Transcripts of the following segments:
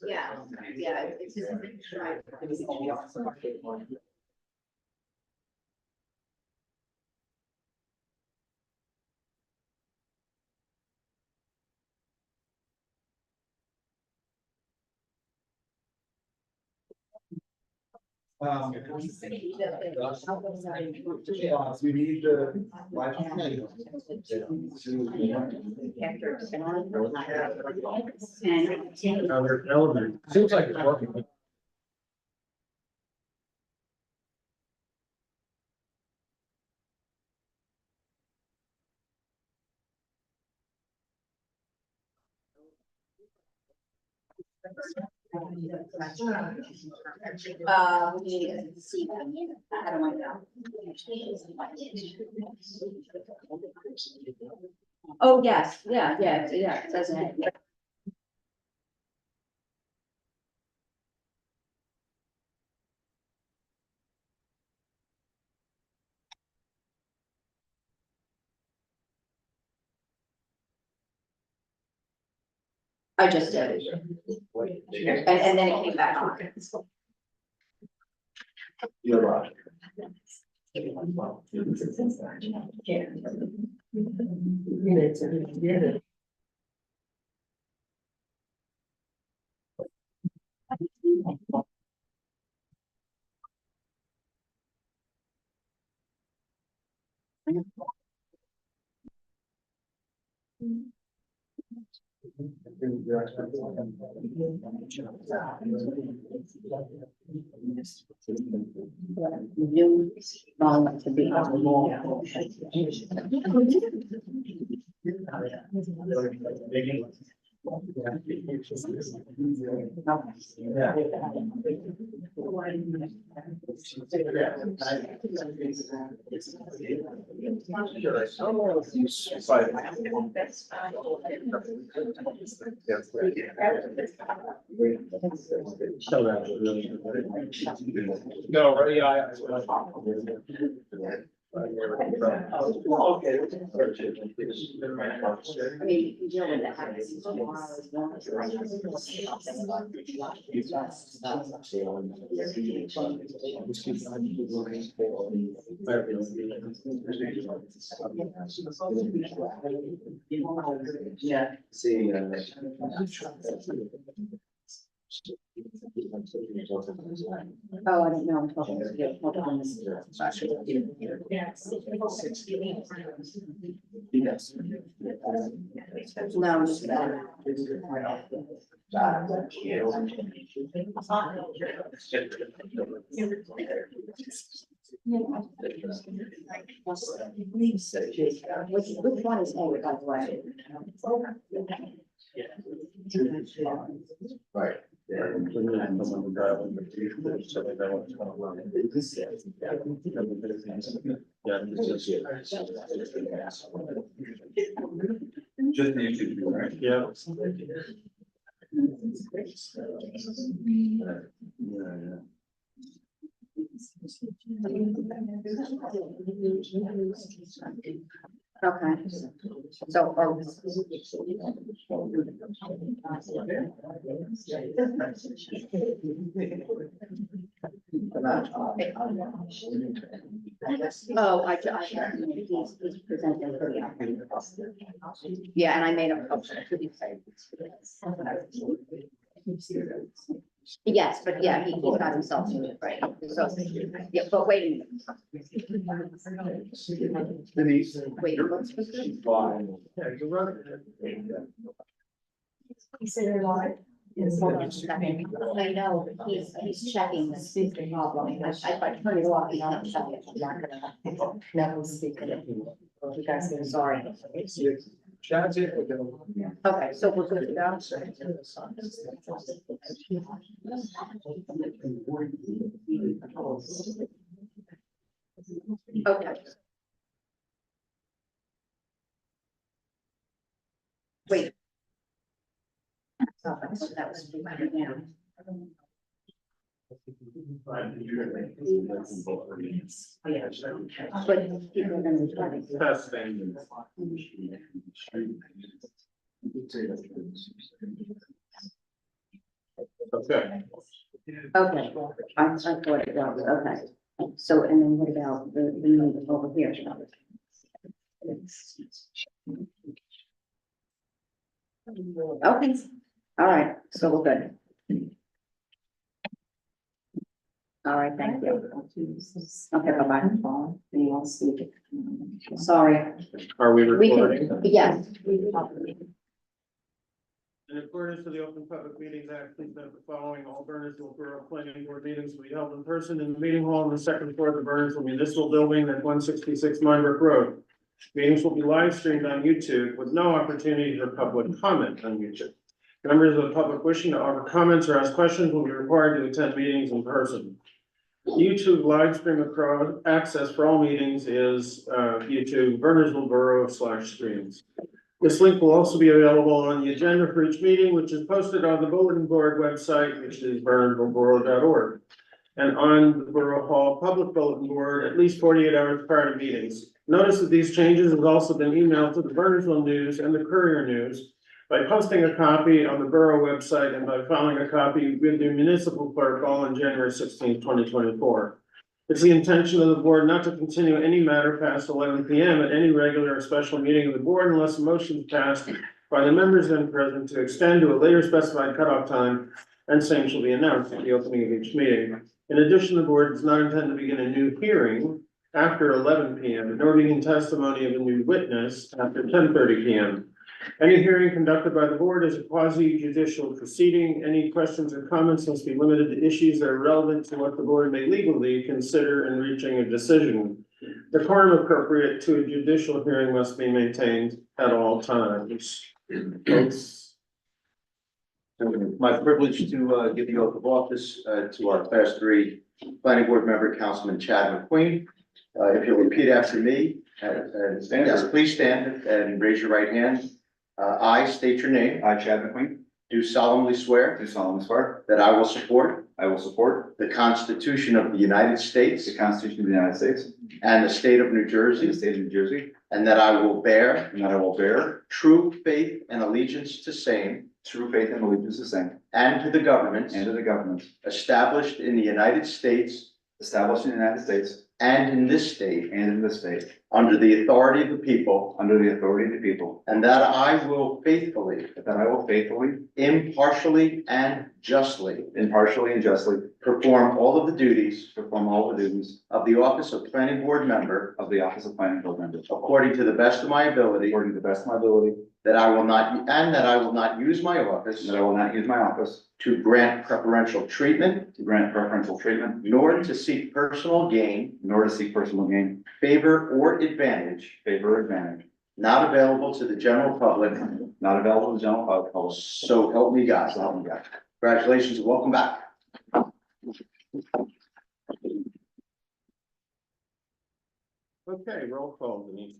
Yeah, yeah, it's just right. We need the. Another element. Seems like it's working. We need to see. I don't want to. Oh, yes, yeah, it doesn't. I just did. And then it came back on. You're right. New volume to be on the wall. No, right, yeah. I mean, you deal with that happens tomorrow as well. Yeah. See. Oh, I don't know. Hold on. No, just which one is A, by the way? Right. Just need to, right? Yeah. Okay. So, he's presenting for the. Yeah, and I made a. Yes, but yeah, he's got himself to it, right? So, yeah, but wait a minute. Denise. Wait, what's this? Fine. You said you're live. Hold on a second. I know, he's checking the speaker problem. I turned it off, you know, I'm checking. I'm not gonna. Never speak it. You guys are sorry. Okay, so we're good to go. Okay. Wait. Oh, that was 200 now. But people are gonna be trying. Testing. Okay. Okay, I thought it was, okay. So, and then what about the meeting over here? Okay, all right, so we're good. All right, thank you. Okay, bye-bye. Sorry. Are we We recording? can, yes. In accordance with the Open Public Meetings Act, please note the following: all Bernardsville Borough Planning Board meetings will be held in person in the meeting hall on the second floor of the Bernardsville Municipal Building at 166 Minebrook Road. Meetings will be live streamed on YouTube with no opportunity for public comment on YouTube. Members of the public wishing to offer comments or ask questions will be required to attend meetings in person. YouTube live stream across access for all meetings is YouTube Bernardsville Borough/streams. This link will also be available on the agenda for each meeting, which is posted on the bulletin board website, which is bernardsvilleborough.org. And on the Borough Hall public bulletin board at least 48 hours prior to meetings. Notice that these changes have also been emailed to the Bernardsville News and the Courier News. By posting a copy on the Borough website and by filing a copy with the municipal clerk all on January 16, 2024. It's the intention of the board not to continue any matter past 11 p.m. at any regular or special meeting of the board unless a motion is passed by the members then present to extend to a later specified cutoff time, and same shall be announced at the opening of each meeting. In addition, the board does not intend to begin a new hearing after 11 p.m. nor begin testimony of a new witness after 10:30 p.m. Any hearing conducted by the board is a quasi judicial proceeding. Any questions or comments must be limited to issues that are relevant to what the board may legally consider in reaching a decision. The quorum appropriate to a judicial hearing must be maintained at all times. It's My privilege to give the oath of office to our class 3 planning board member, Councilman Chad McQueen. If you'll repeat after me, yes, please stand and raise your right hand. I state your name. I, Chad McQueen, Do solemnly swear do solemnly swear that I will support I will support the Constitution of the United States the Constitution of the United States and the state of New and the Jersey, state of New Jersey, and that I will bear and that I will bear true faith and allegiance to same true faith and allegiance to the same and to the governments and to the governments established in the United States established in the United States and in this state and in this state, under the authority of the people, under the authority of the people, and that I will faithfully, that I will faithfully, impartially, and justly impartially, and justly perform all of the duties perform all the duties of the office of planning board member of the office of planning board member according to the best of my ability, according to the best of my ability, that I will not use my and office that I will not use my office to grant preferential treatment, to grant preferential treatment, nor to seek personal gain, nor to seek personal gain, favor, or advantage favor, or advantage, not available to the general public. not available to the general public. So help me God. So help me God. Congratulations and welcome back. okay, roll call, Denise.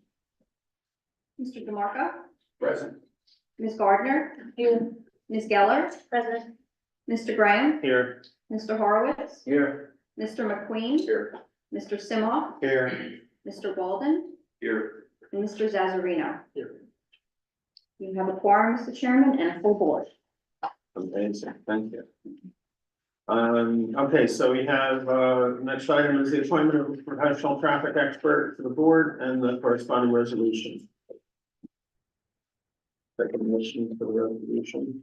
Mr. DeMarco, Present. Ms. Gardner. Here. Ms. Geller. Present. Mr. Graham, Here. Mr. Horowitz, Here. Mr. McQueen, Here. Mr. Simoff, Here. Mr. Walden, Here. and Mr. Zazarino. Here. You have a quorum, Mr. Chairman, and a full board. Amazing, thank you. Okay, so we have, next item is the appointment of a professional traffic expert to the board and the corresponding resolution. Recognition for the resolution.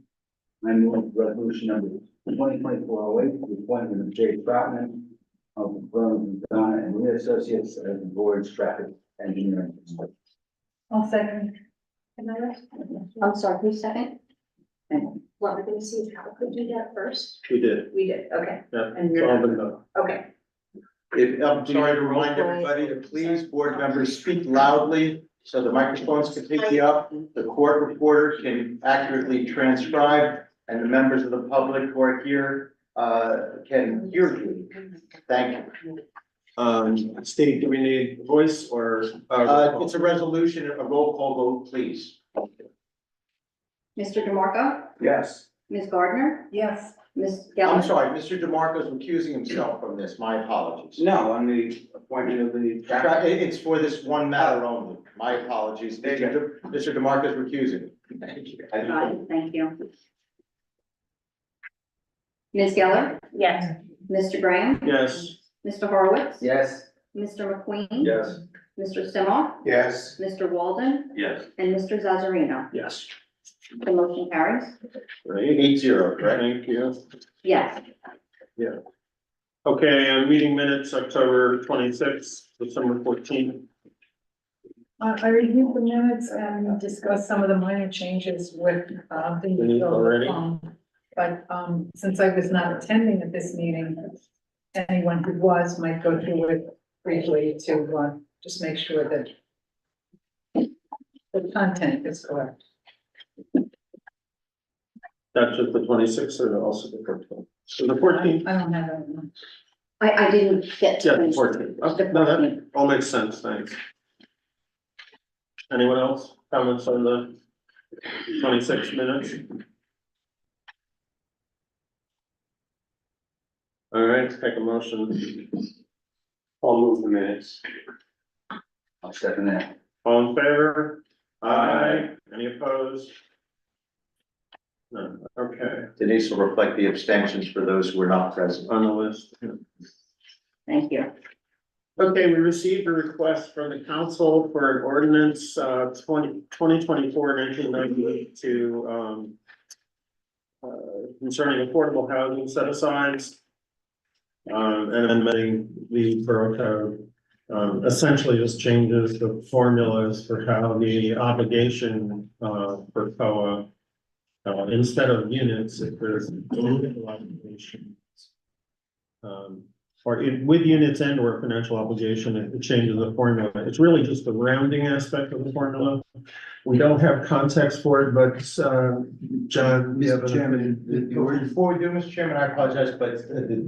I move resolution number 2024-08, the appointment of Jay Troutman of the firm of Donna and Lee Associates as the board's traffic engineering. I'll second. I'm sorry, who's second? Well, we're gonna see if how could do that first. We did, We did, okay, yeah. And it's you're- all been done. okay. I'm sorry to remind everybody to please, board members, speak loudly so the microphones can pick you up. The court reporter can accurately transcribe, and the members of the public who are here can hear you. Thank you. Steve, do we need voice or? It's a resolution, a roll call vote, please. Mr. DeMarco, Yes. Ms. Gardner. Yes. Ms. I'm Geller? sorry, Mr. DeMarco's recusing himself from this. My apologies. No, on the appointment of the traffic. It's for this one matter only. My apologies. There you Mr. DeMarco's recusing. Thank you. Got it, thank you. Ms. Geller? Yes. Mr. Graham? Yes. Mr. Horowitz? Yes. Mr. McQueen? Yes. Mr. Simoff? Yes. Mr. Walden? Yes. And Mr. Zazarino? Yes. The motion carries. Great, 8-0, correct? thank you. Yes. Okay, meeting minutes, October 26th, December 14th. I reviewed the minutes and discussed some of the minor changes with, Denise already? But, since I was not attending at this meeting, anyone who was might go through it briefly to, just make sure that the content is correct. That's just the 26th or also the 14th? So the 14th? I don't have that. I didn't get to Yeah, the finish. 14th. Okay, no, that all makes sense, thanks. Anyone else? Comments on the 26 minutes? All right, take a motion. I'll move the minutes. I'll second that. All in favor? Aye. Any opposed? No, okay, Denise will reflect the abstentions for those who were not present. on the list. Thank you. Okay, we received a request from the council for an ordinance, 1998 to, concerning affordable housing set asides. And amending the borough code, essentially just changes the formulas for how the obligation, for COA, instead of units, if there's municipal obligation. With units and or financial obligation, it changes the formula. It's really just the rounding aspect of the formula. We don't have context for it, but, John, you have Mr. Chairman, before we do, Mr. Chairman, I apologize, but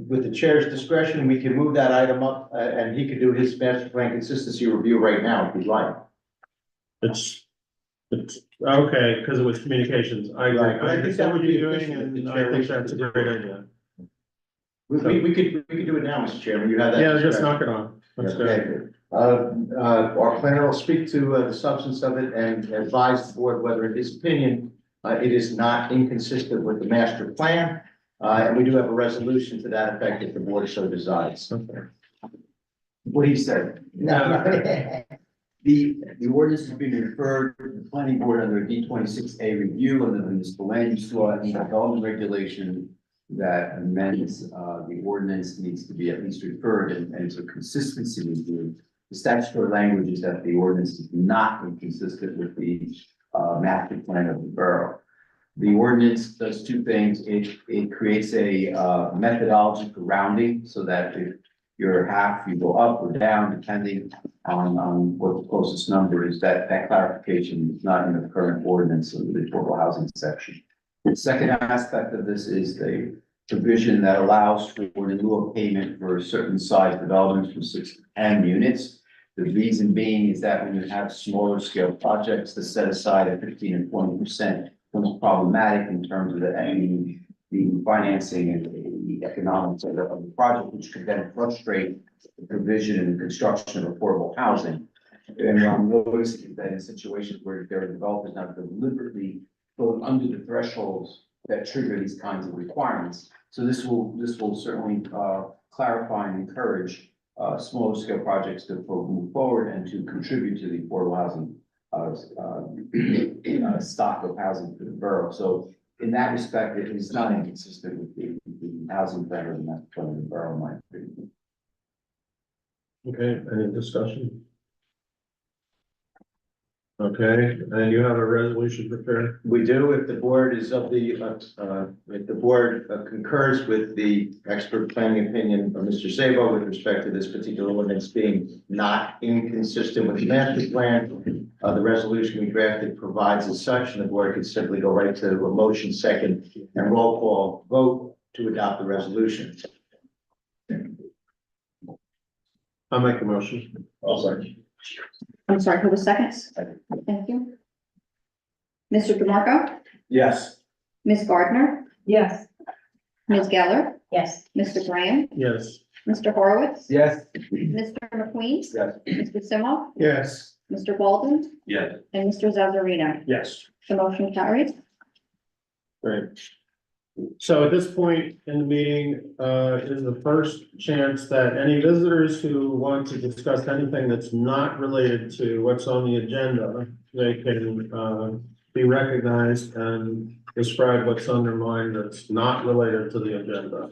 with the chair's discretion, we can move that item up, and he could do his master plan consistency review right now if you'd like. It's okay, because it was communications. I agree. Right, but I I think understand that what would be you're doing, efficient if the and chair I think wishes that's a to do great it. idea. We could do it now, Mr. Chairman, you have that. Yeah, just discretion. knock it on. Let's go. Okay. Our planner will speak to the substance of it and advise the board whether in his opinion, it is not inconsistent with the master plan. And we do have a resolution to that effect if the board so decides. What he said. The ordinance is being referred to the planning board under a D26A review under the municipal land use law and development regulation that amends, the ordinance needs to be at least referred and it's a consistency review. The statutory language is that the ordinance is not inconsistent with the, master plan of the borough. The ordinance does two things. It creates a, methodology for rounding so that if you're half, you go up or down depending on what the closest number is. That clarification is not in the current ordinance of the affordable housing section. The second aspect of this is the provision that allows for in lieu of payment for certain size developments from 6 to 10 units. The reason being is that when you have smaller scale projects, the set aside at 15 and 20% becomes problematic in terms of the financing and the economics of the project, which could then frustrate the provision and the construction of affordable housing. And what I'm noticing that in situations where there are developers now deliberately going under the thresholds that trigger these kinds of requirements. So this will certainly clarify and encourage smaller scale projects to move forward and to contribute to the affordable housing stock of housing for the borough. So in that respect, it is not inconsistent with the housing plan or the master plan of the borough, in my opinion. Okay, any discussion? Okay, and you have a resolution prepared? We do, if the board is of the, if the board concurs with the expert planning opinion of Mr. Sabo with respect to this particular ordinance being not inconsistent with the master plan, the resolution we drafted provides as such, and the board could simply go right to a motion second and roll call vote to adopt the resolution. I'll make a motion. I'm sorry, who was seconds? Thank you. Mr. DeMarco? Yes. Ms. Gardner? Yes, Ms. Geller, Yes. Mr. Graham, Yes. Mr. Horowitz, Yes. Mr. McQueen, Yes. Mr. Simoff, Yes. Mr. Baldwin, Yes. and Mr. Zazarino. Yes. The motion carries. Great. So at this point in the meeting, is the first chance that any visitors who want to discuss anything that's not related to what's on the agenda, they can, be recognized and describe what's on their mind that's not related to the agenda.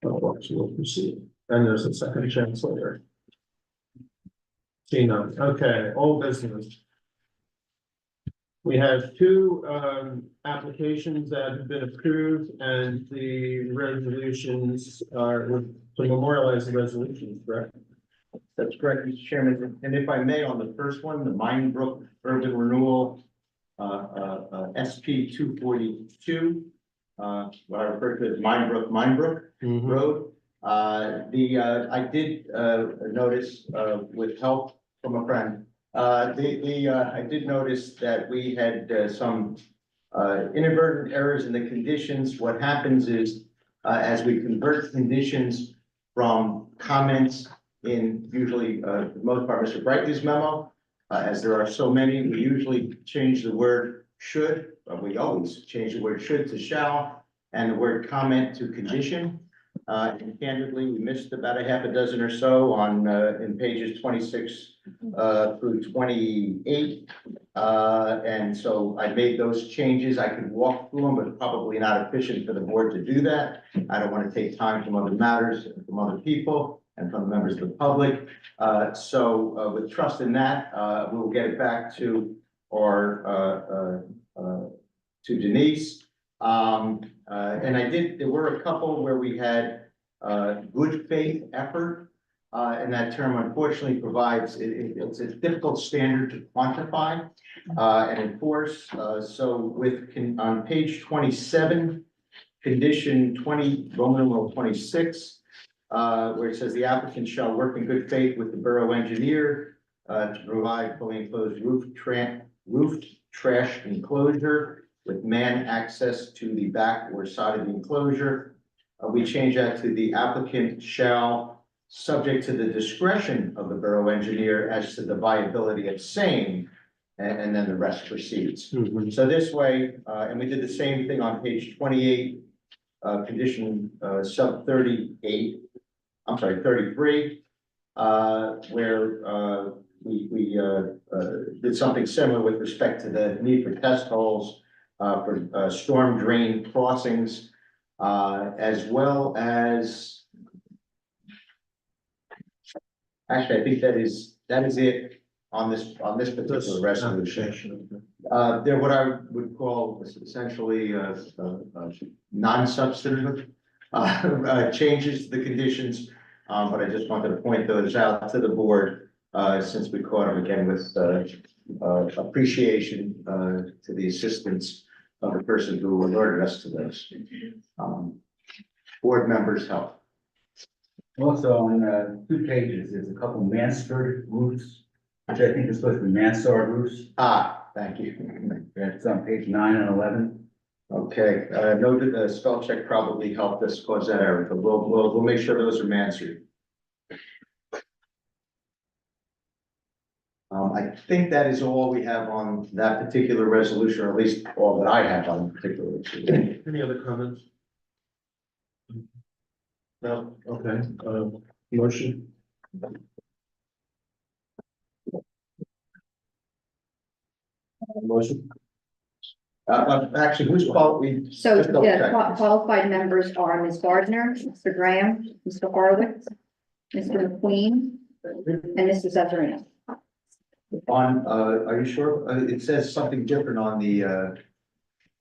So we'll proceed. And there's a second chance later. See none. Okay, old business. We have two applications that have been approved and the resolutions are to memorialize the resolutions, correct? That's correct, Mr. Chairman. And if I may, on the first one, the Brook Urban Renewal, SP 242, what I refer to as Brook Road. I did, notice, with help from a friend, I did notice that we had, some, inadvertent errors in the conditions. What happens is, as we convert conditions from comments in usually, for the most part, Mr. Brightly's memo, as there are so many, we usually change the word should, but we always change the word should to shall, and the word comment to condition. And candidly, we missed about a half a dozen or so on, in pages 26 through 28. And so I made those changes. I could walk through them, but probably not efficient for the board to do that. I don't want to take time from other matters, from other people and from the members of the public. So with trust in that, we'll get it back to our, to Denise. And there were a couple where we had good faith effort. And that term unfortunately provides, it's a difficult standard to quantify and enforce. So on page 27, condition 20, Roman numeral 26, where it says the applicant shall work in good faith with the borough engineer to provide fully enclosed roofed trash enclosure with man access to the back or side of the enclosure. We change that to the applicant shall, subject to the discretion of the borough engineer as to the viability of same, and then the rest proceeds. So this way, and we did the same thing on page 28, condition sub 38, I'm sorry, 33, where we did something similar with respect to the need for test holes for storm drain crossings, as well as, actually, I think that is it on this particular resolution. They're what I would call essentially non-substantive changes to the conditions, but I just wanted to point those out to the board since we caught them again with appreciation to the assistance of the person who alerted us to this. Board members help. Also on 2 pages, there's a couple mansard roofs, which I think is supposed to be mansard roofs. Thank you. It's on page 9 and 11. Okay, noted the spell check probably helped us cause that error, but we'll make sure those are answered. I think that is all we have on that particular resolution, or at least all that I have on the particular resolution. Any other comments? No, okay, motion. Motion. Actually, who's qualified? So, yeah, qualified members are Ms. Gardner, Mr. Graham, Mr. Horowitz, Mr. McQueen, and Mr. Zazarino. Are you sure? It says something different on the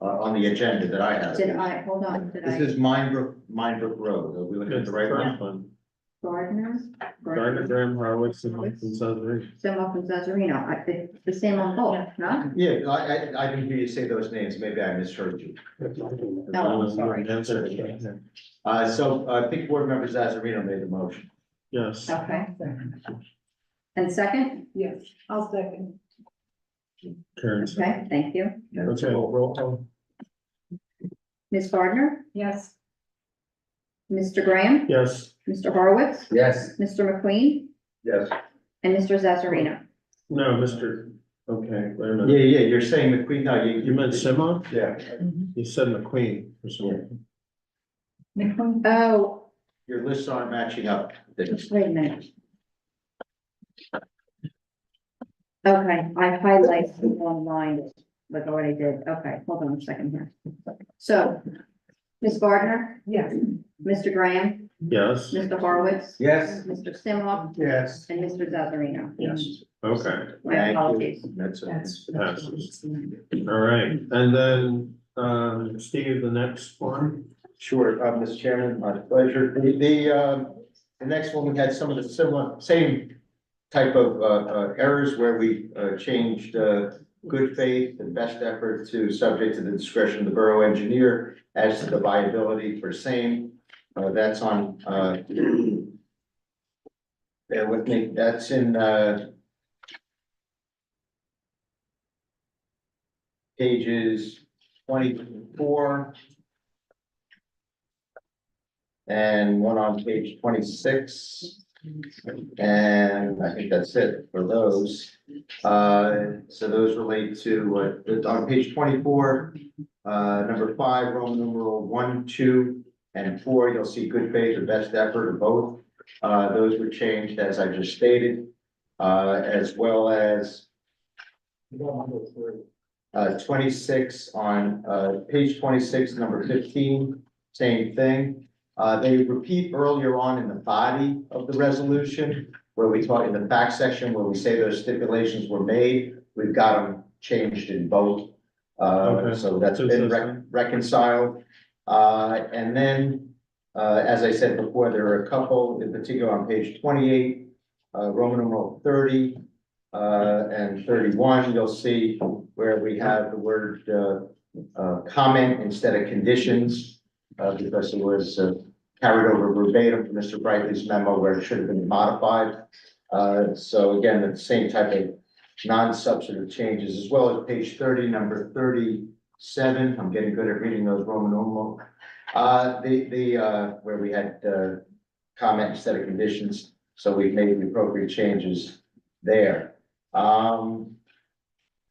agenda that I have. Hold on, This is Brook Road. Are we looking at the right one? Gardner? Gardner, Graham, Horowitz, and Zazarino. Simoff and Zazarino, the same on both, no? Yeah, I didn't hear you say those names. Maybe I misheard you. No, I'm sorry. So I think board member Zazarino made the motion. Yes. Okay. And second? Yes, I'll second. Karen. Okay, thank you. Okay, roll call. Ms. Gardner, Yes. Mr. Graham, Yes. Mr. Horowitz, Yes. Mr. McQueen, Yes. and Mr. Zazarino. No, Mr. Okay, wait a Yeah, minute. yeah, you're saying McQueen, no, You meant Simoff? Yeah, You said McQueen for some reason. McQueen? Oh, your lists aren't matching up. wait a minute. Okay, I highlighted the one line, like I already did. Okay, hold on a second here. So, Ms. Gardner, Yes. Mr. Graham, Yes, Mr. Horowitz, Yes. Mr. Simoff, Yes. and Mr. Zazarino. yes, okay, My apologies. That's it. passes. All right, and then, Steve, the next one. Sure, Mr. Chairman, my pleasure. The next one, we had some of the same type of, errors where we, changed, good faith and best effort to subject to the discretion of the borough engineer as to the viability for same. That's on, bear with me, that's in, pages 24. And one on page 26. And I think that's it for those. So those relate to, on page 24, number 5, Roman numeral 1, 2, and 4, you'll see good faith or best effort of both. Those were changed as I just stated, as well as 26 on, page 26, number 15, same thing. They repeat earlier on in the body of the resolution, where we talk in the back section, where we say those stipulations were made, we've got them changed in both. Okay. So that's been reconciled. And then, as I said before, there are a couple, in particular on page 28, Roman numeral 30, and 31, you'll see where we have the word, comment instead of conditions. Because it was carried over verbatim from Mr. Brightly's memo where it should have been modified. So again, the same type of non-substantive changes, as well as page 30, number 37. I'm getting good at reading those Roman numeral. Where we had comment instead of conditions, so we've made the appropriate changes there. In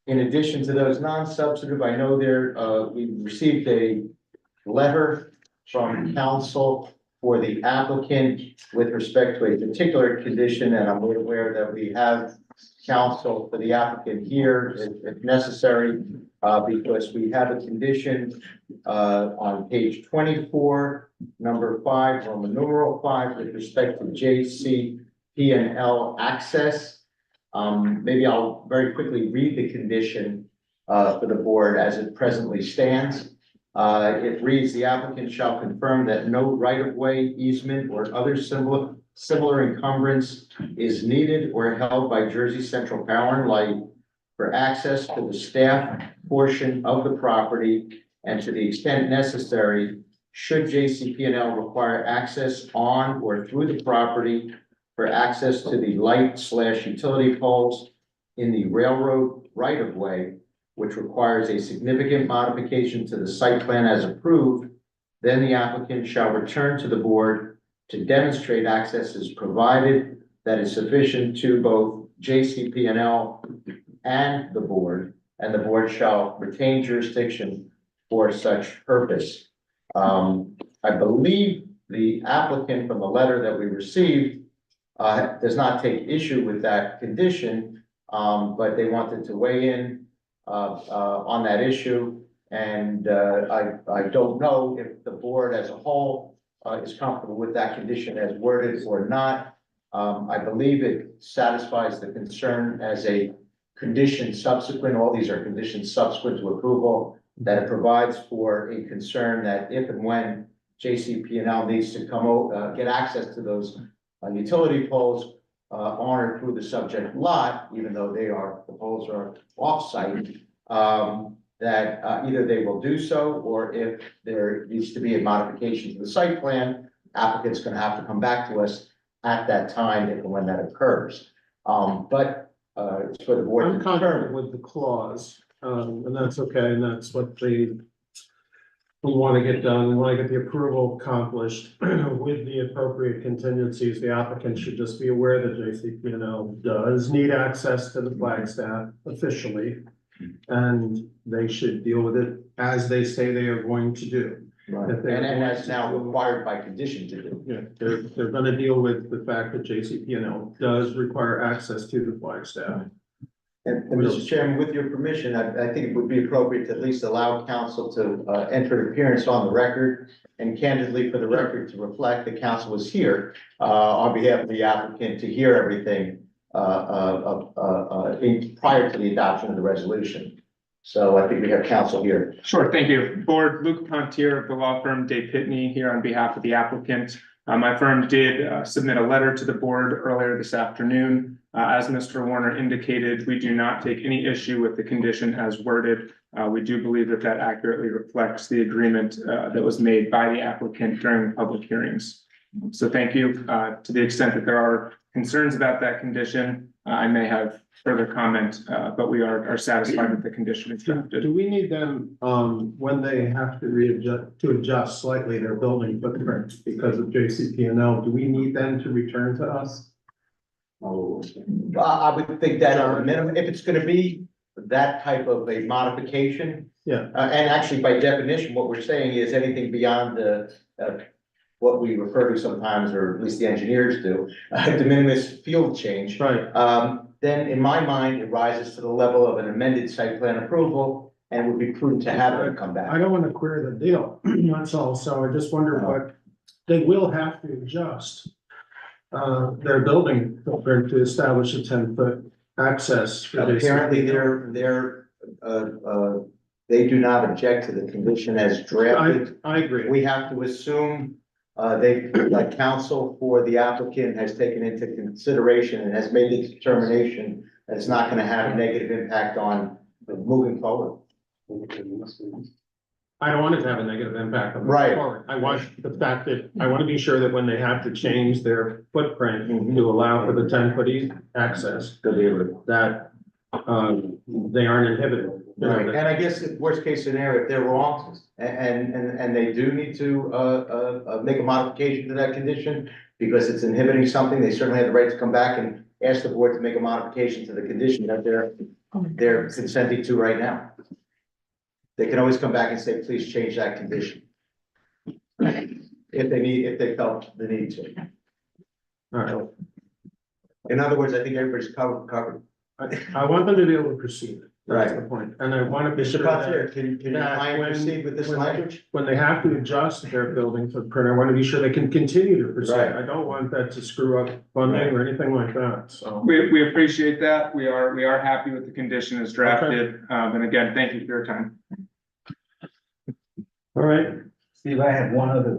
addition to those non-substantive, I know we received a letter from council for the applicant with respect to a particular condition, and I'm aware that we have counsel for the applicant here if necessary, because we have a condition on page 24, number 5, Roman numeral 5, with respect to JCP&L access. Maybe I'll very quickly read the condition for the board as it presently stands. It reads, the applicant shall confirm that no right-of-way easement or other similar encumbrance is needed or held by Jersey Central Power and Light for access to the staff portion of the property, and to the extent necessary, should JCP&L require access on or through the property for access to the light/utility poles in the railroad right-of-way, which requires a significant modification to the site plan as approved, then the applicant shall return to the board to demonstrate access is provided that is sufficient to both JCP&L and the board shall retain jurisdiction for such purpose. I believe the applicant from the letter that we received does not take issue with that condition, but they wanted to weigh in on that issue. And I don't know if the board as a whole is comfortable with that condition as worded or not. I believe it satisfies the concern as a condition subsequent, all these are conditions subsequent to approval, that it provides for a concern that if and when JCP&L needs to come over, get access to those utility poles on or through the subject lot, even though the poles are off-site, that either they will do so, or if there needs to be a modification to the site plan, applicant's gonna have to come back to us at that time if and when that occurs. But it's for the board to I'm comfortable determine. with the clause, and that's okay, and that's what the we want to get done, we want to get the approval accomplished with the appropriate contingencies. The applicant should just be aware that JCP&L does need access to the Flagstaff officially. And they should deal with it as they say they are going to do. If they're And going that's to now do- required by condition to do. Yeah, they're gonna deal with the fact that JCP&L does require access to the Flagstaff. And Mr. Chairman, with your permission, I think it would be appropriate to at least allow council to enter an appearance on the record. And candidly, for the record, to reflect the council was here on behalf of the applicant to hear everything prior to the adoption of the resolution. So I think we have counsel here. Sure, thank you. Board, Luke Pontier of the law firm Dave Pitney here on behalf of the applicant. My firm did submit a letter to the board earlier this afternoon. As Mr. Warner indicated, we do not take any issue with the condition as worded. We do believe that that accurately reflects the agreement that was made by the applicant during public hearings. So thank you. To the extent that there are concerns about that condition, I may have further comment, but we are satisfied with the condition it's drafted. Do we need them, when they have to adjust slightly their building footprint because of JCP&L, do we need them to return to us? I would think that at a minimum, if it's gonna be that type of a modification. Yeah. And actually, by definition, what we're saying is anything beyond the, what we refer to sometimes, or at least the engineers do, de minimis field change. Right. Then in my mind, it rises to the level of an amended site plan approval, and it would be prudent to have them come I back. don't want to queer the deal, that's all, so I just wonder what, they will have to adjust their building footprint to establish a 10-foot access. for this. Apparently, they do not object to the condition as drafted. I agree. We have to assume, like counsel for the applicant has taken into consideration and has made the determination that it's not gonna have a negative impact on moving forward. I don't want it to have a negative impact on the Right. forward. I want the fact that, I want to be sure that when they have to change their footprint to allow for the 10-foot access, that they aren't inhibited. Right, and I guess the worst case scenario, if they're wrong, and they do need to make a modification to that condition because it's inhibiting something, they certainly have the right to come back and ask the board to make a modification to the condition that they're consenting to right now. They can always come back and say, please change that condition. If they felt the need to. All right. In other words, I think everybody's covered. I want them to be able to proceed. That's Right. the point. And I want to be Mr. sure Pontier, that can you that mind when- proceed with this when- language? when they have to adjust their building footprint, I want to be sure they can continue to proceed. Right. I don't want that to screw up funding or anything like that, so. We appreciate that. We are happy with the condition as drafted. And again, thank you for your time. All right, Steve, I have one other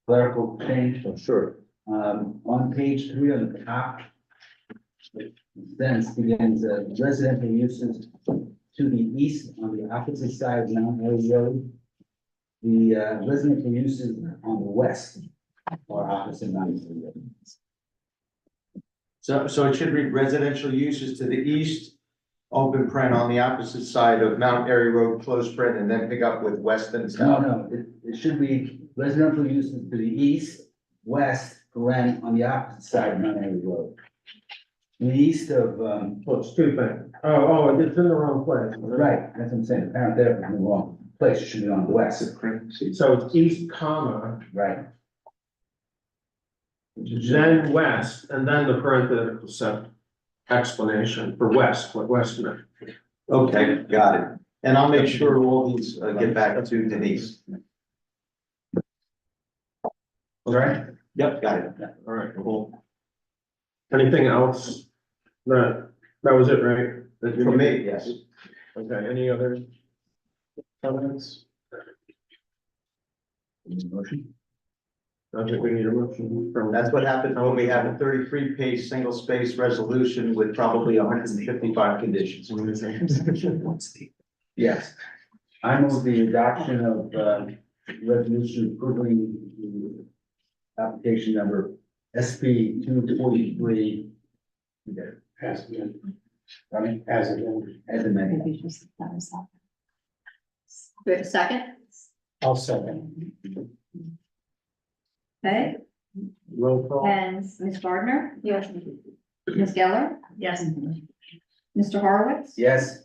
clerical change. Sure. On page 3 on the top. Sentence begins, residential uses to the east on the opposite side of Mount Airy Road. The residential uses on the west are opposite Mount Airy Road. So it should read residential uses to the east, open print on the opposite side of Mount Airy Road, close print, and then pick up with west and No, south. no, it should be residential uses to the east, west, on the opposite side of Mount Airy Road. To the east of, well, it's two things. Oh, it's in the wrong place. right, that's what I'm saying, apparently they're in the wrong place, it should be on the west, So it's east, comma, right? then west, and then the parenthetical set explanation for west, what west meant. Okay, got it. And I'll make sure all these get back to Denise. All right, Yep, got it. all right, cool. Anything else? That was it, right? That you For me, needed? yes. Okay, any other comments? Motion? I think we need a motion from. That's what happens when we have a 33-page single-space resolution with probably 155 conditions. Yes. I move the adoption of, resolution approving the application number SP 243. As amended. As amended. Do we have a second? I'll second. Okay, Roll call. and Ms. Gardner? Yes. Ms. Geller? Yes. Mr. Horowitz? Yes.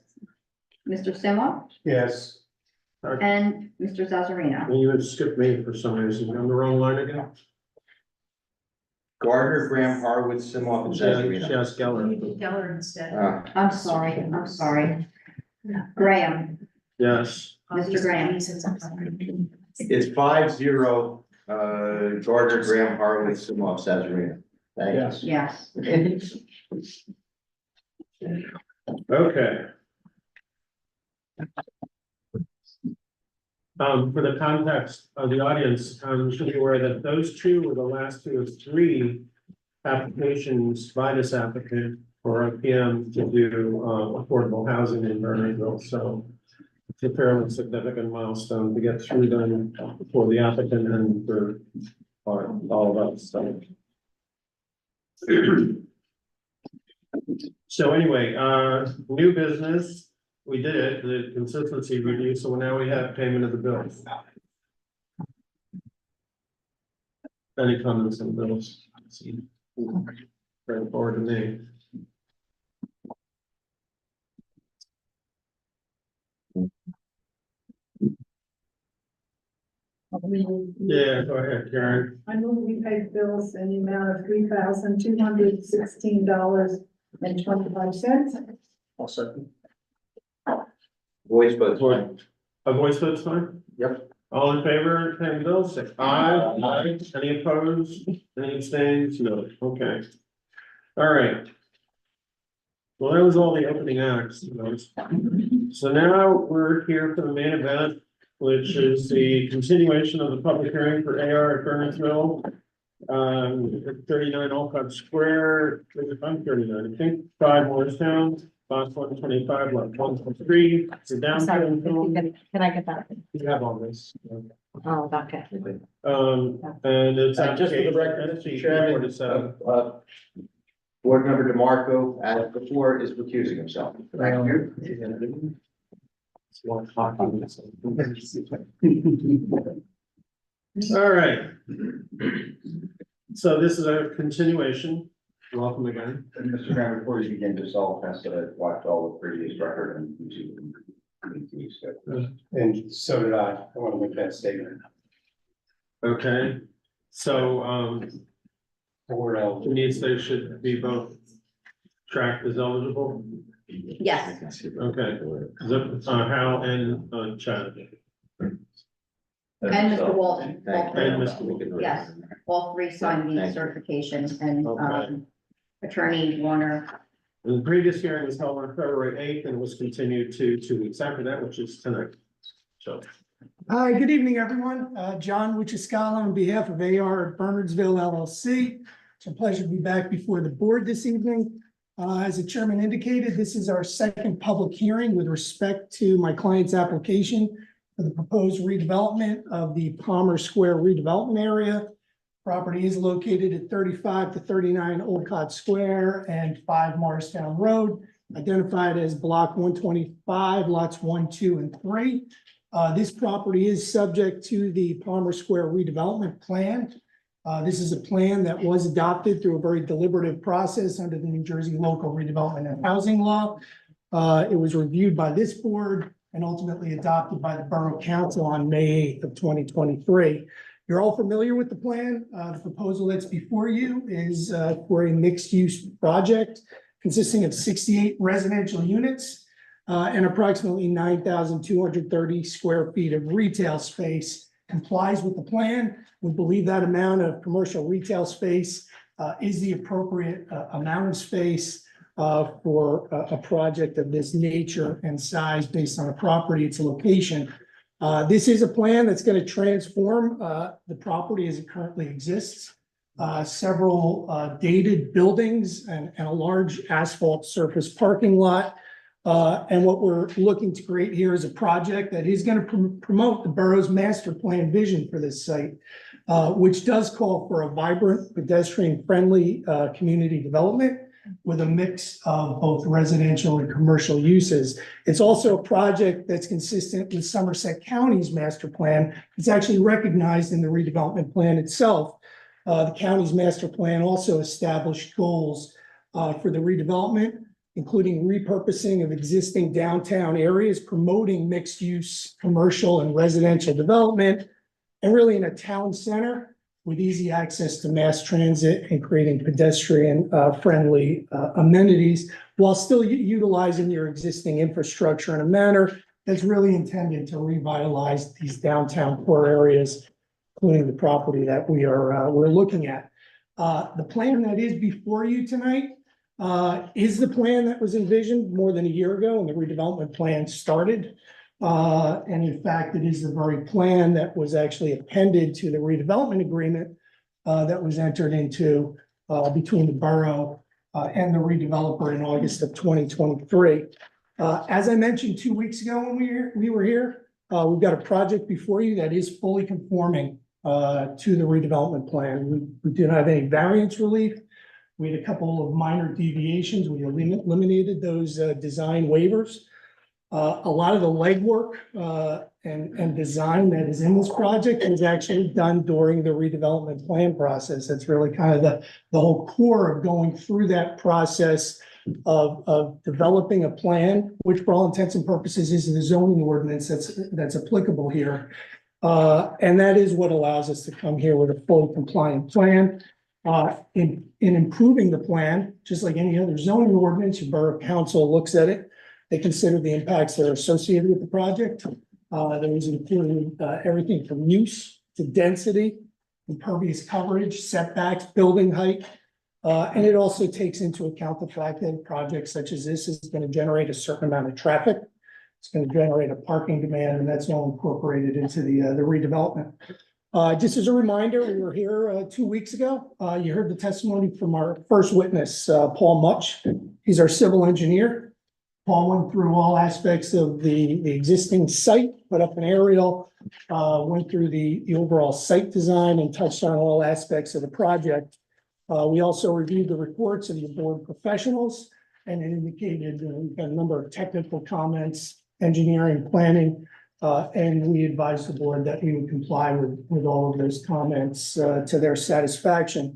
Mr. Simoff? Yes. And Mr. Zazarino? You had skipped me for some reason. I'm the wrong line again. Gardner, Graham, Harwood, Simoff, and Zazarino. Yes, Geller. Geller instead. I'm sorry. Graham, Yes. Mr. Graham. It's 5-0, Gardner, Graham, Harwood, Simoff, Zazarino. Thank you. Yes. Yes. Okay. For the context of the audience, should be aware that those two were the last two of three applications by this applicant for a PM to do, affordable housing in Bernardsville, so it's a fairly significant milestone to get through them for the applicant and for all of us, so. So anyway, new business, we did it, the consistency review, so now we have payment of the bills. Any comments on the bills? Very forward to me. Yeah, go ahead, Karen. I move we pay bills in the amount of $3,216.25. I'll second. Voice vote. A voice vote's fine? Yep. All in favor, of paying bills, say aye. Aye. Any opposed? Any abstains? No, okay. All right. Well, that was all the opening acts. So now we're here for the main event, which is the continuation of the public hearing for AR at Bernardsville. 39 Olcott Square, I'm 39, I think, 5 Morristown, box 125, lot 123, it's a downtown home. Can I get that? You have all this. Oh, okay. And it's. Just for the record, application Mr. Chairman, 47. Board member DeMarco, as before, is recusing himself. Thank you. All right. So this is a continuation. Welcome again. And Mr. Chairman, before you begin, just all has to watch all the previous record and. And so did I. I want to make that statement. Okay, so, Or else. Denise, they should be both tracked as eligible. Yes. Okay, Hal and Chad. And Mr. Walton. And Mr. Yes, all three signed the Thank you. certification and, Okay. Attorney Warner. And the previous hearing was held on February 8th and was continued to 2 weeks after that, which is tonight. So, Hi, good evening, everyone. John Wuchaskala on behalf of AR at Bernardsville LLC. It's a pleasure to be back before the board this evening. As the chairman indicated, this is our second public hearing with respect to my client's application for the proposed redevelopment of the Palmer Square redevelopment area. Property is located at 35 to 39 Olcott Square and 5 Morristown Road, identified as block 125, lots 1, 2, and 3. This property is subject to the Palmer Square redevelopment plan. This is a plan that was adopted through a very deliberative process under the New Jersey Local Redevelopment and Housing Law. It was reviewed by this board and ultimately adopted by the Borough Council on May 8th of 2023. You're all familiar with the plan. The proposal that's before you is for a mixed-use project consisting of 68 residential units and approximately 9,230 square feet of retail space. Complies with the plan. We believe that amount of commercial retail space is the appropriate amount of space for a project of this nature and size based on a property, its location. This is a plan that's going to transform the property as it currently exists. Several dated buildings and a large asphalt surface parking lot. And what we're looking to create here is a project that is going to promote the borough's master plan vision for this site, which does call for a vibrant, pedestrian-friendly community development. with a mix of both residential and commercial uses. It's also a project that's consistent with Somerset County's master plan. It's actually recognized in the redevelopment plan itself. The county's master plan also established goals for the redevelopment, including repurposing of existing downtown areas, promoting mixed-use commercial and residential development, and really in a town center with easy access to mass transit and creating pedestrian friendly amenities while still utilizing your existing infrastructure in a manner that's really intended to revitalize these downtown core areas, including the property that we're looking at. The plan that is before you tonight is the plan that was envisioned more than a year ago when the redevelopment plan started. And in fact, it is the very plan that was actually appended to the redevelopment agreement that was entered into between the borough and the redeveloper in August of 2023. As I mentioned 2 weeks ago when we were here, we've got a project before you that is fully conforming to the redevelopment plan. We do not have any variance relief. We had a couple of minor deviations. We eliminated those design waivers. A lot of the legwork and design that is in this project was actually done during the redevelopment plan process. That's really kind of the whole core of going through that process of developing a plan, which for all intents and purposes is the zoning ordinance that's applicable here. And that is what allows us to come here with a fully compliant plan. In improving the plan, just like any other zoning ordinance, your borough council looks at it. They consider the impacts that are associated with the project. There was including everything from use to density, impervious coverage, setbacks, building height. And it also takes into account the fact that a project such as this is going to generate a certain amount of traffic. It's going to generate a parking demand, and that's all incorporated into the redevelopment. Just as a reminder, we were here 2 weeks ago. You heard the testimony from our first witness, Paul Much. He's our civil engineer. Paul went through all aspects of the existing site, put up an aerial, went through the overall site design and touched on all aspects of the project. We also reviewed the reports of the board professionals, and it indicated we've got a number of technical comments, engineering, planning, and we advised the board that we would comply with all of those comments to their satisfaction.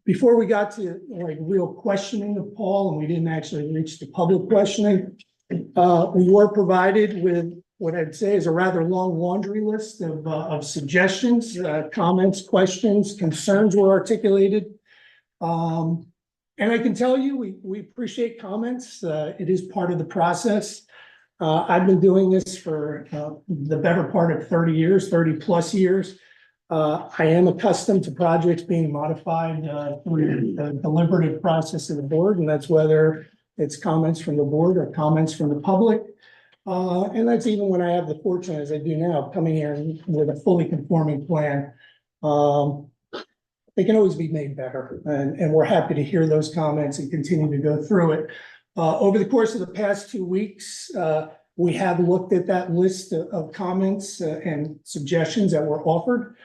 Before we got to like real questioning of Paul, and we didn't actually reach the public questioning, we were provided with what I'd say is a rather long laundry list of suggestions, comments, questions, concerns were articulated. And I can tell you, we appreciate comments. It is part of the process. I've been doing this for the better part of 30 years, 30 plus years. I am accustomed to projects being modified through the deliberative process of the board, and that's whether it's comments from the board or comments from the public. And that's even when I have the fortune, as I do now, coming here with a fully conforming plan. They can always be made better, and we're happy to hear those comments and continue to go through it. Over the course of the past 2 weeks, we have looked at that list of comments and suggestions that were offered.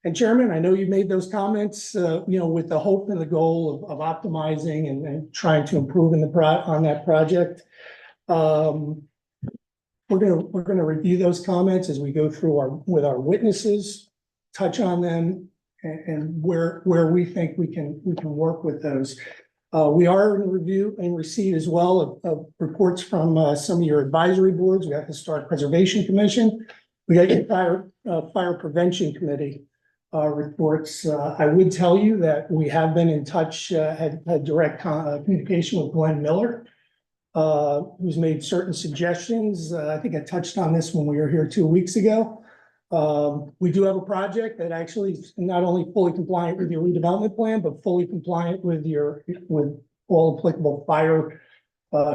And Chairman, I know you made those comments, with the hope and the goal of optimizing and trying to improve on that project. We're gonna review those comments as we go through with our witnesses, touch on them, and where we think we can work with those. We are in review and receipt as well of reports from some of your advisory boards. We got the Historic Preservation Commission. We got your Fire Prevention Committee reports. I would tell you that we have been in touch, had direct communication with Glenn Miller, who's made certain suggestions. I think I touched on this when we were here 2 weeks ago. We do have a project that actually is not only fully compliant with your redevelopment plan, but fully compliant with all applicable fire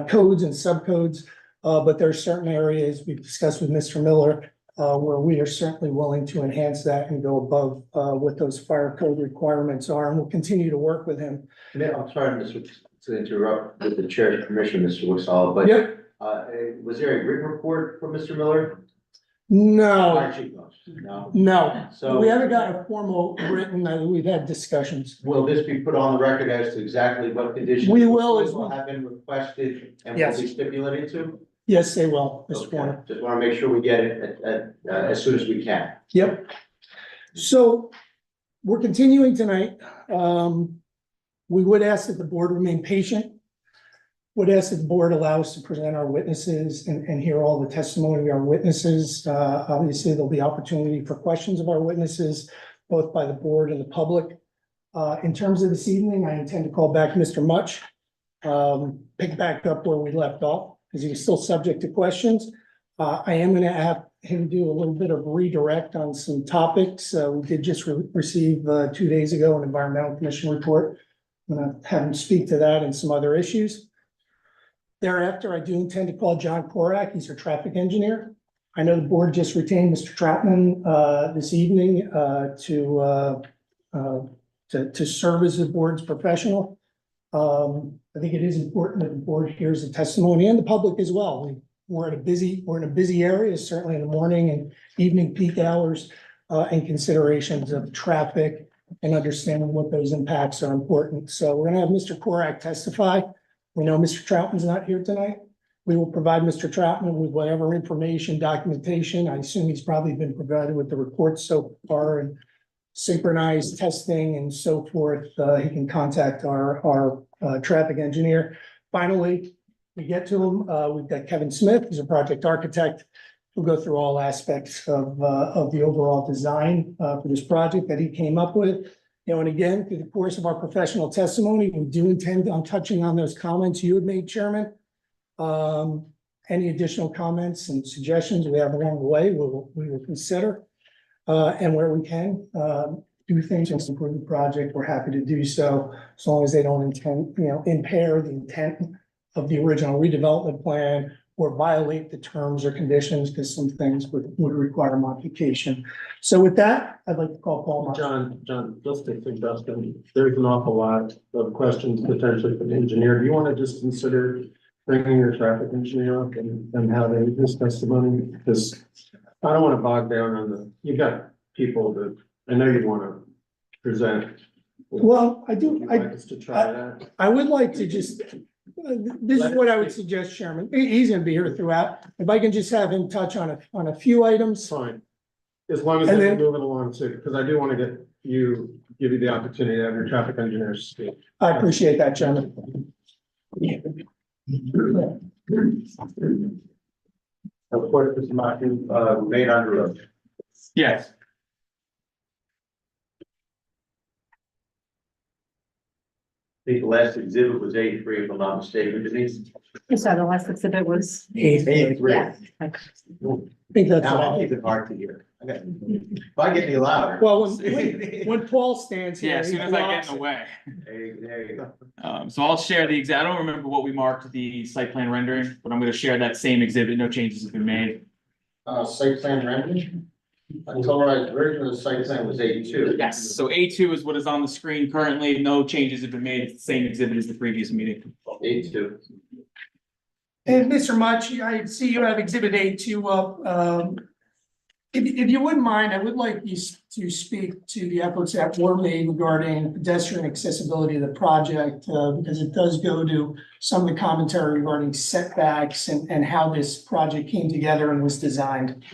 codes and subcodes. But there are certain areas we've discussed with Mr. Miller where we are certainly willing to enhance that and go above what those fire code requirements are, and we'll continue to work with him. I'm sorry, to interrupt with the chair's permission, Mr. Wixall, but Yep. was there a written report from Mr. Miller? No, Fire chief knows, no. no, So- we haven't got a formal written, we've had discussions. Will this be put on the record as to exactly what conditions? We will as Have been requested and will Yes. be stipulated to? Yes, they will, Mr. Okay, Warner. just want to make sure we get it as soon as we can. Yep. So we're continuing tonight. We would ask that the board remain patient. Would ask that the board allow us to present our witnesses and hear all the testimony of our witnesses. Obviously, there'll be opportunity for questions of our witnesses, both by the board and the public. In terms of this evening, I intend to call back Mr. Much, pick back up where we left off, because he was still subject to questions. I am gonna have him do a little bit of redirect on some topics. We did just receive 2 days ago an environmental commission report. I'm gonna have him speak to that and some other issues. Thereafter, I do intend to call John Korak. He's our traffic engineer. I know the board just retained Mr. Troutman this evening to serve as the board's professional. I think it is important that the board hears the testimony and the public as well. We're in a busy area, certainly in the morning and evening peak hours, and considerations of traffic and understanding what those impacts are important. So we're gonna have Mr. Korak testify. We know Mr. Troutman's not here tonight. We will provide Mr. Troutman with whatever information, documentation. I assume he's probably been provided with the reports so far and synchronized testing and so forth. He can contact our traffic engineer. Finally, we get to him. We've got Kevin Smith, who's a project architect. We'll go through all aspects of the overall design for this project that he came up with. You know, and again, through the course of our professional testimony, we do intend on touching on those comments you had made, Chairman. Any additional comments and suggestions we have along the way, we will consider. And where we can, do things to improve the project, we're happy to do so, as long as they don't impair the intent of the original redevelopment plan or violate the terms or conditions, because some things would require modification. So with that, I'd like to call Paul Marsh. John, just a suggestion. There's an awful lot of questions potentially for the engineer. Do you want to just consider bringing your traffic engineer up and having his testimony? Because I don't want to bog down on you got people that I know you want to present. Well, I do, Would you like us to try that? I would like to just, this is what I would suggest, Chairman. He's gonna be here throughout. If I can just have him touch on a few items. Fine. As long as And they're then- moving along too, because I do want to give you the opportunity to have your traffic engineers speak. I appreciate that, Chairman. Of course, this might be made under oath. Yes. I think the last exhibit was A3, if I'm not mistaken, Denise. So the last exhibit was. A3. Yeah. I think that's Now what I'll I, keep it hard to hear. If I get any louder. well, when Paul stands here. Yeah, as soon he as I get blocks in the it. way. There you go. So I'll share the exact, I don't remember what we marked the site plan rendering, but I'm gonna share that same exhibit. No changes have been made. Site plan rendering? A colorized version of the site plan was A2. Yes, so A2 is what is on the screen currently. No changes have been made. It's the same exhibit as the previous meeting. A2. And Mr. Much, I see you have exhibit A2 up. If you wouldn't mind, I would like you to speak to the efforts that were made regarding pedestrian accessibility of the project, because it does go to some of the commentary regarding setbacks and how this project came together and was designed.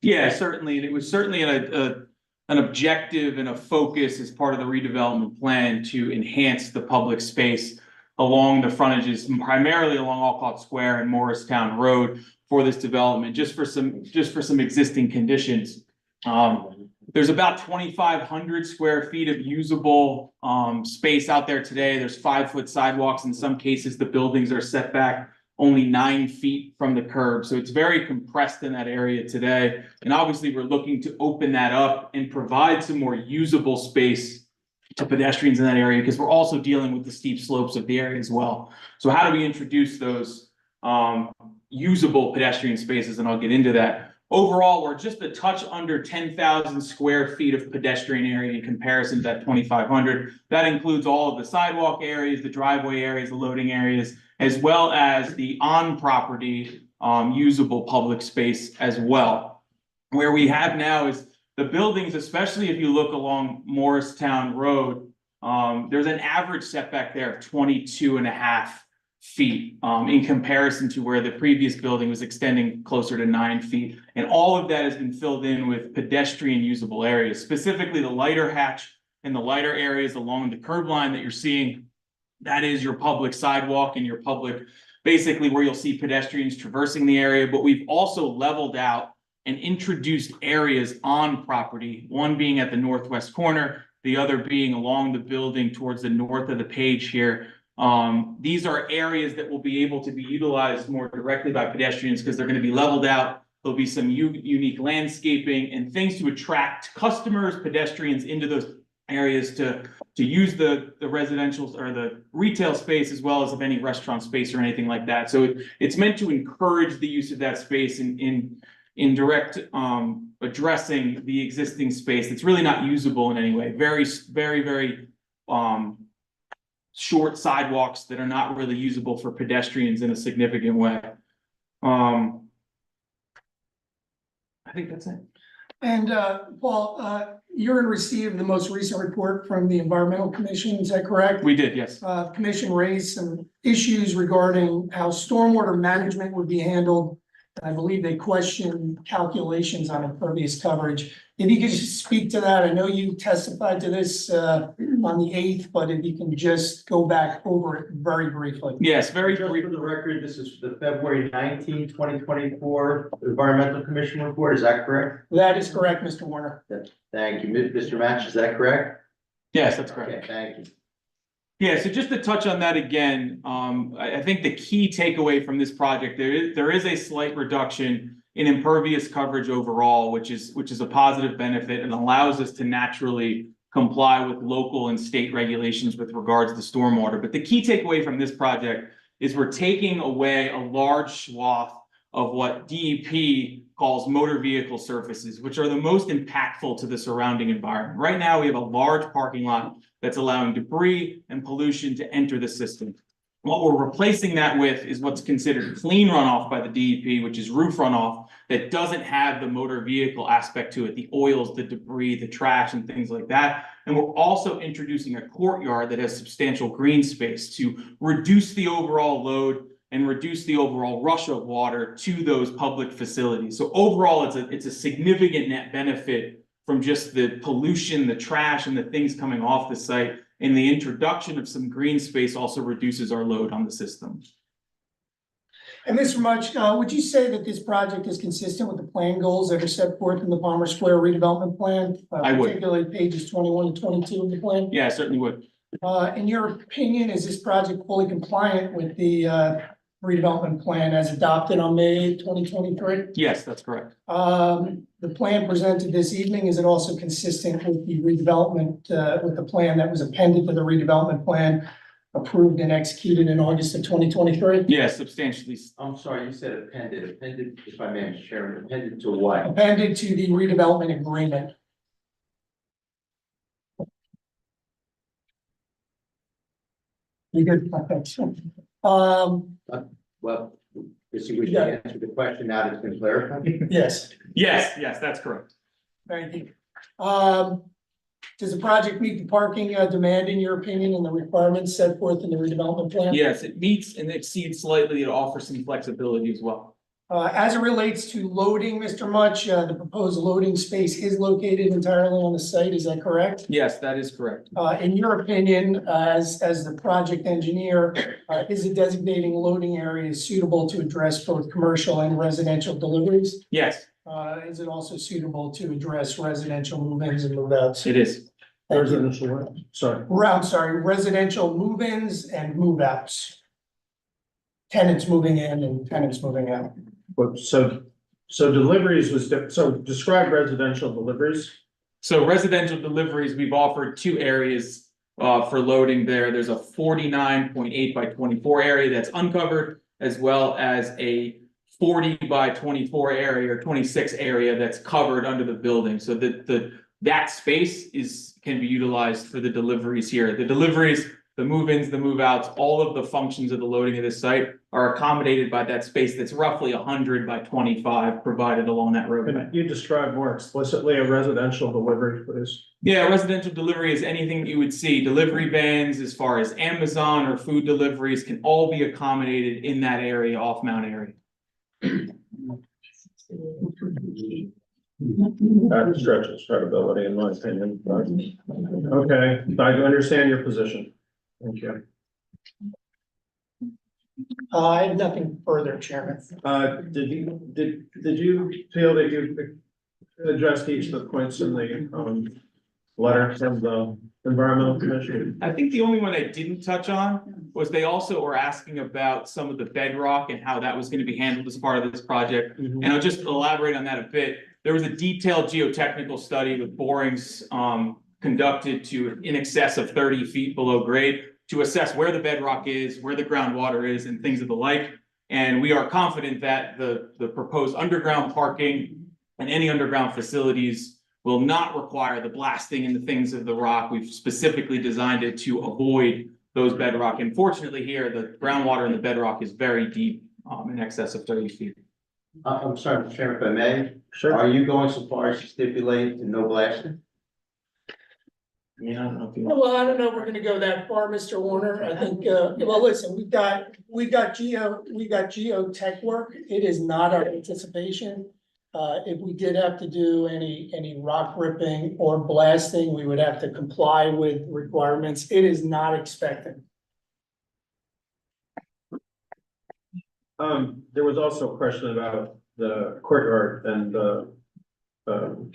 Yeah, certainly, and it was certainly an objective and a focus as part of the redevelopment plan to enhance the public space along the frontages, primarily along Alcott Square and Morristown Road for this development, just for some existing conditions. There's about 2,500 square feet of usable space out there today. There's 5-foot sidewalks. In some cases, the buildings are set back only 9 feet from the curb. So it's very compressed in that area today. And obviously, we're looking to open that up and provide some more usable space to pedestrians in that area, because we're also dealing with the steep slopes of the area as well. So how do we introduce those usable pedestrian spaces? And I'll get into that. Overall, we're just a touch under 10,000 square feet of pedestrian area in comparison to that 2,500. That includes all of the sidewalk areas, the driveway areas, the loading areas, as well as the on-property usable public space as well. Where we have now is the buildings, especially if you look along Morristown Road, there's an average setback there of 22.5 feet, in comparison to where the previous building was extending closer to 9 feet. And all of that has been filled in with pedestrian usable areas, specifically the lighter hatch and the lighter areas along the curb line that you're seeing. That is your public sidewalk and your public, basically where you'll see pedestrians traversing the area. But we've also leveled out and introduced areas on property, one being at the northwest corner, the other being along the building towards the north of the page here. These are areas that will be able to be utilized more directly by pedestrians because they're going to be leveled out. There'll be some unique landscaping and things to attract customers, pedestrians into those areas to use the residential or the retail space as well as of any restaurant space or anything like that. So it's meant to encourage the use of that space in direct addressing the existing space that's really not usable in any way. Very short sidewalks that are not really usable for pedestrians in a significant way. I think that's it. And Paul, you're in receipt of the most recent report from the Environmental Commission, is that correct? We did, yes. Commission raised some issues regarding how stormwater management would be handled. I believe they questioned calculations on impervious coverage. If you could just speak to that, I know you testified to this on the 8th, but if you can just go back over it very briefly. Yes, very Just brief. for the record, this is the February 19, 2024 Environmental Commission report, is that correct? That is correct, Mr. Warner. Thank you. Mr. Match, is that correct? Yes, that's correct. Okay, thank you. Yeah, so just to touch on that again, I think the key takeaway from this project, there is a slight reduction in impervious coverage overall, which is a positive benefit and allows us to naturally comply with local and state regulations with regards to stormwater. But the key takeaway from this project is we're taking away a large swath of what DEP calls motor vehicle surfaces, which are the most impactful to the surrounding environment. Right now, we have a large parking lot that's allowing debris and pollution to enter the system. What we're replacing that with is what's considered clean runoff by the DEP, which is roof runoff that doesn't have the motor vehicle aspect to it, the oils, the debris, the trash, and things like that. And we're also introducing a courtyard that has substantial green space to reduce the overall load and reduce the overall rush of water to those public facilities. So overall, it's a significant net benefit from just the pollution, the trash, and the things coming off the site. And the introduction of some green space also reduces our load on the system. And Mr. Mutch, would you say that this project is consistent with the plan goals that are set forth in the Palmer Square redevelopment plan? I would. Particularly pages 21 to 22 of the plan? Yeah, I certainly would. In your opinion, is this project fully compliant with the redevelopment plan as adopted on May 2023? Yes, that's correct. The plan presented this evening, is it also consistent with the redevelopment, with the plan that was appended to the redevelopment plan approved and executed in August of 2023? Yes, substantially. I'm sorry, you said appended, if I may, Mr. Chairman, appended to what? Appended to the redevelopment agreement. You good? Okay. Well, does he wish to answer the question now that's been clarified? Yes, Yes, that's correct. thank you. Does the project meet the parking demand in your opinion and the requirements set forth in the redevelopment plan? Yes, it meets and exceeds slightly to offer some flexibility as well. As it relates to loading, Mr. Mutch, the proposed loading space is located entirely on the site, is that correct? Yes, that is correct. In your opinion, as the project engineer, is it designating loading areas suitable to address both commercial and residential deliveries? Yes, Is it also suitable to address residential move-ins and move-outs? it is. Residential what? Sorry. I'm sorry, residential move-ins and move-outs. Tenants moving in and tenants moving out. But so deliveries was, so describe residential deliveries. So residential deliveries, we've offered two areas for loading there. There's a 49.8 by 24 area that's uncovered, as well as a 40 by 24 area or 26 area that's covered under the building. So that space can be utilized for the deliveries here. The deliveries the move-ins, the move-outs, all of the functions of the loading of this site are accommodated by that space that's roughly 100 by 25 provided along that roadway. Can you describe more explicitly a residential delivery, please? Yeah, residential delivery is anything you would see. Delivery vans as far as Amazon or food deliveries can all be accommodated in that area, off Mount Airy. That stretches credibility in my opinion, but, okay, I understand your position. Thank you. I have nothing further, Chairman. Did you feel that you addressed each of the points in the, letter from the Environmental Commission? I think the only one I didn't touch on was they also were asking about some of the bedrock and how that was going to be handled as part of this project. And I'll just elaborate on that a bit. There was a detailed geotechnical study with borings conducted to in excess of 30 feet below grade to assess where the bedrock is, where the groundwater is, and things of the like. And we are confident that the proposed underground parking and any underground facilities will not require the blasting and the things of the rock. We've specifically designed it to avoid those bedrock. And fortunately here, the groundwater in the bedrock is very deep, in excess of 30 feet. I'm sorry, Mr. Chairman, if I may, Sure. are you going so far as to stipulate no blasting? I mean, I don't know if you. Well, I don't know if we're gonna go that far, Mr. Warner. I think, well, listen, we've got geotech work. It is not our anticipation. If we did have to do any rock ripping or blasting, we would have to comply with requirements. It is not expected. There was also a question about the courtyard and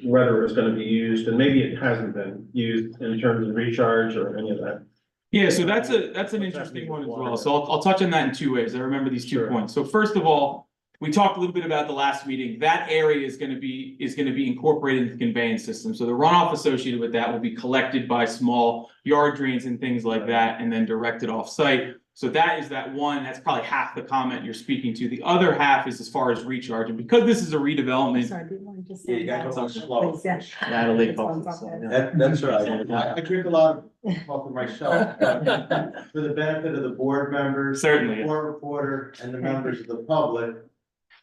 whether it was gonna be used, and maybe it hasn't been used in terms of recharge or any of that. Yeah, so that's an interesting one as well. So I'll touch on that in two ways. I remember these two Sure. points. So first of all, we talked a little bit about the last meeting. That area is gonna be incorporated into the conveyance system. So the runoff associated with that will be collected by small yard drains and things like that, and then directed off site. So that is that one, that's probably half the comment you're speaking to. The other half is as far as recharge, and because this is a redevelopment. Sorry, do you want to just Yeah, say you gotta that? go slow. Please, yeah. That'll leak It's off on the top side, there. yeah. That's right. I drink a lot of coffee myself. For the benefit of the board members, Certainly, the yeah. board reporter, and the members of the public,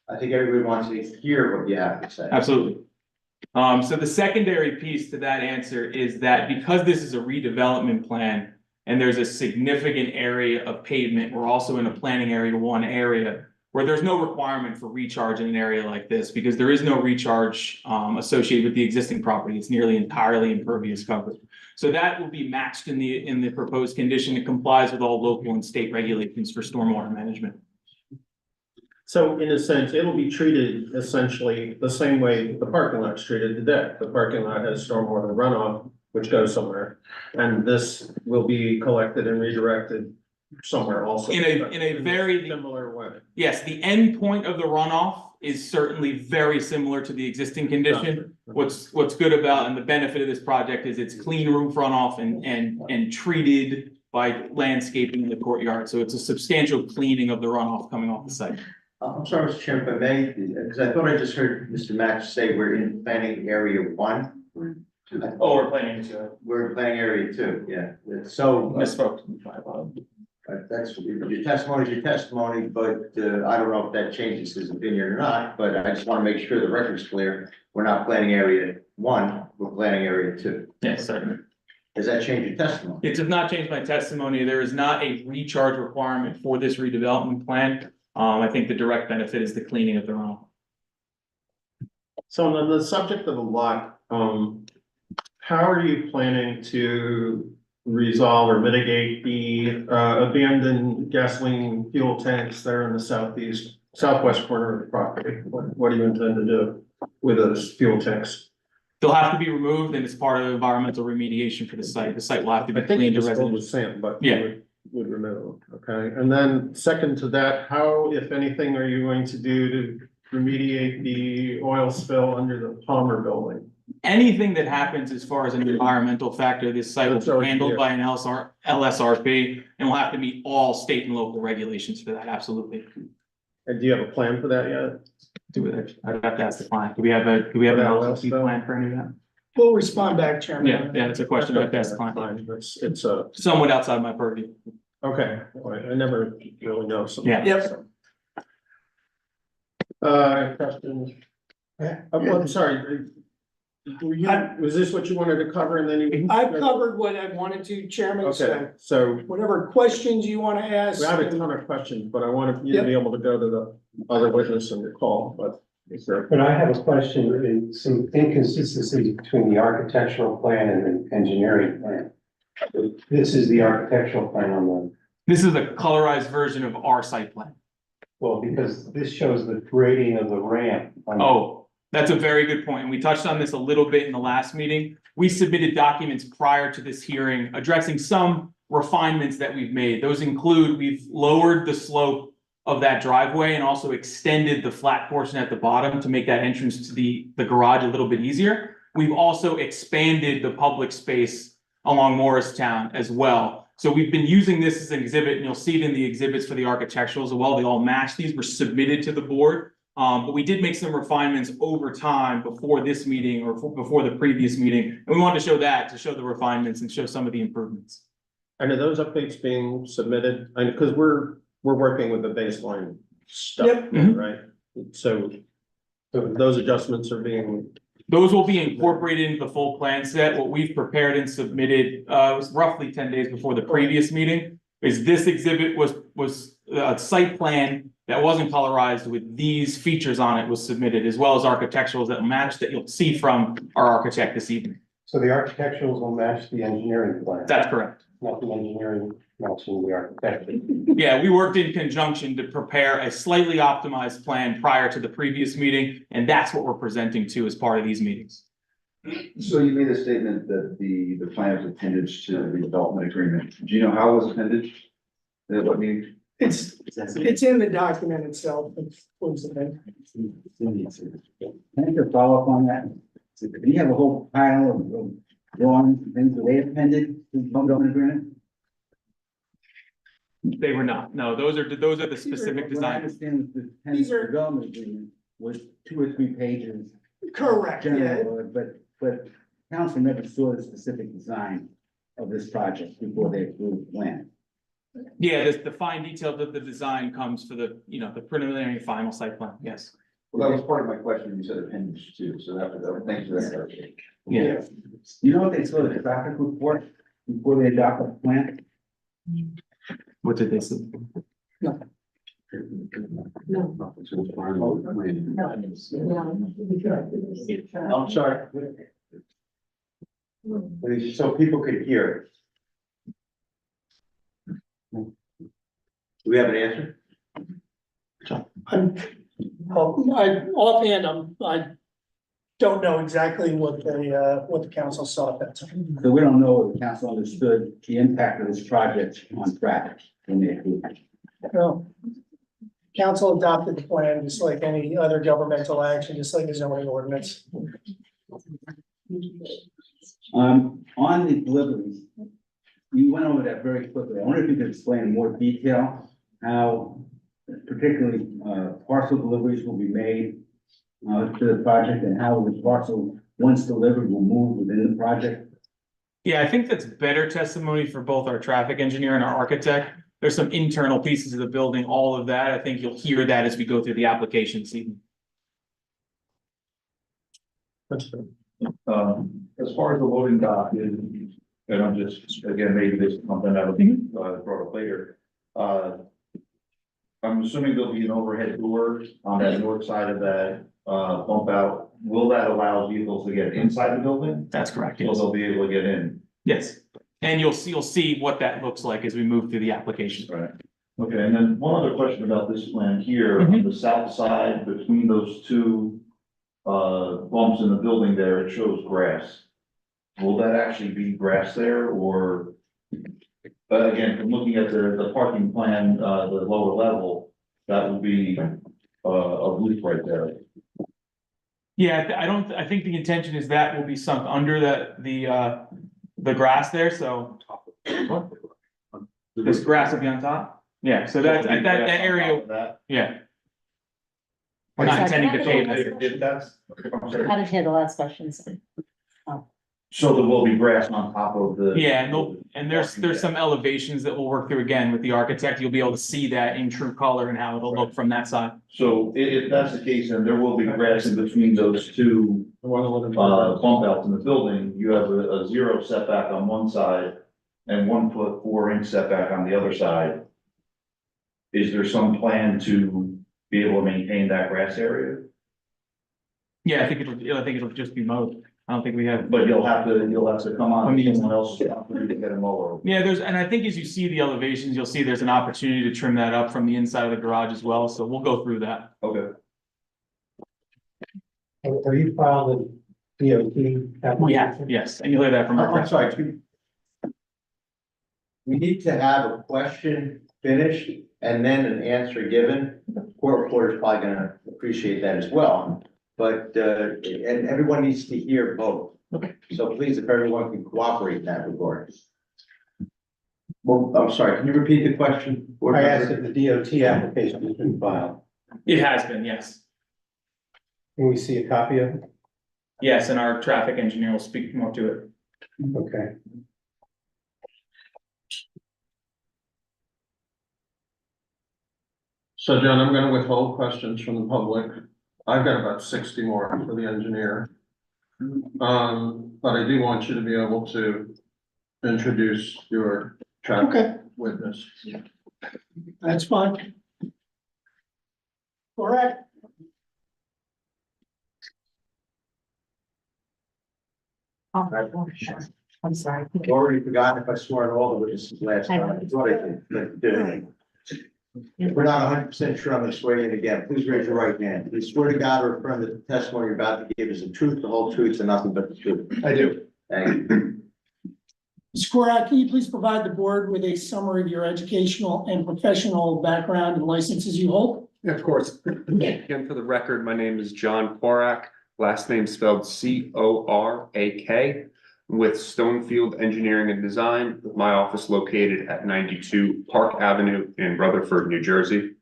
I think everybody wants to hear what you have to say. Absolutely. So the secondary piece to that answer is that because this is a redevelopment plan and there's a significant area of pavement, we're also in a planning area 1 area where there's no requirement for recharge in an area like this because there is no recharge associated with the existing property. It's nearly entirely impervious coverage. So that will be matched in the proposed condition. It complies with all local and state regulations for stormwater management. So in a sense, it'll be treated essentially the same way the parking lot's treated today. The parking lot has stormwater runoff, which goes somewhere. And this will be collected and redirected somewhere also. In a very similar way. Yes, the end point of the runoff is certainly very similar to the existing condition. What's good about and the benefit of this project is it's clean roof runoff and treated by landscaping in the courtyard. So it's a substantial cleaning of the runoff coming off the site. I'm sorry, Mr. Chairman, if I may, because I thought I just heard Mr. Max say we're in planning area 1. Oh, we're planning to. We're in planning area 2, yeah. So. Misspoke. That's, your testimony is your testimony, but I don't know if that changes his opinion or not, but I just want to make sure the record's clear. We're not planning area 1, we're planning area 2. Yes, certainly. Does that change your testimony? It does not change my testimony. There is not a recharge requirement for this redevelopment plan. I think the direct benefit is the cleaning of the runoff. So on the subject of the lot, how are you planning to resolve or mitigate the abandoned gasoline fuel tanks that are in the southwest corner of the property? What do you intend to do with those fuel tanks? They'll have to be removed and it's part of environmental remediation for the site. The site will have to be I think cleaned you to just told the residents. same, but Yeah. would remove, okay? And then second to that, how, if anything, are you going to do to remediate the oil spill under the Palmer building? Anything that happens as far as an environmental factor, this site That's will be already handled clear. by an LSRP and will have to meet all state and local regulations for that, absolutely. And do you have a plan for that yet? Do it. I'd have to ask the client. Do we have an For that oil LSRP spill? plan for any of that? We'll respond back, Chairman. Yeah, it's a question I've asked the Fine, client. it's a, Somewhat outside my purview. okay, I never really know. some- Yeah. Yep. Questions? I'm sorry. Was this what you wanted to cover and then you? I've covered what I wanted to, Chairman, Okay, so so whatever questions you want to ask. we have a ton of questions, but I wanted you to be able to go to the other witness and the call, but. Is there? But I have a question, and some inconsistencies between the architectural plan and the engineering plan. This is the architectural plan on the, This is a colorized version of our site plan. well, because this shows the grading of the ramp. on- Oh, that's a very good point. And we touched on this a little bit in the last meeting. We submitted documents prior to this hearing addressing some refinements that we've made. Those include, we've lowered the slope of that driveway and also extended the flat portion at the bottom to make that entrance to the garage a little bit easier. We've also expanded the public space along Morristown as well. So we've been using this as an exhibit, and you'll see it in the exhibits for the architecturals as well. They all match. These were submitted to the board. But we did make some refinements over time before this meeting or before the previous meeting. And we wanted to show that, to show the refinements and show some of the improvements. And are those updates being submitted? And because we're working with the baseline stuff, Yep. right? So those adjustments are being, Those will be incorporated into the full plan set. What we've prepared and submitted, was roughly 10 days before the previous meeting. Is this exhibit was a site plan that wasn't colorized with these features on it was submitted, as well as architecturals that match that you'll see from our architect this evening. So the architecturals will match the engineering plan, That's correct. not the engineering matching the architecture. Yeah, we worked in conjunction to prepare a slightly optimized plan prior to the previous meeting, and that's what we're presenting to as part of these meetings. So you made a statement that the plan was appendage to the development agreement. Do you know how it was appended? What means? It's in the document itself. It's towards the end. Can I just follow up on that? Do you have a whole pile of drawings and things that they appended to the development agreement? They were not. No, those are the specific What I designs. understand is the These are- development agreement was 2 or 3 pages. Correct, yeah. General, but council never saw the specific design of this project before they approved the plan. Yeah, the fine detail of the design comes for the, the preliminary and final site plan, yes. Well, that was part of my question. You said appendage too, so thank you for that. Yeah. You know what they saw the traffic report before they adopted the plan? What did they say? I'm sorry. So people could hear Do we have an answer? Offhand, I don't know exactly what the council saw at that time. So we don't know if the council understood the impact of this project on traffic when they approved it. No. Council adopted the plan just like any other governmental action, just like a zoning ordinance. On the deliveries, you went over that very quickly. I wonder if you could explain in more detail how particularly, parcel deliveries will be made to the project and how the parcel, once delivered, will move within the project. Yeah, I think that's better testimony for both our traffic engineer and our architect. There's some internal pieces of the building, all of that. I think you'll hear that as we go through the application this evening. As far as the loading dock is, and I'm just, again, maybe this is something that will be brought up later. I'm assuming there'll be an overhead door on that north side of that bump out. Will that allow vehicles to get inside the building? That's correct, So yes. they'll be able to get in. Yes. And you'll see what that looks like as we move through the application. Right. Okay, and then one other question about this plan here, on the south side, between those two bumps in the building there, it shows grass. Will that actually be grass there, or? But again, from looking at the parking plan, the lower level, that will be a roof right there. Yeah, I think the intention is that will be sunk under the grass there, so. This grass will be on top? Yeah, so that area, yeah. We're not intending to pave it. If that's, I'm sorry. How did hear the last questions? So there will be grass on top of the. Yeah, and there's some elevations that we'll work through again with the architect. You'll be able to see that in true color and how it'll look from that side. So if that's the case, then there will be grass in between those two, bump outs in the building. You have a 0 setback on one side and 1 foot 4 inch setback on the other side. Is there some plan to be able to maintain that grass area? Yeah, I think it'll just be mowed. I don't think we have. But you'll have to come on someone else's property to get a mower. Yeah, and I think as you see the elevations, you'll see there's an opportunity to trim that up from the inside of the garage as well. So we'll go through that. Okay. Are you filed the DOT Yeah, application? yes, and you'll hear that from our. I'm sorry. We need to have a question finished and then an answer given. The court reporter is probably gonna appreciate that as well. But, and everyone needs to hear both. Okay. So please, if everyone can cooperate in that regard. Well, I'm sorry, can you repeat the question? I asked if the DOT application has been filed. It has been, yes. Can we see a copy of it? Yes, and our traffic engineer will speak more to it. Okay. So John, I'm gonna withhold questions from the public. I've got about 60 more for the engineer. But I do want you to be able to introduce your traffic Okay, witness. that's fine. All right. I'm sorry. I've already forgotten if I swore at all the witnesses last time. I thought I did, but, if we're not 100% sure, I'm gonna swear you in again. Please raise your right hand. Please swear to God or affirm that the testimony you're about to give is the truth, the whole truth, and nothing but the truth. I do. Thank you. Ms. Korak, can you please provide the board with a summary of your educational and professional background and licenses you hold? Yeah, of course. Again, for the record, my name is John Porak, last name spelled Corak, with Stonefield Engineering and Design, with my office located at 92 Park Avenue in Rutherford, New Jersey.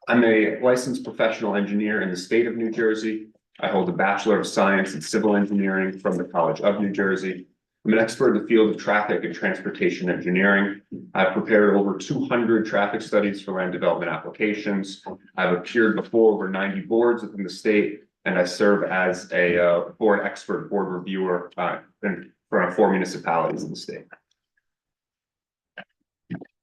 I'm a licensed professional engineer in the state of New Jersey. I hold a Bachelor of Science in Civil Engineering from the College of New Jersey. I'm an expert in the field of traffic and transportation engineering. I've prepared over 200 traffic studies for land development applications. I've appeared before over 90 boards within the state, and I serve as a board expert, board reviewer for 4 municipalities in the state.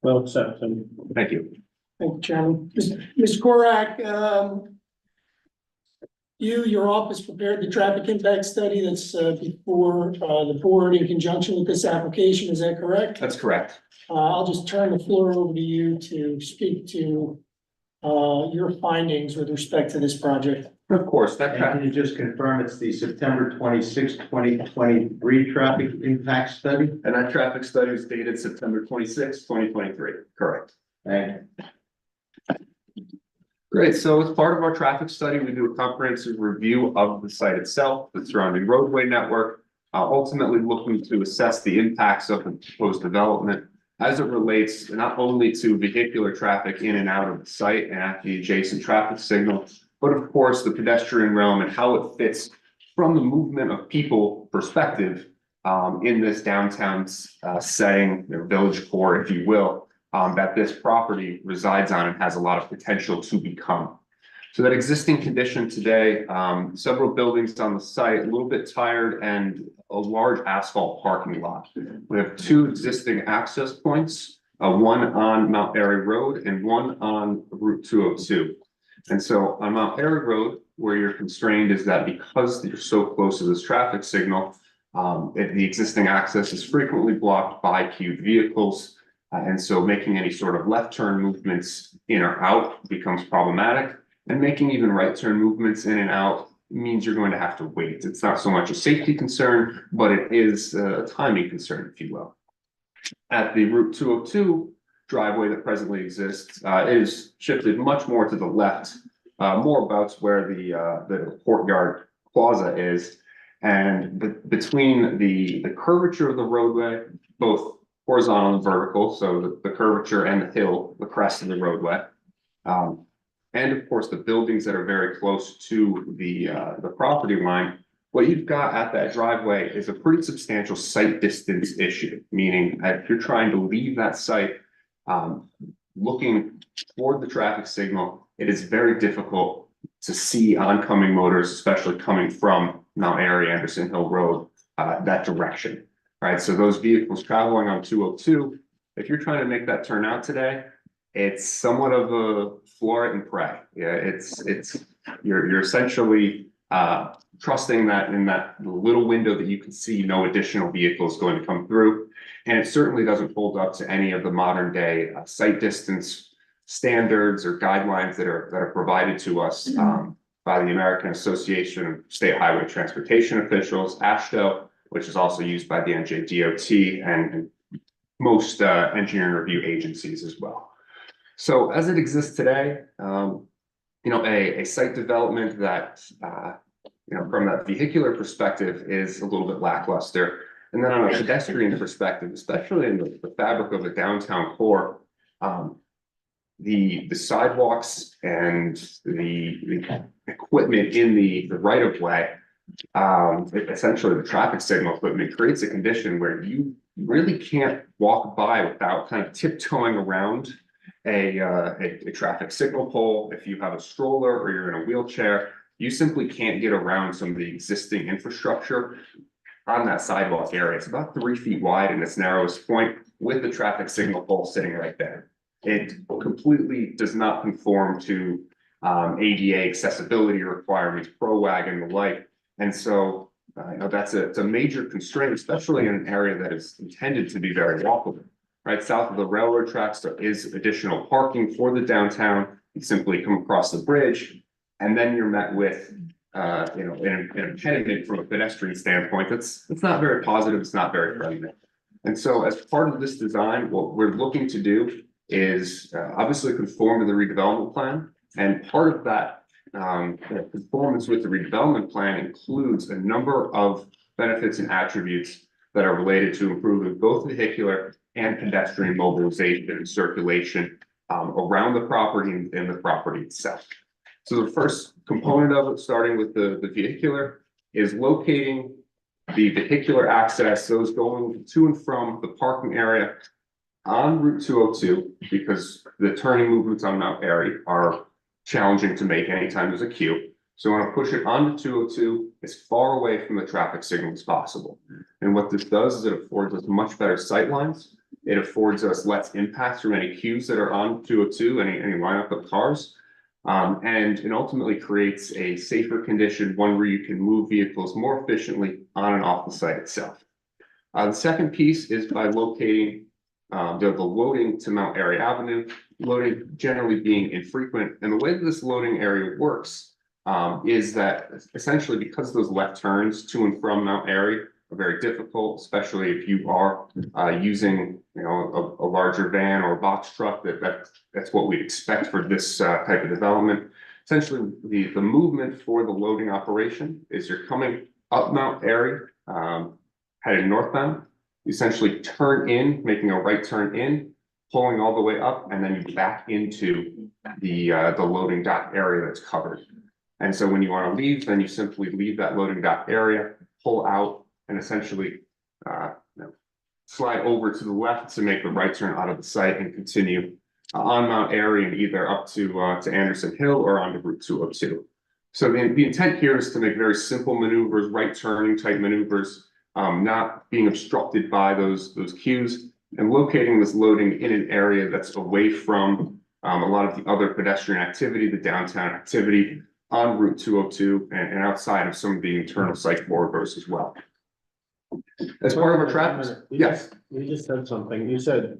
Well accepted. Thank you. Thank you, Chairman. Ms. Korak, your office prepared the traffic impact study that's before the board in conjunction with this application, is that correct? That's correct. I'll just turn the floor over to you to speak to your findings with respect to this project. Of course, that And can you just confirm it's the September 26, 2023 traffic impact study? and that traffic study was dated September 26, 2023. Correct. Thank you. Great. So as part of our traffic study, we do a comprehensive review of the site itself, the surrounding roadway network, ultimately looking to assess the impacts of the proposed development as it relates not only to vehicular traffic in and out of the site and at the adjacent traffic signal, but of course the pedestrian realm and how it fits from the movement of people perspective in this downtown setting, their village core, if you will, that this property resides on and has a lot of potential to become. So that existing condition today, several buildings on the site, a little bit tired, and a large asphalt parking lot. We have 2 existing access points, one on Mount Airy Road and one on Route 202. And so on Mount Airy Road, where you're constrained is that because you're so close to this traffic signal, the existing access is frequently blocked by queued vehicles. And so making any sort of left turn movements in or out becomes problematic. And making even right turn movements in and out means you're going to have to wait. It's not so much a safety concern, but it is a timing concern, if you will. At the Route 202 driveway that presently exists, is shifted much more to the left, more about where the courtyard plaza is. And between the curvature of the roadway, both horizontal and vertical, so the curvature and the hill, the crest of the roadway, and of course the buildings that are very close to the property line, what you've got at that driveway is a pretty substantial site distance issue, meaning if you're trying to leave that site, looking toward the traffic signal, it is very difficult to see oncoming motors, especially coming from Mount Airy, Anderson Hill Road, that direction, right? So those vehicles traveling on 202, if you're trying to make that turn out today, it's somewhat of a floor it and pray. Yeah, you're essentially trusting that in that little window that you can see no additional vehicles going to come through. And it certainly doesn't hold up to any of the modern day site distance standards or guidelines that are provided to us by the American Association of State Highway Transportation Officials, AASHTO, which is also used by the NJDOT and most engineering review agencies as well. So as it exists today, a site development that, from that vehicular perspective is a little bit lackluster. And then on a pedestrian perspective, especially in the fabric of the downtown core, the sidewalks and the equipment in the right of way, essentially the traffic signal equipment creates a condition where you really can't walk by without kind of tiptoeing around a traffic signal pole. If you have a stroller or you're in a wheelchair, you simply can't get around some of the existing infrastructure on that sidewalk area. It's about 3 feet wide in its narrowest point with the traffic signal pole sitting right there. It completely does not conform to ADA accessibility requirements, ProWag and the like. And so that's a major constraint, especially in an area that is intended to be very walkable. Right, south of the railroad tracks, there is additional parking for the downtown. You simply come across the bridge, and then you're met with, an impediment from a pedestrian standpoint. That's not very positive. It's not very friendly. And so, as part of this design, what we're looking to do is obviously conform to the redevelopment plan, and part of that conformance with the redevelopment plan includes a number of benefits and attributes that are related to improving both vehicular and pedestrian mobilization and circulation around the property and the property itself. So the first component of it, starting with the vehicular, is locating the vehicular access, those going to and from the parking area on Route 202, because the turning movements on Mount Airy are challenging to make anytime there's a queue. So I want to push it onto 202 as far away from the traffic signal as possible. And what this does is it affords us much better sight lines. It affords us less impacts from any queues that are on 202, any lineup of cars. And it ultimately creates a safer condition, one where you can move vehicles more efficiently on and off the site itself. The second piece is by locating the loading to Mount Airy Avenue, loading generally being infrequent. And the way that this loading area works is that essentially because those left turns to and from Mount Airy are very difficult, especially if you are using a larger van or a box truck, that's what we'd expect for this type of development. Essentially, the movement for the loading operation is you're coming up Mount Airy, headed northbound. You essentially turn in, making a right turn in, pulling all the way up, and then you back into the loading dock area that's covered. And so when you want to leave, then you simply leave that loading dock area, pull out, and essentially slide over to the left to make the right turn out of the site and continue on Mount Airy and either up to Anderson Hill or onto Route 202. So the intent here is to make very simple maneuvers, right turning type maneuvers, not being obstructed by those queues, and locating this loading in an area that's away from a lot of the other pedestrian activity, the downtown activity on Route 202 and outside of some of the internal site corridors as well. As part of our traffic, yes. You just said something. You said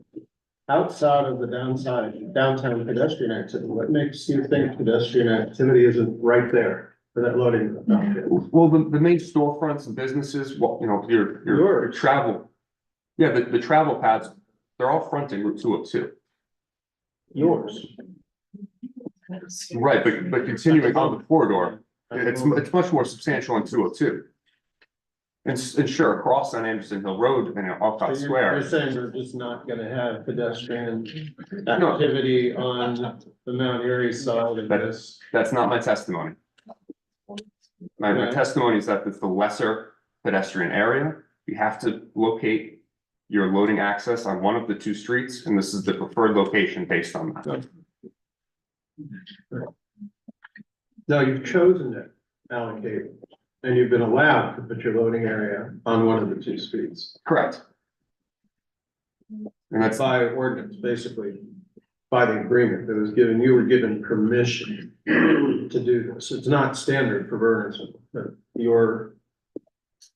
outside of the downtown pedestrian activity. What makes you think pedestrian activity isn't right there for that loading? Well, the main storefronts and businesses, your travel. Yeah, the travel paths, they're all fronting Route 202. Yours. Right, but continuing on the corridor, it's much more substantial on 202. And sure, across on Anderson Hill Road and Alcott Square. You're saying we're just not gonna have pedestrian activity on the Mount Airy side of this? That's not my testimony. My testimony is that it's the lesser pedestrian area. You have to locate your loading access on one of the two streets, and this is the preferred location based on that. No, you've chosen to allocate, and you've been allowed to put your loading area on one of the two streets. Correct. And that's By ordinance, basically, by the agreement that was given, you were given permission to do this. It's not standard for Bernardsville, but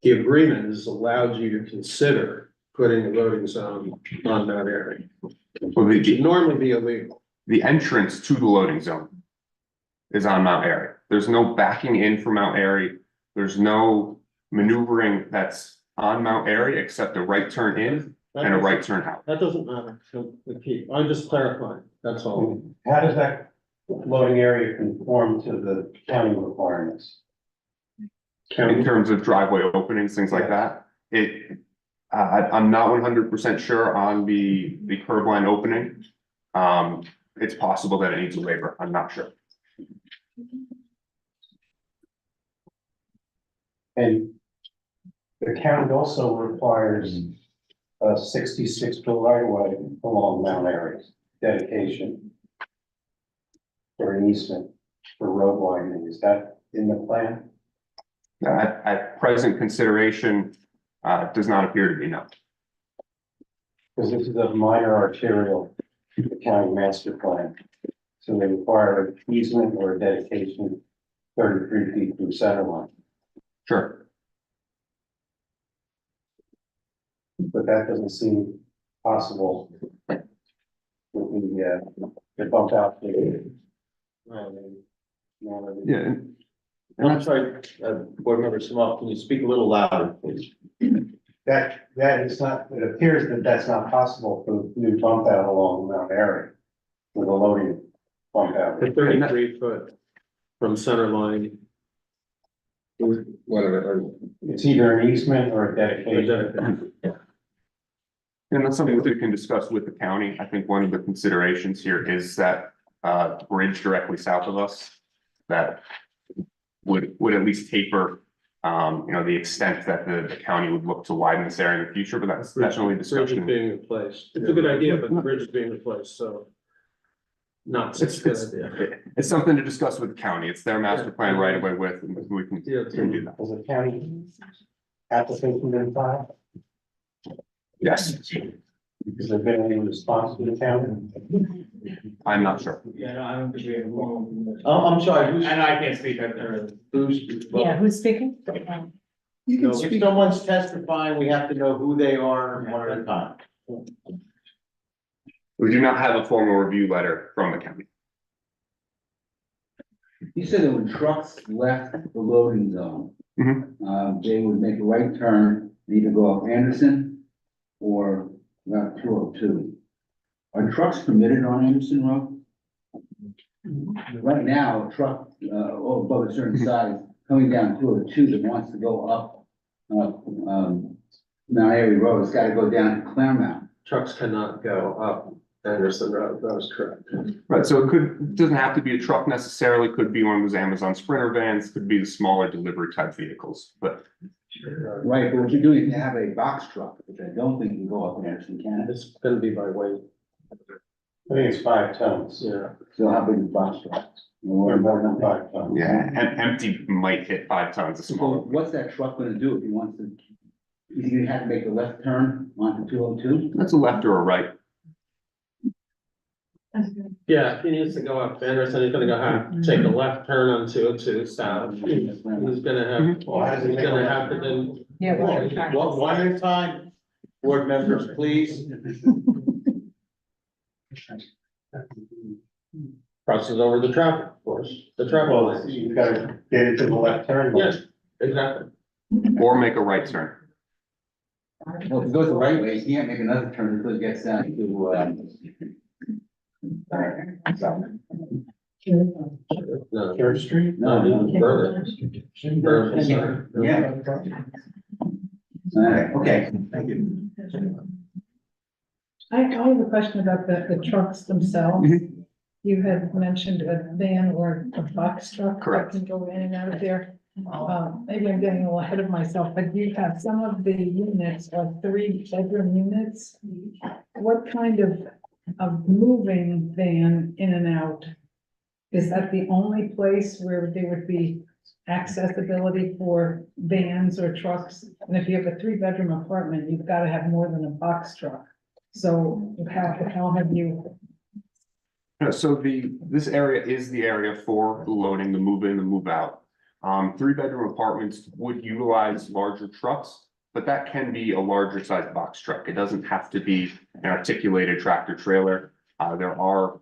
the agreement has allowed you to consider putting a loading zone on that area. well, It should normally be illegal. the entrance to the loading zone is on Mount Airy. There's no backing in from Mount Airy. There's no maneuvering that's on Mount Airy except a right turn in and a right turn out. That doesn't matter, so the key, I'm just clarifying, that's all. How does that loading area conform to the county requirements? In terms of driveway openings, things like that, I'm not 100% sure on the curb line opening. It's possible that it needs a waiver, I'm not sure. And the county also requires a 66-foot right of way along Mount Airy dedication for an easement for road widening. Is that in the plan? At present consideration, does not appear to be, no. Because this is a minor arterial, the county master plan. So they require an easement or a dedication 33 feet from center line. Sure. But that doesn't seem possible with the bump out. Yeah. and I'm sorry, board member Samal, can you speak a little louder, please? That is not, it appears that that's not possible for the new bump out along Mount Airy with a loading bump out. The 33 foot from center line. Whatever. It's either an easement or a dedication. And that's something that we can discuss with the county. I think one of the considerations here is that bridge directly south of us that would at least taper, the extent that the county would look to widen this area in the future, but that's only Bridge is discussion. being replaced. It's a good idea, but the bridge is being replaced, so. Not such a good idea. It's something to discuss with the county. It's their master plan right away with, and we can do that. Has a county application been filed? Yes, Has there been any response to the county? I'm not sure. Yeah, no, I don't think we have. Oh, I'm sorry, who's, I can't speak up there. Who's speaking? You no, can if speak. someone's testifying, we have to know who they are one at a time. We do not have a formal review letter from the county. You said that when trucks left the loading zone, they would make a right turn, and either go up Anderson or Route 202. Are trucks permitted on Anderson Road? Right now, a truck, above a certain size, coming down 202 that wants to go up, Mount Airy Road, it's gotta go down to Claremont. Trucks cannot go up Anderson Road, that was correct. Right, so it doesn't have to be a truck necessarily, could be one of those Amazon Sprinter vans, could be the smaller delivery type vehicles, but Right, but what you're doing is you have a box truck, which I don't think can go up Anderson, can it? It's gonna be by weight, I think it's 5 tons. yeah. So how big is the box truck? Or more than 5 tons. yeah, empty might hit 5 tons, a So smaller. what's that truck gonna do if he wants to? Is he gonna have to make a left turn onto 202? That's a left or a right. Yeah, if he needs to go up Anderson, he's gonna have to take a left turn on 202 south. He's gonna have, Well, how does he he's make a gonna left have to turn? then. Yeah, what you're trying to One at a time, board members, please. Crosses over the traffic, of course, the traffic Well, lights. you gotta get into the left turn. lane. Yes, exactly. Or make a right turn. Well, if he goes the right way, he can't make another turn until he gets down to, No, Church Street? no, further. Further, sorry. Yeah. All right, okay, thank you. I have a question about the trucks themselves. You had mentioned a van or a box truck. Correct. That can go in and out of there. maybe I'm getting a little ahead of myself, but you have some of the units are 3-bedroom units. What kind of moving van in and out? Is that the only place where there would be accessibility for vans or trucks? And if you have a 3-bedroom apartment, you've got to have more than a box truck. So how have you? So this area is the area for the loading, the move in, the move out. 3-bedroom apartments would utilize larger trucks, but that can be a larger size box truck. It doesn't have to be an articulated tractor trailer. There are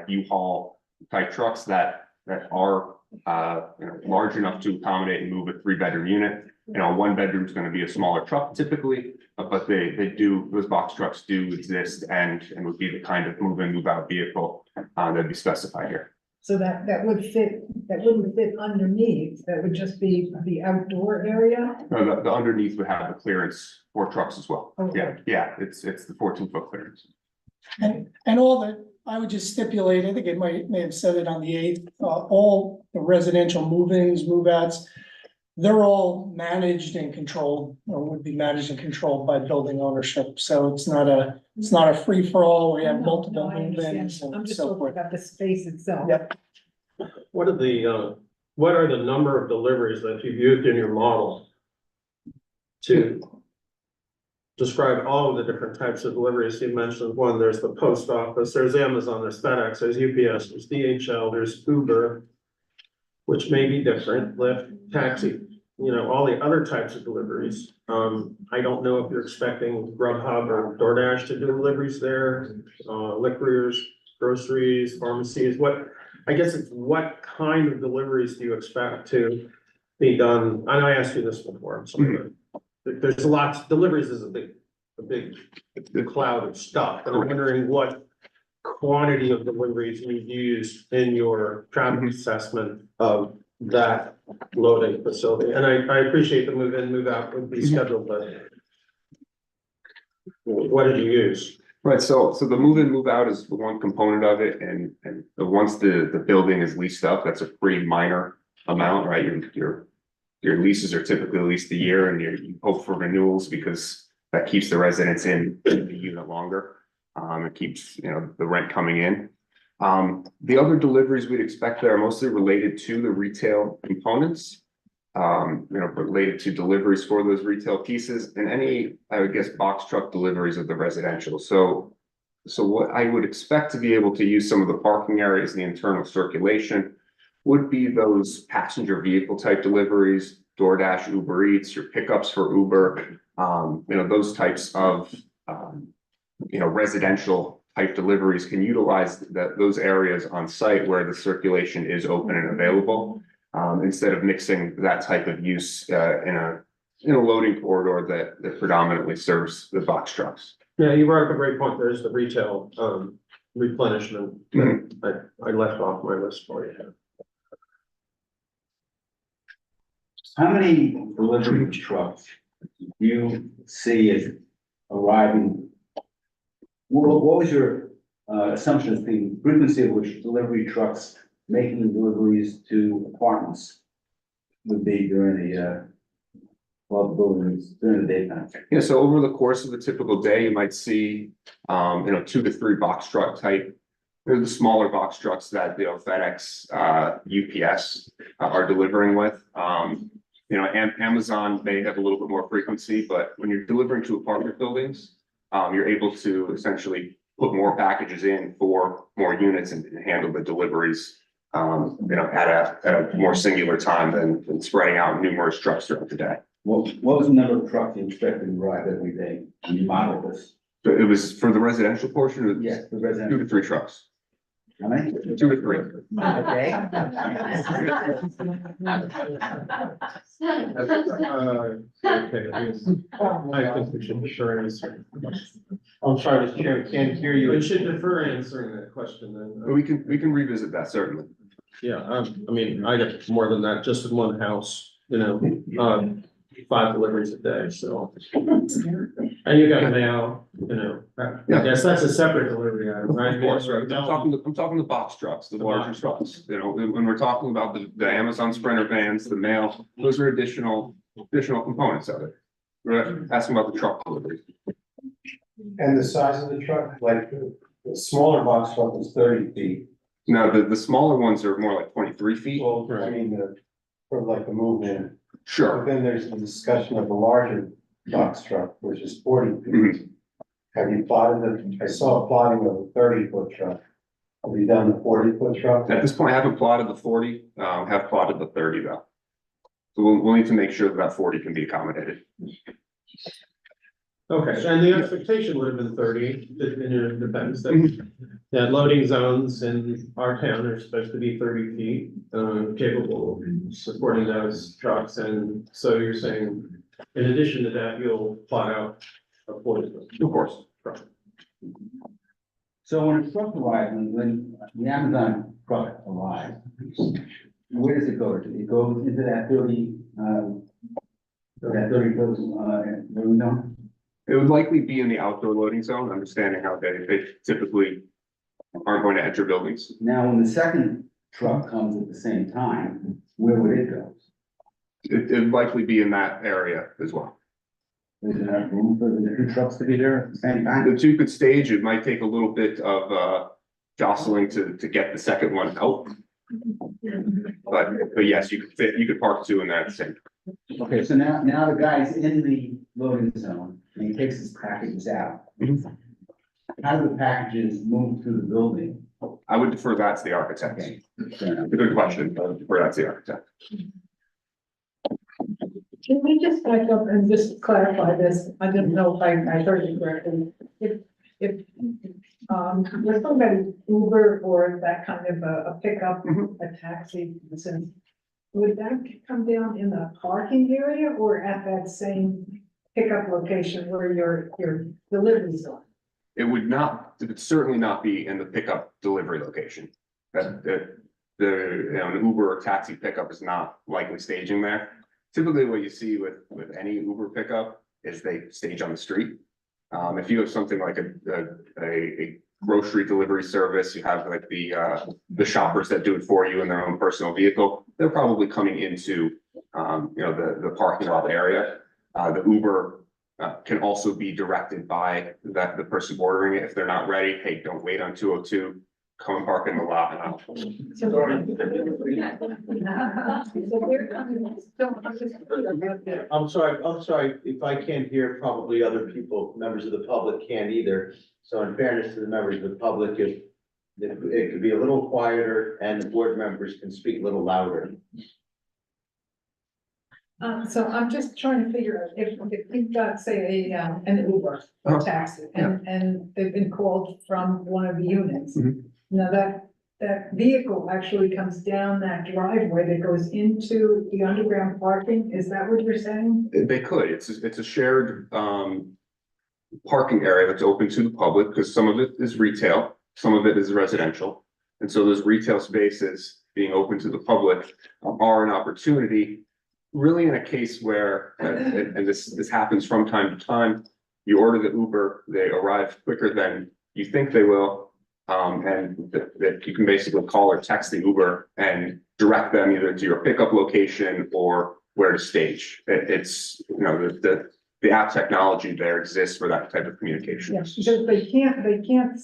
U-Haul type trucks that are large enough to accommodate and move a 3-bedroom unit. A 1-bedroom is going to be a smaller truck typically, but those box trucks do exist and would be the kind of move in, move out vehicle that'd be specified here. So that wouldn't fit underneath, that would just be the outdoor area? The underneath would have the clearance for trucks as well. Okay. Yeah, it's the 14-foot clearance. And all that, I would just stipulate, I think it may have said it on the 8th, all the residential move-ins, move-outs, they're all managed and controlled, or would be managed and controlled by building ownership. So it's not a free-for-all, we have multiple I understand. move-ins I'm and just so talking forth. about the space itself. Yep. What are the number of deliveries that you've used in your model to describe all of the different types of deliveries? You mentioned one, there's the post office, there's Amazon, there's FedEx, there's UPS, there's DHL, there's Uber, which may be different, Lyft, taxi, all the other types of deliveries. I don't know if you're expecting Grubhub or DoorDash to do deliveries there, liquors, groceries, pharmacies, what kind of deliveries do you expect to be done? And I asked you this before, I'm sorry. There's a lot, deliveries is a big cloud of stuff, and I'm wondering what quantity of deliveries you use in your traffic assessment of that loading facility. And I appreciate the move in, move out would be scheduled, but what did you use? Right, so the move in, move out is the one component of it, and once the building is leased up, that's a pretty minor amount, right? Your leases are typically at least a year, and you hope for renewals because that keeps the residents in the unit longer. It keeps, the rent coming in. The other deliveries we'd expect that are mostly related to the retail components, related to deliveries for those retail pieces and any, I would guess, box truck deliveries of the residential. So what I would expect to be able to use some of the parking areas, the internal circulation, would be those passenger vehicle type deliveries, DoorDash, Uber Eats, your pickups for Uber, those types of, residential type deliveries can utilize those areas on site where the circulation is open and available, instead of mixing that type of use in a loading corridor that predominantly serves the box trucks. Yeah, you brought up a great point. There's the retail replenishment that I left off my list for you. How many delivery trucks do you see as arriving? What was your assumption of the frequency of which delivery trucks making deliveries to apartments would be during the during the daytime? Yeah, so over the course of a typical day, you might see 2 to 3 box truck type. They're the smaller box trucks that FedEx, UPS are delivering with. Amazon may have a little bit more frequency, but when you're delivering to apartment buildings, you're able to essentially put more packages in for more units and handle the deliveries, at a more singular time than spreading out numerous trucks throughout the day. What was the number of trucks you expected to arrive every day when you modeled this? So it was for the residential portion. Yes, the 2 residential. to 3 trucks. How many? 2 to 3. Okay. Okay. I think we should defer answering. I'm sorry, Mr. Chair, can't hear you. We should defer answering that question then. We can revisit that, certainly. Yeah, I get more than that, just in one house, 5 deliveries a day, so. And you got mail, I guess that's a separate delivery item, right? Of course, right. I'm talking the box trucks, the larger trucks, when we're talking about the Amazon Sprinter vans, the mail, those are additional components of it. We're asking about the truck delivery. And the size of the truck, like the smaller box truck is 30 feet. No, the smaller ones are more like 23 feet. Well, I mean, for like the move-in. Sure. But then there's the discussion of the larger box truck, which is 40 feet. Mhm. Have you plotted I saw a plotting of a 30-foot truck. Have you done the 40-foot truck? At this point, I haven't plotted the 40, have plotted the 30 though. So we'll need to make sure that 40 can be accommodated. Okay, and the expectation would have been 30, it depends, that loading zones in our town are supposed to be 30 feet, capable of supporting those trucks, and so you're saying, in addition to that, you'll plot out a 40 foot. Of course. So when a truck arrives, when the Amazon truck arrives, where does it go to? It goes into that 30 goes, loading zone? It would likely be in the outdoor loading zone, understanding how they typically aren't going to enter buildings. Now, when the second truck comes at the same time, where would it go? It'd likely be in that area as well. Is there enough room for the two trucks to be there at the same time? The two could stage, it might take a little bit of jostling to get the second one out. But yes, you could park two in that same. Okay, so now the guy's in the loading zone and he takes his packages out. Mhm. How do the packages move through the building? I would defer that to the architect. Okay, fair enough. A good question, but I would defer that to the architect. Can we just back up and just clarify this? I didn't know if I heard it correctly. If we're talking about Uber or that kind of a pickup, a taxi, for instance, would that come down in the parking area or at that same pickup location where your delivery's on? It would certainly not be in the pickup delivery location. An Uber or taxi pickup is not likely staging there. Typically what you see with any Uber pickup is they stage on the street. If you have something like a grocery delivery service, you have like the shoppers that do it for you in their own personal vehicle, they're probably coming into the parking lot area. The Uber can also be directed by the person ordering it. If they're not ready, hey, don't wait on 202, come and park in the lot and I'll. I'm sorry, if I can't hear, probably other people, members of the public can't either. So in fairness to the members of the public, if it could be a little quieter and the board members can speak a little louder. So I'm just trying to figure out if you've got, say, an Uber or taxi and they've been called from one of the units. Mhm. Now that vehicle actually comes down that driveway that goes into the underground parking. Is that what you're saying? They could, it's a shared parking area that's open to the public, because some of it is retail, some of it is residential. And so those retail spaces being open to the public are an opportunity, really in a case where, and this happens from time to time, you order the Uber, they arrive quicker than you think they will. And that you can basically call or text the Uber and direct them either to your pickup location or where to stage. It's, the app technology there exists for that type of communication. Yes, because they can't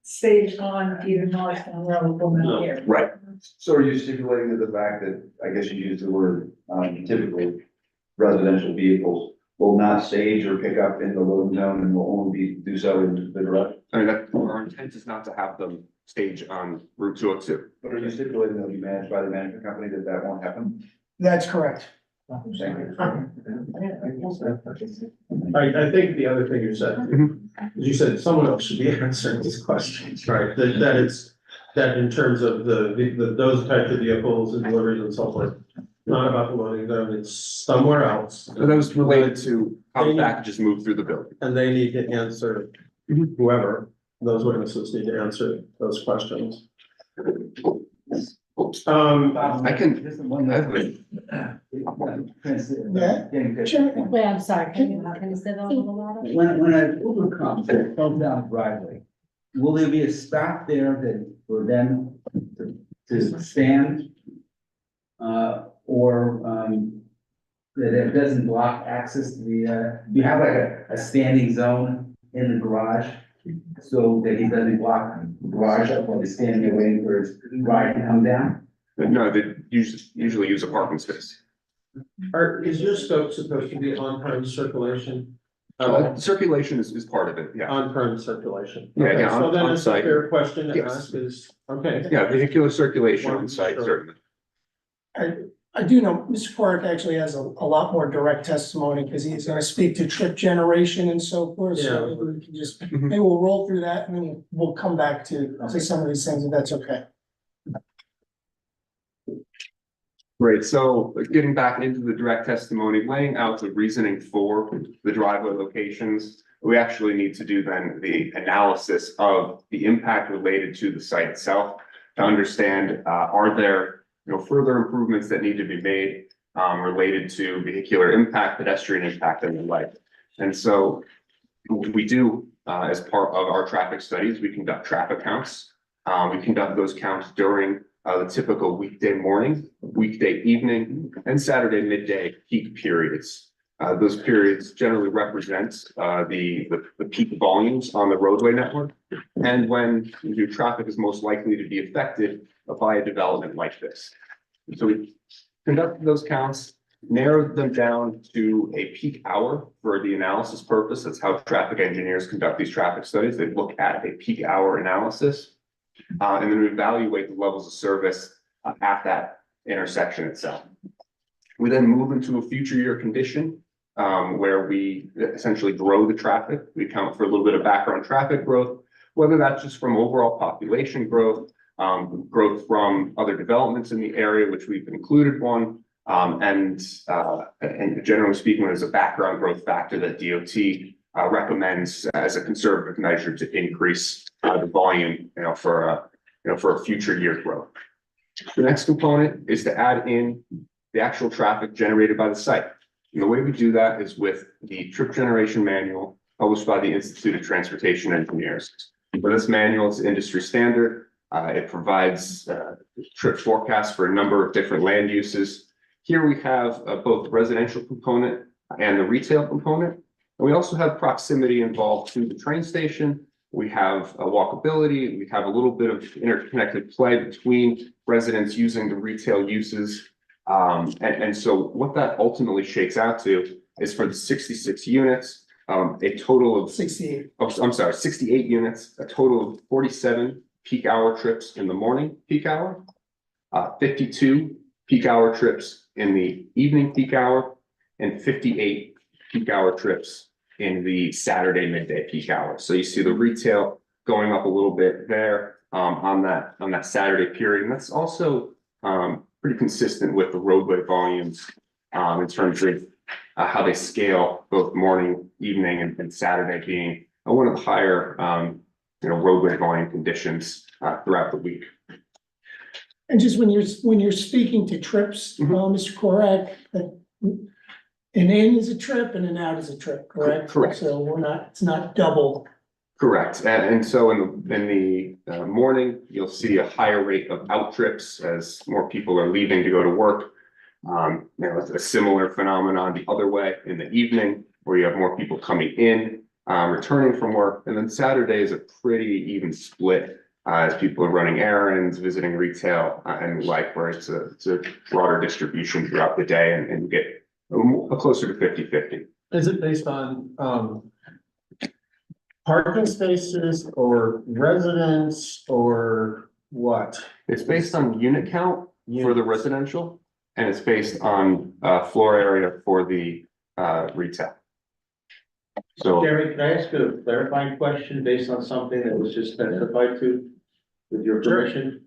stage on either Norristown Road or Mount Airy. Right. So are you stipulating to the fact that, I guess you use the word, typically residential vehicles will not stage or pick up in the loading zone and will only do so in the garage? I mean, our intent is not to have them stage on Route 202. But are you stipulating they'll be managed by the management company that won't happen? That's correct. Thank you. I think the other thing you said, is you said someone else should be answering these questions, right? That in terms of those types of vehicles and deliveries and so forth, not about the loading zone, it's somewhere else. So that was related to how the packages move through the building. And they need to answer, whoever, those witnesses need to answer those questions. I can, Just one I have other- Yeah. Sure. Wait, I'm sorry, can you sit on the ladder? When an Uber comes, and comes down the driveway, will there be a spot there that for them to stand? Or, that it doesn't block access to the, do you have like a standing zone in the garage? So that he doesn't block the garage up while he's standing there waiting for his ride to come down? No, they usually use a parking space. Is your scope supposed to be on-prem circulation? Circulation is part of it, yeah. On-prem circulation. Yeah, Okay, yeah, so then on it's a site. fair question to Yes. ask is, okay. Yeah, vehicular circulation on site, Sure. certainly. I do know Mr. Quark actually has a lot more direct testimony because he's gonna speak to trip generation and so forth. So Yeah. maybe we can just, Mhm. maybe we'll roll through that and then we'll come back to some of these things if that's okay. Great, so getting back into the direct testimony, laying out the reasoning for the driveway locations, we actually need to do then the analysis of the impact related to the site itself to understand, are there, further improvements that need to be made related to vehicular impact, pedestrian impact, and the like. And so we do, as part of our traffic studies, we conduct traffic counts. We conduct those counts during the typical weekday morning, weekday evening, and Saturday midday peak periods. Those periods generally represent the peak volumes on the roadway network, and when your traffic is most likely to be affected by a development like this. So we conduct those counts, narrow them down to a peak hour for the analysis purpose. That's how traffic engineers conduct these traffic studies. They look at a peak hour analysis. And then we evaluate the levels of service at that intersection itself. We then move into a future year condition where we essentially grow the traffic. We account for a little bit of background traffic growth, whether that's just from overall population growth, growth from other developments in the area, which we've included one, and generally speaking, there's a background growth factor that DOT recommends as a conservative measure to increase the volume, for a future year growth. The next component is to add in the actual traffic generated by the site. And the way we do that is with the trip generation manual published by the Institute of Transportation Engineers. For this manual, it's industry standard. It provides trip forecasts for a number of different land uses. Here we have both the residential component and the retail component. And we also have proximity involved to the train station. We have walkability. We have a little bit of interconnected play between residents using the retail uses. And so what that ultimately shakes out to is for the 66 units, a total of 68. Oh, I'm sorry, 68 units, a total of 47 peak hour trips in the morning peak hour, 52 peak hour trips in the evening peak hour, and 58 peak hour trips in the Saturday midday peak hour. So you see the retail going up a little bit there on that Saturday period. And that's also pretty consistent with the roadway volumes in terms of how they scale both morning, evening, and Saturday being one of the higher roadway volume conditions throughout the week. And just when you're speaking to trips, Mr. Korak, an in is a trip and an out is a trip, correct? Correct. So it's not double. Correct. And so in the morning, you'll see a higher rate of out trips as more people are leaving to go to work. It's a similar phenomenon the other way in the evening, where you have more people coming in, returning from work. And then Saturday is a pretty even split as people are running errands, visiting retail, and the like, where it's a broader distribution throughout the day and you get closer to 50-50. Is it based on, parking spaces or residents or what? It's based on unit count for the residential, and it's based on floor area for the retail. So Jerry, can I ask a clarifying question based on something that was just testified to, with your permission?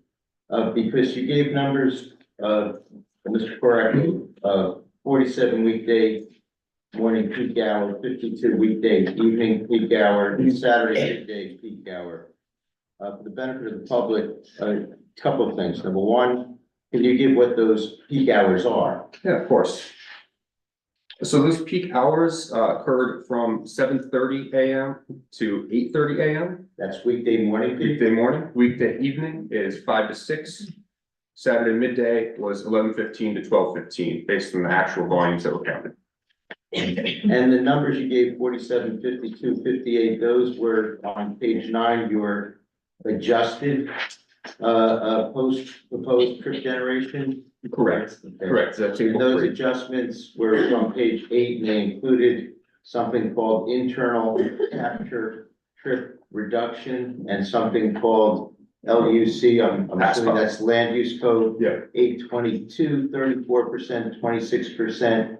Because you gave numbers, Mr. Korak, 47 weekday morning peak hour, 52 weekday evening peak hour, and Saturday midday peak hour. For the benefit of the public, a couple of things. Number one, Can you give what those peak hours are? Yeah, of course. So those peak hours occurred from 7:30 AM to 8:30 AM. That's weekday morning peak? Weekday morning, weekday evening is 5 to 6. Saturday midday was 11:15 to 12:15, based on the actual volumes that were counted. And the numbers you gave, 47, 52, 58, those were on page 9, your adjusted proposed trip generation? Correct, Okay. correct. That's And table those 3. adjustments were from page 8, and they included something called internal capture trip reduction and something called LUC, I'm assuming that's land use code. Yeah. 822, 34%, 26%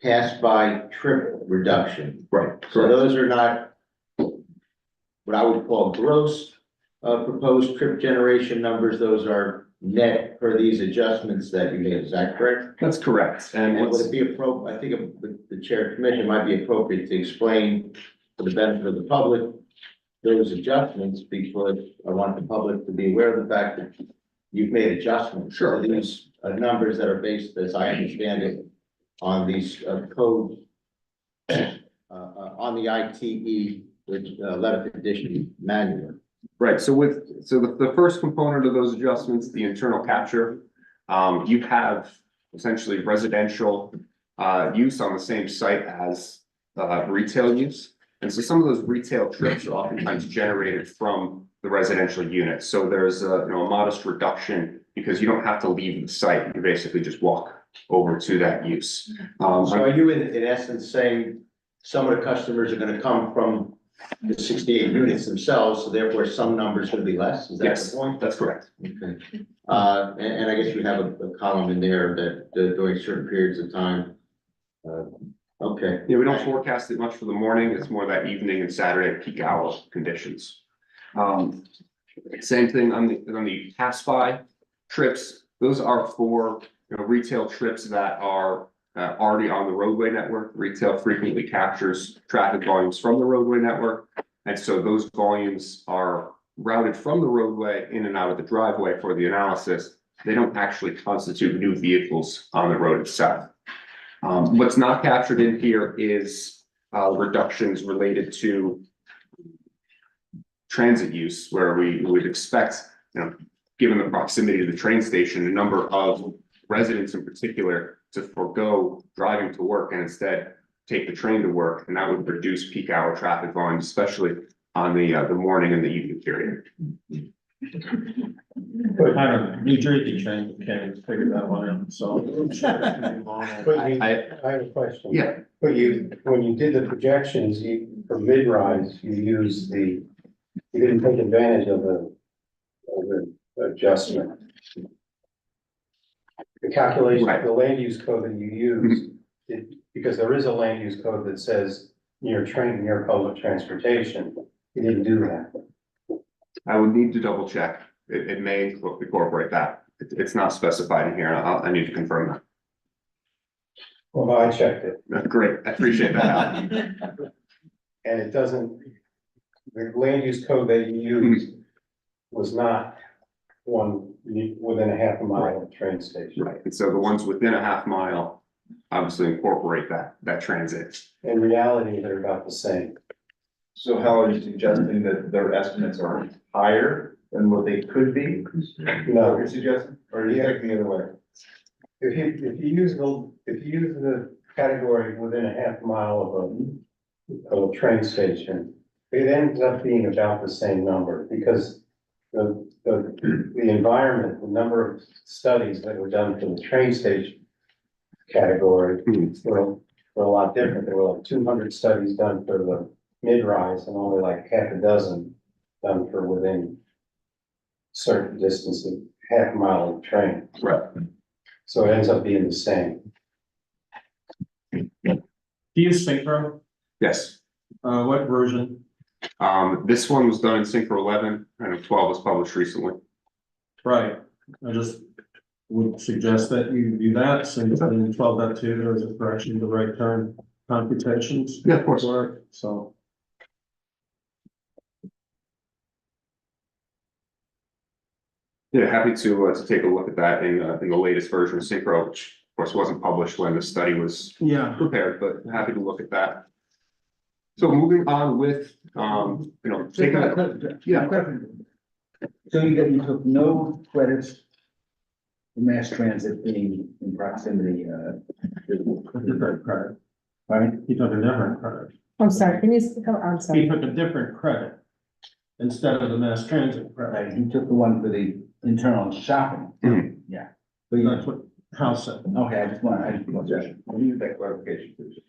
pass by trip reduction. Right, So correct. those are not what I would call gross proposed trip generation numbers. Those are net for these adjustments that you made. Is that correct? That's correct. And And would what's, it be appropriate, I think the chair of commission might be appropriate to explain for the benefit of the public those adjustments, because I want the public to be aware of the fact that you've made adjustments. Sure. To these numbers that are based, as I understand it, on these code on the ITE, which 11th edition manual. right, so the first component of those adjustments, the internal capture, you have essentially residential use on the same site as retail use. And so some of those retail trips are oftentimes generated from the residential units. So there's a modest reduction because you don't have to leave the site. You basically just walk over to that use. So are you in essence saying some of the customers are gonna come from the 68 units themselves, so therefore some numbers will be less? Is that Yes, the point? that's correct. Okay. And I guess you have a column in there that during certain periods of time. Okay. Yeah, we don't forecast it much for the morning. It's more that evening and Saturday peak hour conditions. Same thing on the pass by trips. Those are for retail trips that are already on the roadway network. Retail frequently captures traffic volumes from the roadway network. And so those volumes are routed from the roadway in and out of the driveway for the analysis. They don't actually constitute new vehicles on the road itself. What's not captured in here is reductions related to transit use, where we would expect, given the proximity to the train station, a number of residents in particular to forego driving to work and instead take the train to work, and that would reduce peak hour traffic volume, especially on the morning and the evening period. But I don't know, New Jersey train, can't figure that one out, so. I have a question. Yeah. But when you did the projections, for mid-rise, you didn't take advantage of the adjustment. The calculation, Right. the land use code that you use, because there is a land use code that says near public transportation, you didn't do that. I would need to double check. It may incorporate that. It's not specified in here. I need to confirm that. Well, I checked it, Great, I appreciate that. and it doesn't, the land use code that you used was not one within a half a mile of the train station. Right, and so the ones within a half mile obviously incorporate that transit. In reality, they're about the same. So how are you suggesting that their estimates are higher than what they could be? No, You're suggesting, or do you think the other way? if you use the category within a half mile of a train station, it ends up being about the same number, because the environment, the number of studies that were done for the train station category were a lot different. There were like 200 studies done for the mid-rise and only like half a dozen done for within certain distances, half a mile of train. Right. So it ends up being the same. Do you use Synchro? Yes. What version? This one was done in Synchro 11, and 12 was published recently. Right, I just would suggest that you do that, since in 12.2, there's a correction of the right turn computations. Yeah, of course. Work, so. Yeah, happy to take a look at that in the latest version of Synchro, which of course wasn't published when the study was Yeah. prepared, but happy to look at that. So moving on with, taking a, yeah. So you took no credits for mass transit being in proximity, Different credit. right? He took a different credit. I'm sorry, can you, I'm He sorry. took a different credit instead of the mass transit credit. Right, you took the one for the internal shopping. Mhm. Yeah. But you, That's what House said. okay, I just want to need that clarification, please.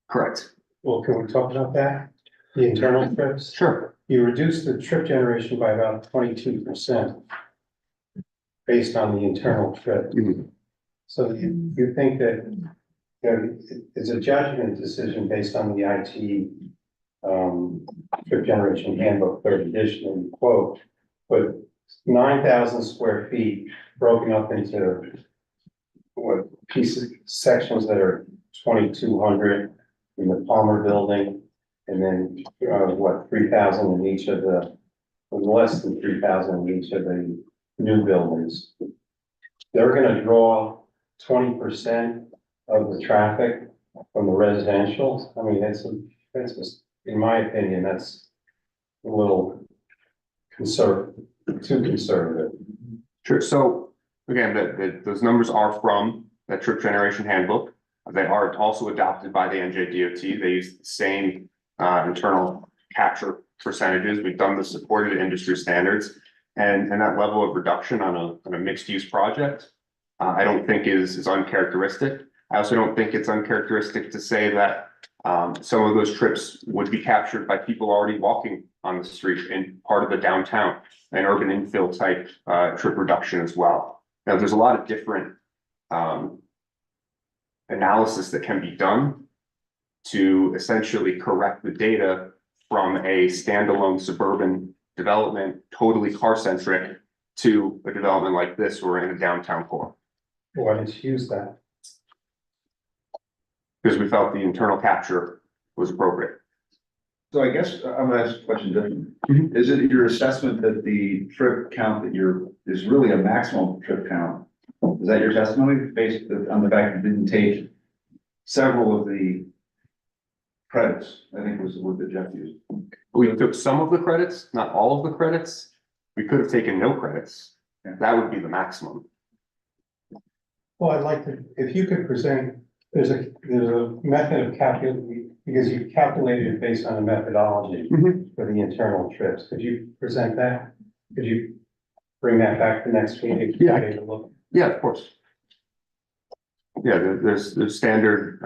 Correct. Well, can we talk about that? The internal trips? Sure. You reduced the trip generation by about 22%. Based on the internal trip. Mhm. So you think that, it's a judgment decision based on the IT. Trip generation handbook, third edition, and quote, but 9,000 square feet broken up into. What pieces, sections that are 2,200 in the Palmer building, and then, 3,000 in each of the, less than 3,000 in each of the new buildings. They're gonna draw 20% of the traffic from the residential. I mean, that's just, in my opinion, that's a little conservative, too conservative. Sure. So again, those numbers are from that trip generation handbook. They are also adopted by the NJDOT. They use the same internal capture percentages. We've done this according to industry standards. And that level of reduction on a mixed use project, I don't think is uncharacteristic. I also don't think it's uncharacteristic to say that some of those trips would be captured by people already walking on the street in part of the downtown, an urban infill type trip reduction as well. Now, there's a lot of different analysis that can be done to essentially correct the data from a standalone suburban development, totally car centric, to a development like this, we're in a downtown core. Why didn't you use that? Because we felt the internal capture was appropriate. So I guess I'm gonna ask a question differently. Mhm. Is it your assessment that the trip count is really a maximum trip count? Is that your testimony based on the fact that you didn't take several of the credits? I think was the word that Jeff used. We took some of the credits, not all of the credits. We could have taken no credits. That would be the maximum. Well, I'd like to, if you could present, there's a method of calculating, because you calculated it based on a methodology for the internal trips. Could you present that? Could you bring that back to next meeting? Yeah. Take a look. Yeah, of course. Yeah, there's standard,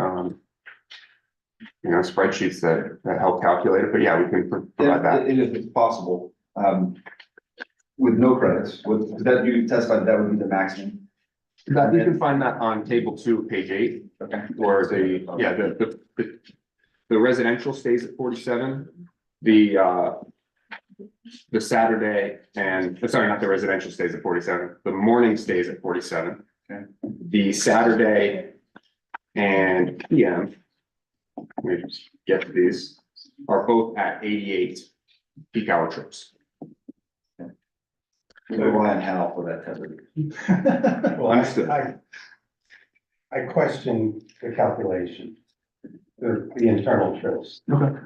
spreadsheets that help calculate it, but yeah, we can provide that. If it's possible, with no credits, that you testified that would be the maximum. That you can find that on table 2, page 8. Okay. Or the residential stays at 47. The Saturday and, sorry, not the residential stays at 47. The morning stays at 47. Okay. The Saturday and PM, let me just get to these, are both at 88 peak hour trips. We rely on Hal for that type of. Well, Understood. I question the calculation, the internal trips. Okay.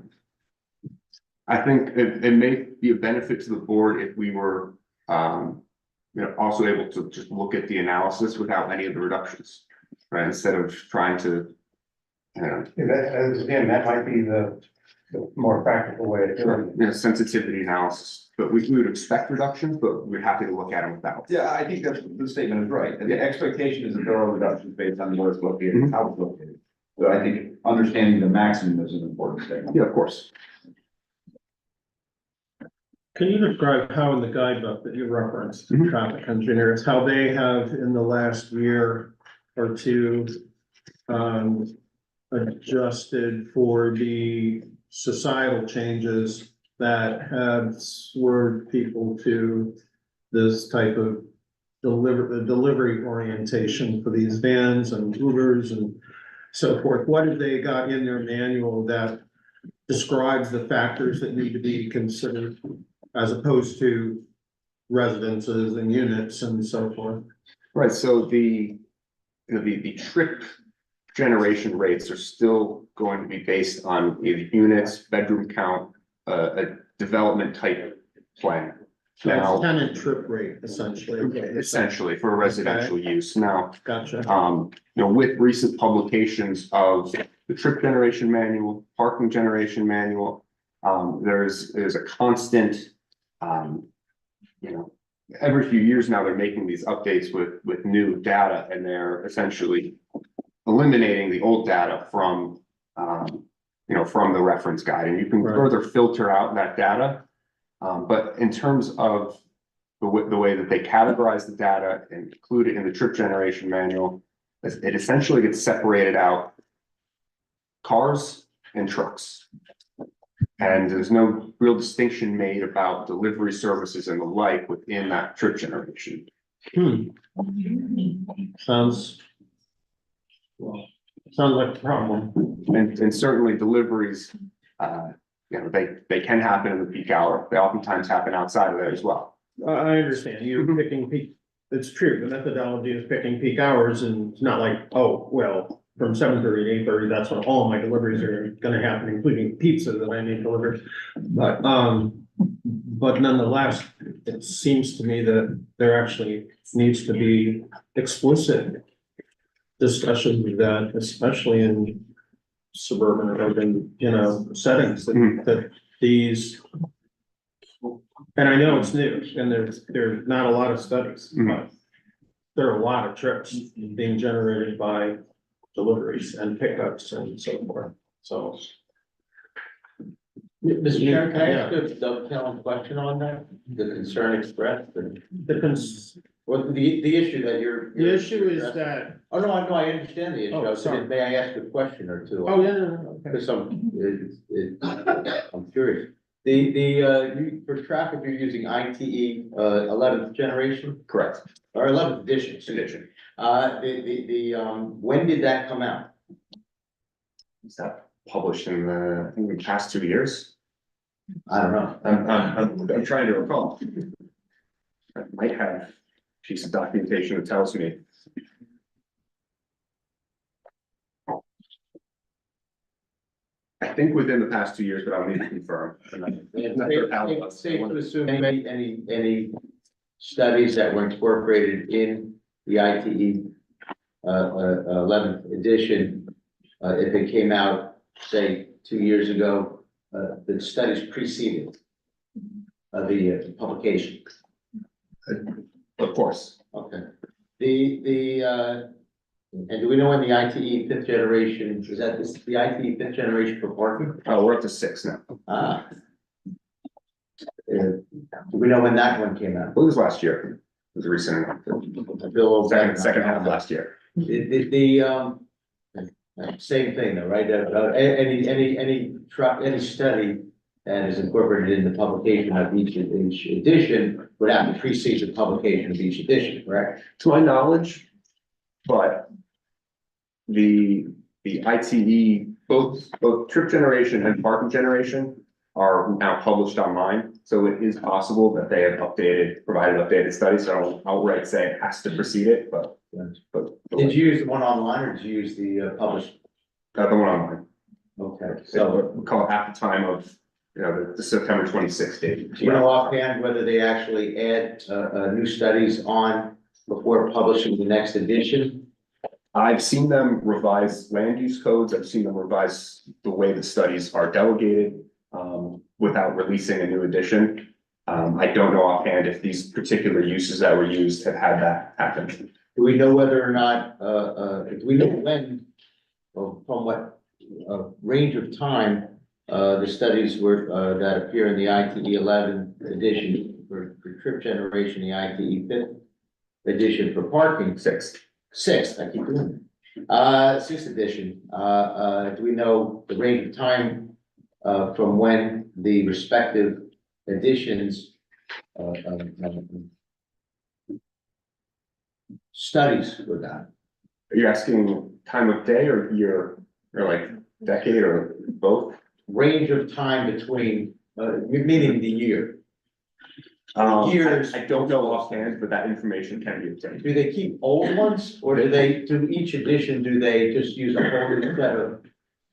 I think it may be a benefit to the board if we were, also able to just look at the analysis without any of the reductions, right? Instead of trying to, Again, that might be the more practical way of doing it. sensitivity analysis, but we would expect reductions, but we're happy to look at them without. Yeah, I think that's, the statement is right. And the expectation is that there are reductions based on where it's located, and how it's located. But I think understanding the maximum is an important statement. Yeah, of course. Can you describe how in the guidebook that you referenced, traffic engineers, how they have in the last year or two adjusted for the societal changes that have swerved people to this type of delivery orientation for these vans and Ubers and so forth? What have they got in their manual that describes the factors that need to be considered as opposed to residences and units and so forth. Right, so the trip generation rates are still going to be based on either units, bedroom count, a development type plan. So Now, it's tenant trip rate essentially. essentially for residential use. Now, Gotcha. with recent publications of the trip generation manual, parking generation manual, there's a constant, every few years now, they're making these updates with new data, and they're essentially eliminating the old data from, from the reference guide, and you can Right. further filter out that data. But in terms of the way that they categorize the data and include it in the trip generation manual, it essentially gets separated out cars and trucks. And there's no real distinction made about delivery services and the like within that trip generation. Sounds like a problem. And certainly deliveries, they can happen in the peak hour. They oftentimes happen outside of that as well. I understand, you're picking peak, it's true, the methodology is picking peak hours, and it's not like, oh, well, from 7:30 to 8:30, that's when all my deliveries are gonna happen, including pizza that I need delivered. But nonetheless, it seems to me that there actually needs to be explicit discussion of that, especially in suburban or urban, settings, that these. And I know it's new, and there's not a lot of studies, but there are a lot of trips being generated by deliveries and pickups and so forth, so. Mr. Chair, can I ask a dovetailing question on that? The concern expressed and the issue that you're. The issue is that. Oh, no, I understand the issue. Oh, sorry. May I ask a question or two? Oh, yeah, no, okay. Because I'm curious. For traffic, you're using ITE 11th generation Correct. or 11th edition? Edition. When did that come out? Is that published in I think the past 2 years? I don't know. I'm trying to recall. I might have a piece of documentation that tells me. I think within the past 2 years, but I'll need to confirm. Safe to assume any studies that were incorporated in the ITE 11th edition, if it came out, say, 2 years ago, the studies preceded the publication. Of course. Okay. And do we know when the ITE 5th generation, is that the ITE 5th generation for parking? Oh, we're up to 6 now. Do we know when that one came out? It was last year. It was recent. Second half of last year. Same thing though, right? Any truck, any study that is incorporated in the publication of each edition would have to precede the publication of each edition, correct? To my knowledge, but the ITE, both trip generation and parking generation are now published online. So it is possible that they have provided updated studies. So I don't outright say it has to precede it, but. Did you use the one online or did you use the published? The one online. Okay, So so we call it at the time of, the September 26th date. do you know offhand whether they actually add new studies on before publishing the next edition? I've seen them revise land use codes. I've seen them revise the way the studies are delegated, without releasing a new edition. I don't know offhand if these particular uses that were used have had that happen. Do we know whether or not, do we know when, or from what range of time, the studies were, that appear in the ITE 11 edition for trip generation, the ITE 5th edition for parking? Sixth, I keep doing it. 6th edition, do we know the range of time, from when the respective editions, studies were done? Are you asking time of day or year, or like decade, or both? Range of time between, meaning the year. Years. I don't know offhand, but that information can be obtained. Do they keep old ones, or do they, through each edition, do they just use a whole new set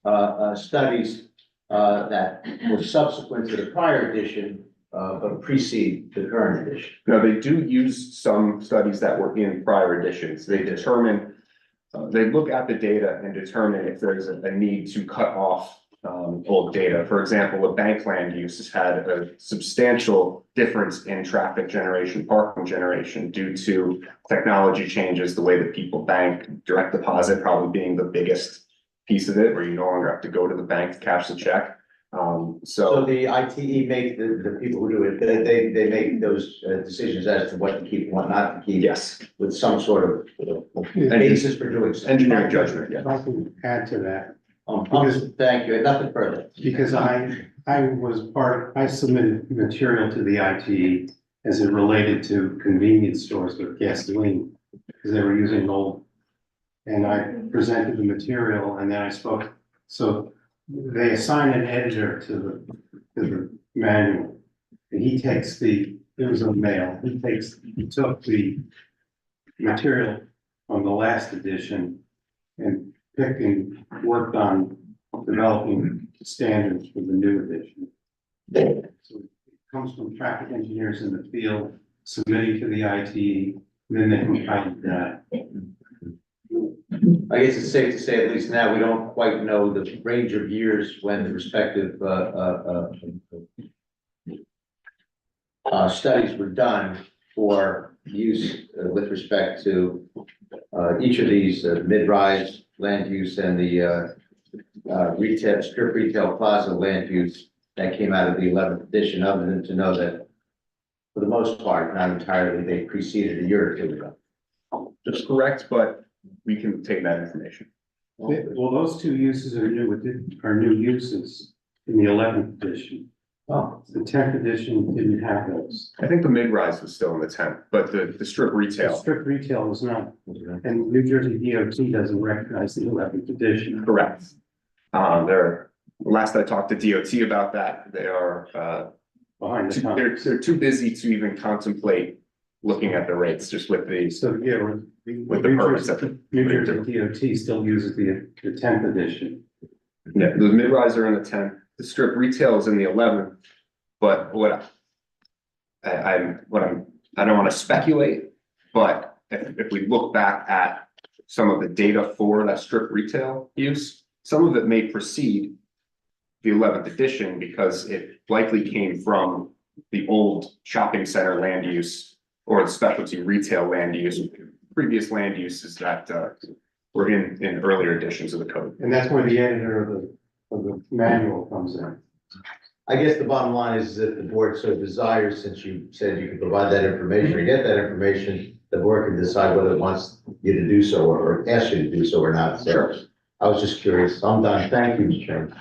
of studies that were subsequent to the prior edition, but precede the current edition? No, they do use some studies that were in prior editions. They determine, they look at the data and determine if there's a need to cut off old data. For example, a bank land use has had a substantial difference in traffic generation, parking generation due to technology changes, the way that people bank, direct deposit probably being the biggest piece of it, where you no longer have to go to the bank to cash the check. So the ITE make the people who do it, they make those decisions as to what to keep and what not to keep. Yes, With some sort of basis for doing so. engineering judgment, If yeah. I can add to that, Thank you, nothing further. because I submitted material to the ITE as it related to convenience stores with gasoline, because they were using old. And I presented the material and then I spoke, so they assign an editor to the manual. And he takes it was a male, he took the material from the last edition and picked and worked on developing standards for the new edition. So it comes from traffic engineers in the field, submitting to the ITE, and then they compile that. I guess it's safe to say, at least now, we don't quite know the range of years when the respective, studies were done for use with respect to, each of these mid-rise land use and the, retail, strip retail plaza land use that came out of the 11th edition, other than to know that for the most part, not entirely, they preceded a year or two ago. That's correct, but we can take that information. Well, those two uses are new uses in the 11th edition. Oh, The 10th edition didn't have those. I think the mid-rise was still in the 10th, but the strip The retail, strip retail was not, and New Jersey DOT doesn't recognize the 11th edition. correct. Last I talked to DOT about that, they are, Behind the times. they're too busy to even contemplate looking at the rates just with these. So, yeah, With the permits that they- New Jersey DOT still uses the 10th edition. Yeah, the mid-rise are in the 10th, the strip retail is in the 11th, but I don't wanna speculate, but if we look back at some of the data for that strip retail use, some of it may precede the 11th edition because it likely came from the old shopping center land use or the specialty retail land use, previous land uses that were in earlier editions of the code. And that's where the editor of the manual comes in. I guess the bottom line is that the board so desires, since you said you could provide that information or get that information, the board can decide whether it wants you to do so or ask you to do so or not. So I was just curious. I'm done. Thank you, Mr. Chairman.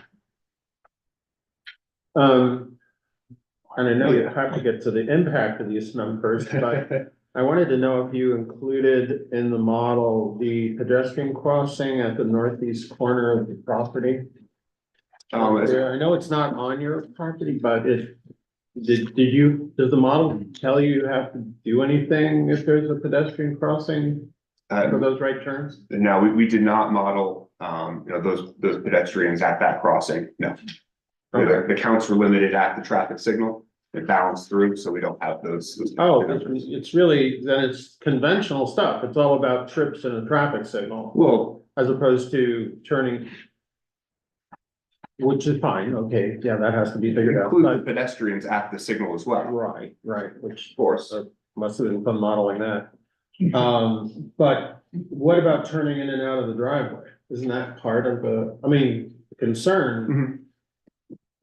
And I know you have to get to the impact of these numbers, but I wanted to know if you included in the model the pedestrian crossing at the northeast corner of the property. I know it's not on your property, but does the model tell you have to do anything if there's a pedestrian crossing for those right turns? No, we did not model, those pedestrians at that crossing, no. The counts were limited at the traffic signal, it balanced through, so we don't have those. Oh, it's really, then it's conventional stuff. It's all about trips and a traffic signal Well, as opposed to turning. Which is fine, okay, yeah, that has to be figured out. include the pedestrians at the signal as well, Right, which of course. must have been fun modeling that. But what about turning in and out of the driveway? Isn't that part of the concern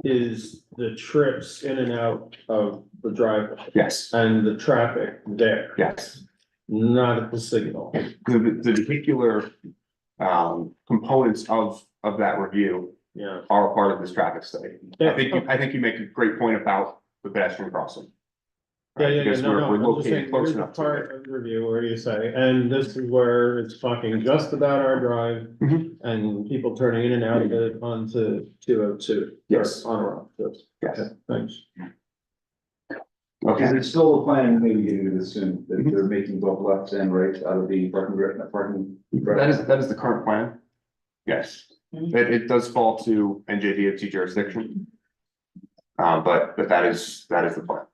is the trips in and out of the driveway Yes, and the traffic there, yes. not at the signal. The particular components of that review Yeah. are part of this traffic study. I think you make a great point about the pedestrian crossing. Yeah, Because no, we're I'm just located saying, close here's the enough to part of the review where you say, and this is where it's talking just about our drive. Mhm. And people turning in and out of it onto 202. Yes. On or off, yes. Yes. Okay, thanks. Is it still a plan, maybe getting to this soon, that they're making both lefts and rights out of the parking? That is the current plan. Yes, it does fall to NJDOT jurisdiction. But that is the plan.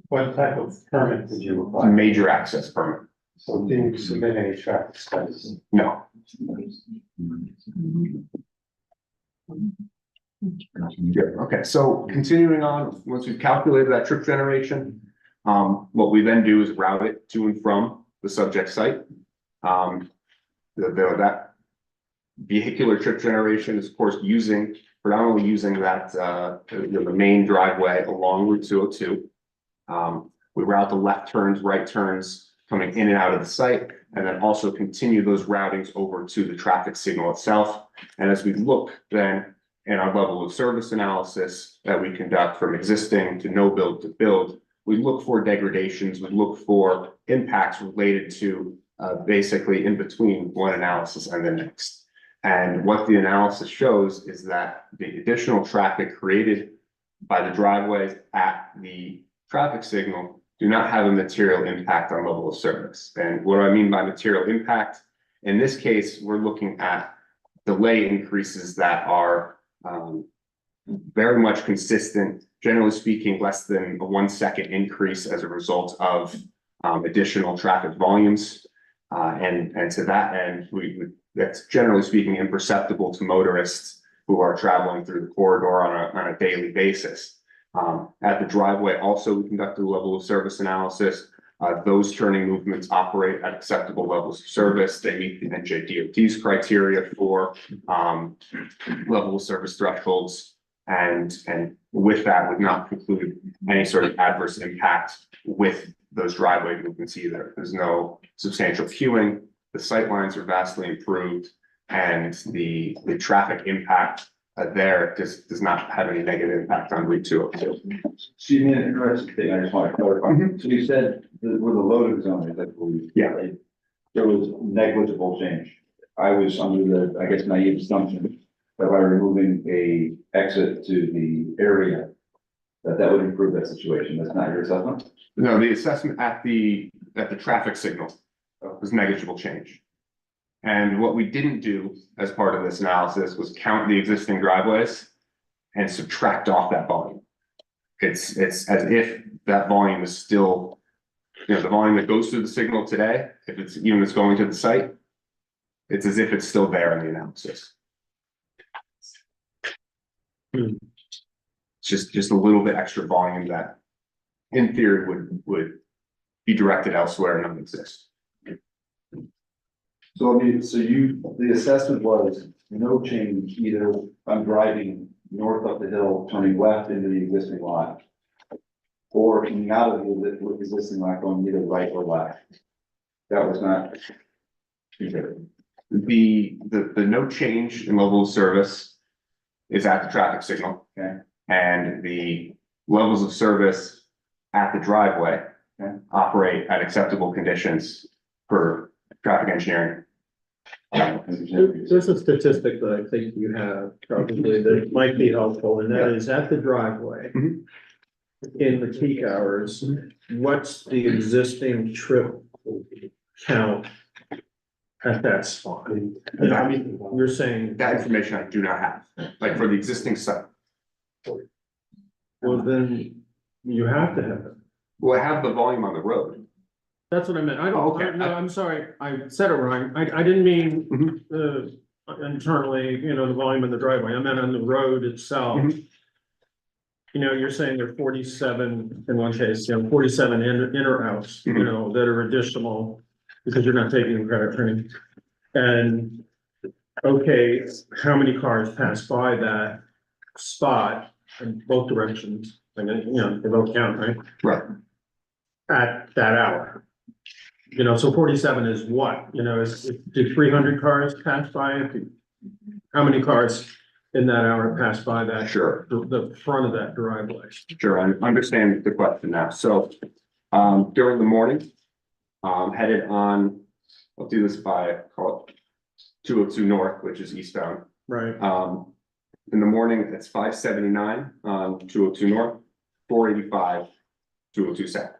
What type of permit did you It's a apply? major access permit. So did you submit any traffic studies? No. Yeah, okay, so continuing on, once we've calculated that trip generation, what we then do is route it to and from the subject site. That vehicular trip generation is of course predominantly using that, the main driveway along Route 202. We route the left turns, right turns coming in and out of the site, and then also continue those routings over to the traffic signal itself. And as we look then in our level of service analysis that we conduct from existing to no build to build, we look for degradations, we look for impacts related to basically in between one analysis and the next. And what the analysis shows is that the additional traffic created by the driveways at the traffic signal do not have a material impact on level of service. And what do I mean by material impact? In this case, we're looking at delay increases that are very much consistent, generally speaking, less than a 1 second increase as a result of additional traffic volumes. And to that end, that's generally speaking imperceptible to motorists who are traveling through the corridor on a daily basis. At the driveway, also, we conducted a level of service analysis. Those turning movements operate at acceptable levels of service. They meet the NJDOT's criteria for level of service thresholds. And with that, would not conclude any sort of adverse impact with those driveway movements either. There's no substantial queuing. The sight lines are vastly improved, and the traffic impact there does not have any negative impact on Route 202. So you mean an interesting thing, I just want to clarify. So you said that where the loading zone is, there was negligible change. I was under the, I guess, naive assumption that by removing a exit to the area, that would improve that situation. That's not your assessment? No, the assessment at the traffic signal was negligible change. And what we didn't do as part of this analysis was count the existing driveways and subtract off that volume. It's as if that volume is still, the volume that goes through the signal today, if it's going to the site, it's as if it's still there in the analysis. It's just a little bit extra volume that in theory would be directed elsewhere and not exist. So the assessment was no change, either I'm driving north up the hill, turning left into the existing lot, or coming out of the existing lot, going either right or left. That was not. The no change in level of service is at the traffic signal. Okay. And the levels of service at the driveway operate at acceptable conditions for traffic engineering. There's a statistic that I think you have probably that might be helpful, and that is at the driveway. In the peak hours, what's the existing trip count at that spot? I mean, you're saying. That information I do not have, like for the existing site. Well, then you have to have it. Well, I have the volume on the road. That's what I meant. I Oh, don't, okay. no, I'm sorry. I said it wrong. I didn't mean, internally, the volume in the driveway. I meant on the road itself. You're saying there are 47 in one case, 47 in or outs, that are additional because you're not taking credit for any. And, okay, how many cars pass by that spot in both directions? And then, they both count, right? Right. At that hour. So 47 is what, do 300 cars pass by? How many cars in that hour pass by that? Sure. The front of that driveway? Sure, I understand the question now. So, during the morning, headed on, I'll do this by, call it 202 North, which is eastbound. Right. In the morning, it's 579 on 202 North, 485 202 South,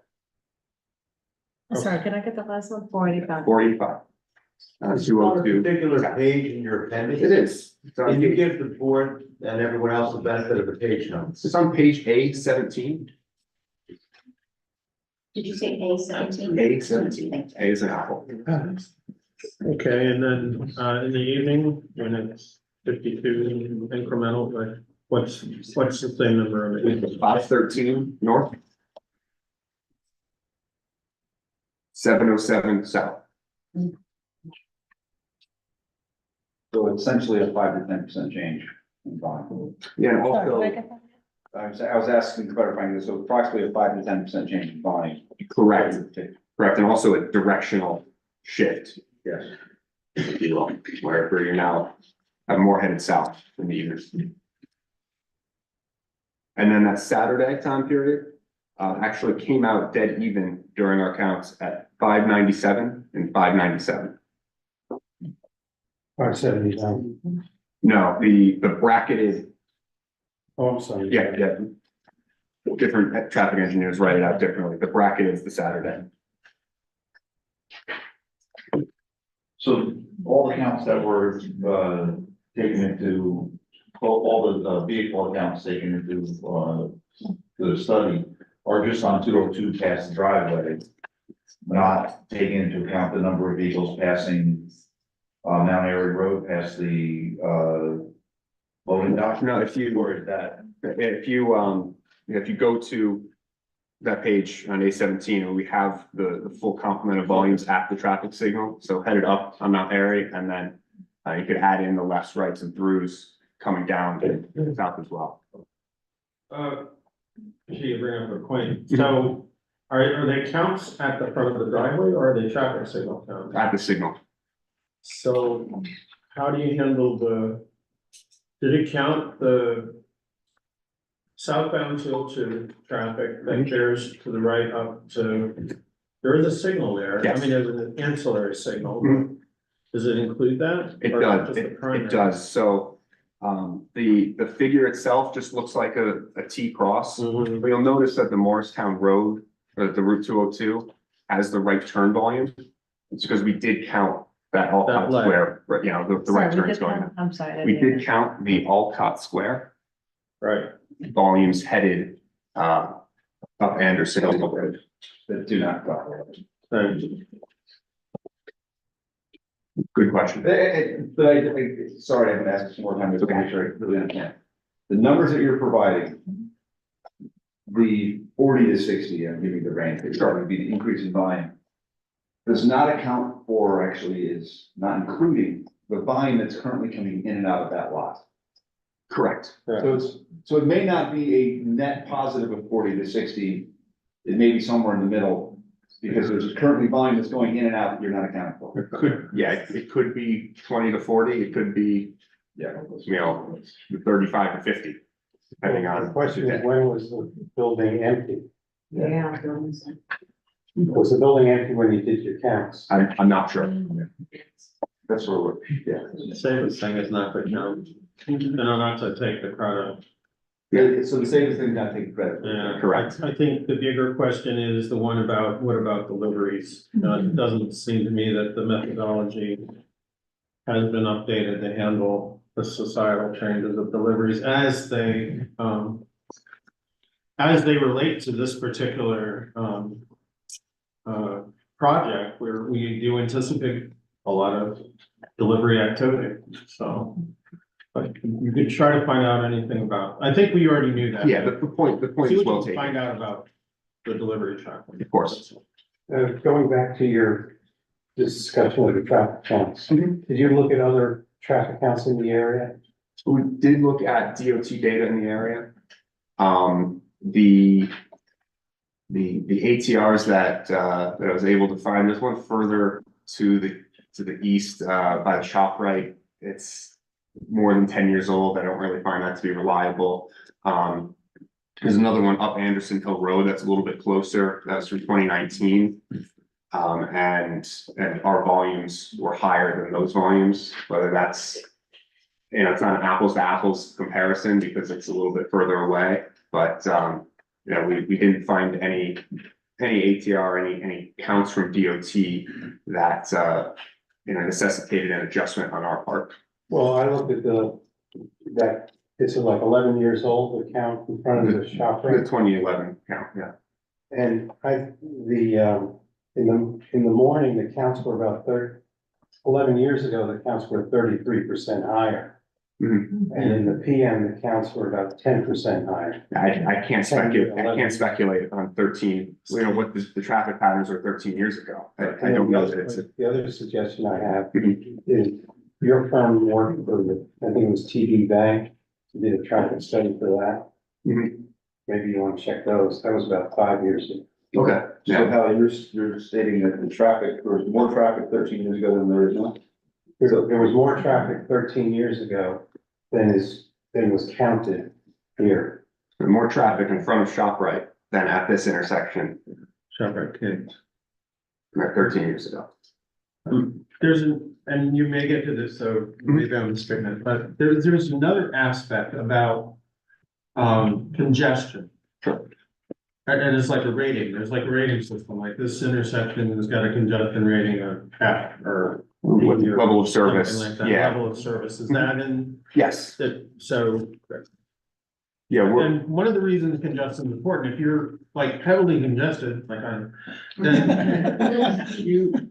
Sorry, can I get the last one? 485. 485. Is 202. particular South. page in your appendix? It is. It's on Can you page- give the board and everyone else the benefit of the page numbers? It's on page A17. Did you say A17? A17. A is an apple. Okay, and then, in the evening, when it's 52 incremental, like, what's the same number on it? 513 north. 707 south. So essentially a 5 to 10% change in volume. Yeah, and Sorry, also, did I get that? I was asking, clarifying this, so approximately a 5 to 10% change in volume. correct, correct, and also a directional shift. Yes. If you will, where you're now more headed south in the evening. And then that Saturday time period, actually came out dead even during our counts at 597 and 597. 579. No, the bracketed, Oh, I'm sorry. yeah. Different traffic engineers write it out differently. The bracket is the Saturday. So all the counts that were, taken into, all the vehicle accounts taken into, the study are just on 202 past the driveway, not taking into account the number of vehicles passing, Mount Airy Road past the, loading dock. No, if you, Or is that, if you go to that page on A17, and we have the full complement of volumes at the traffic signal, so headed up on Mount Airy, and then you could add in the lefts, rights, and throughs coming down to south as well. You bring up a point, so are they counts at the front of the driveway or are they traffic signal counts? At the signal. So how do you handle did it count the southbound 202 traffic that bears to the right up to, there is a signal there. I Yes. mean, there's an ancillary signal. Mhm. Does it include that? It Or does, just the it primary? does, so, the figure itself just looks like a T cross. Mhm. But you'll notice that the Morristown Road, or the Route 202, has the right turn volume. It's because we did count that Alcott leg. Square, right, you know, the right turns going on. I'm sorry. We did count the Alcott Square Right. volumes headed, up Anderson Road. that do not go? Right. Good question. But sorry, I'm gonna ask this more time, just to make sure I really understand. The numbers that you're providing, the 40 to 60, I'm giving the range, it's starting to be the increase in volume, does not account for, actually is not including the volume that's currently coming in and out of that lot. Correct. So it may not be a net positive of 40 to 60, it may be somewhere in the middle, because there's currently volume that's going in and out that you're not accounting for. It could, yeah, it could be 20 to 40, it could be, Yeah. 35 to 50, depending The on. question is, when was the building empty? Yeah. Was the building empty when you did your counts? I'm not sure. That's where we're, yeah. Safest thing is not to count, not to take the credit. Yeah, so the safest thing, not taking credit. Yeah, Correct. I think the bigger question is the one about, what about deliveries? It doesn't seem to me that the methodology has been updated to handle the societal changes of deliveries as they relate to this particular, project, where we do anticipate a lot of delivery activity, so. But you could try to find out anything about, I think we already knew that. Yeah, the point See is what well you can taken, find out about the delivery truck. of course. Going back to your discussion of the traffic counts, did you look at other traffic counts in the area? We did look at DOT data in the area. The ATRs that I was able to find, there's one further to the east, by the ShopRite. It's more than 10 years old. I don't really find that to be reliable. There's another one up Anderson Hill Road that's a little bit closer. That's from 2019. And our volumes were higher than those volumes, whether that's, it's not an apples to apples comparison because it's a little bit further away, but we didn't find any ATR, any counts from DOT that, necessitated an adjustment on our part. Well, I looked at that, it's like 11 years old, the count in front of the shop The right? 2011 count, yeah. And in the morning, the counts were about 11 years ago, the counts were 33% higher. Mhm. And in the PM, the counts were about 10% higher. I can't speculate on 13, what the traffic patterns are 13 years ago. I don't know that it's. The other suggestion I have Mhm. is your firm worked for I think it was TD Bank, did a traffic study for that. Mhm. Maybe you want to check those. That was about 5 years ago. Okay, So yeah, how you're stating that the traffic, there was more traffic 13 years ago than there is now? There was more traffic 13 years ago than was counted here. and more traffic in front of ShopRite than at this intersection, ShopRite kids. 13 years ago. And you may get to this, so maybe I'm mistaken, it, but there's another aspect about congestion. Sure. And it's like a rating, there's like a rating system, like this intersection has got a congestion rating of F or With D or level of service, something like that, yeah, level of service, is that in, yes, so. yeah, And one of the reasons congestion is important, if you're like heavily congested, like I'm, then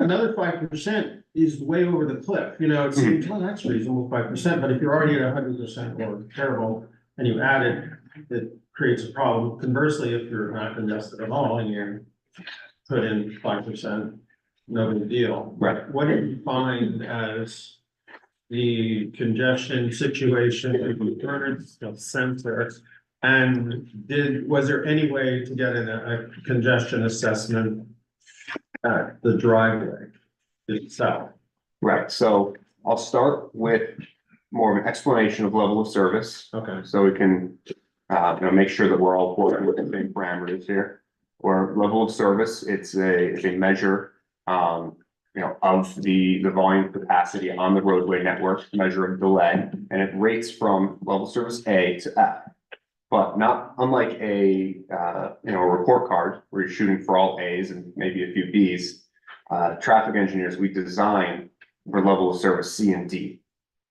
another 5% is way over the cliff, it seems, well, that's reasonable, 5%, but if you're already at 100% or terrible, and you add it creates a problem. Conversely, if you're not congested at all and you put in 5%, no big deal. Right. What did you find as the congestion situation in the Bernardsville center? And was there any way to get in a congestion assessment at the driveway itself? right, so I'll start with more of an explanation of level of service. Okay. So we can, make sure that we're all working with the same parameters here. Or level of service, it's a measure, of the volume capacity on the roadway network, measure of delay, and it rates from level service A to F. But not unlike a report card where you're shooting for all A's and maybe a few B's, traffic engineers, we design for level of service C and D.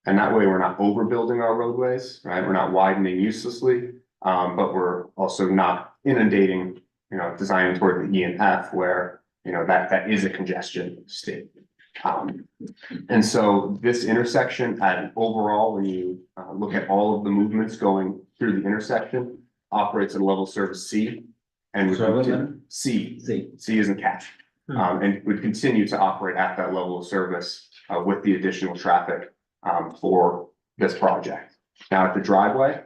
And that way we're not overbuilding our roadways, right? We're not widening uselessly, but we're also not inundating, designing toward the E and F where, that is a congestion state. And so this intersection overall, when you look at all of the movements going through the intersection, operates at a level of service C. And C is in cat. And would continue to operate at that level of service with the additional traffic for this project. Now at the driveway,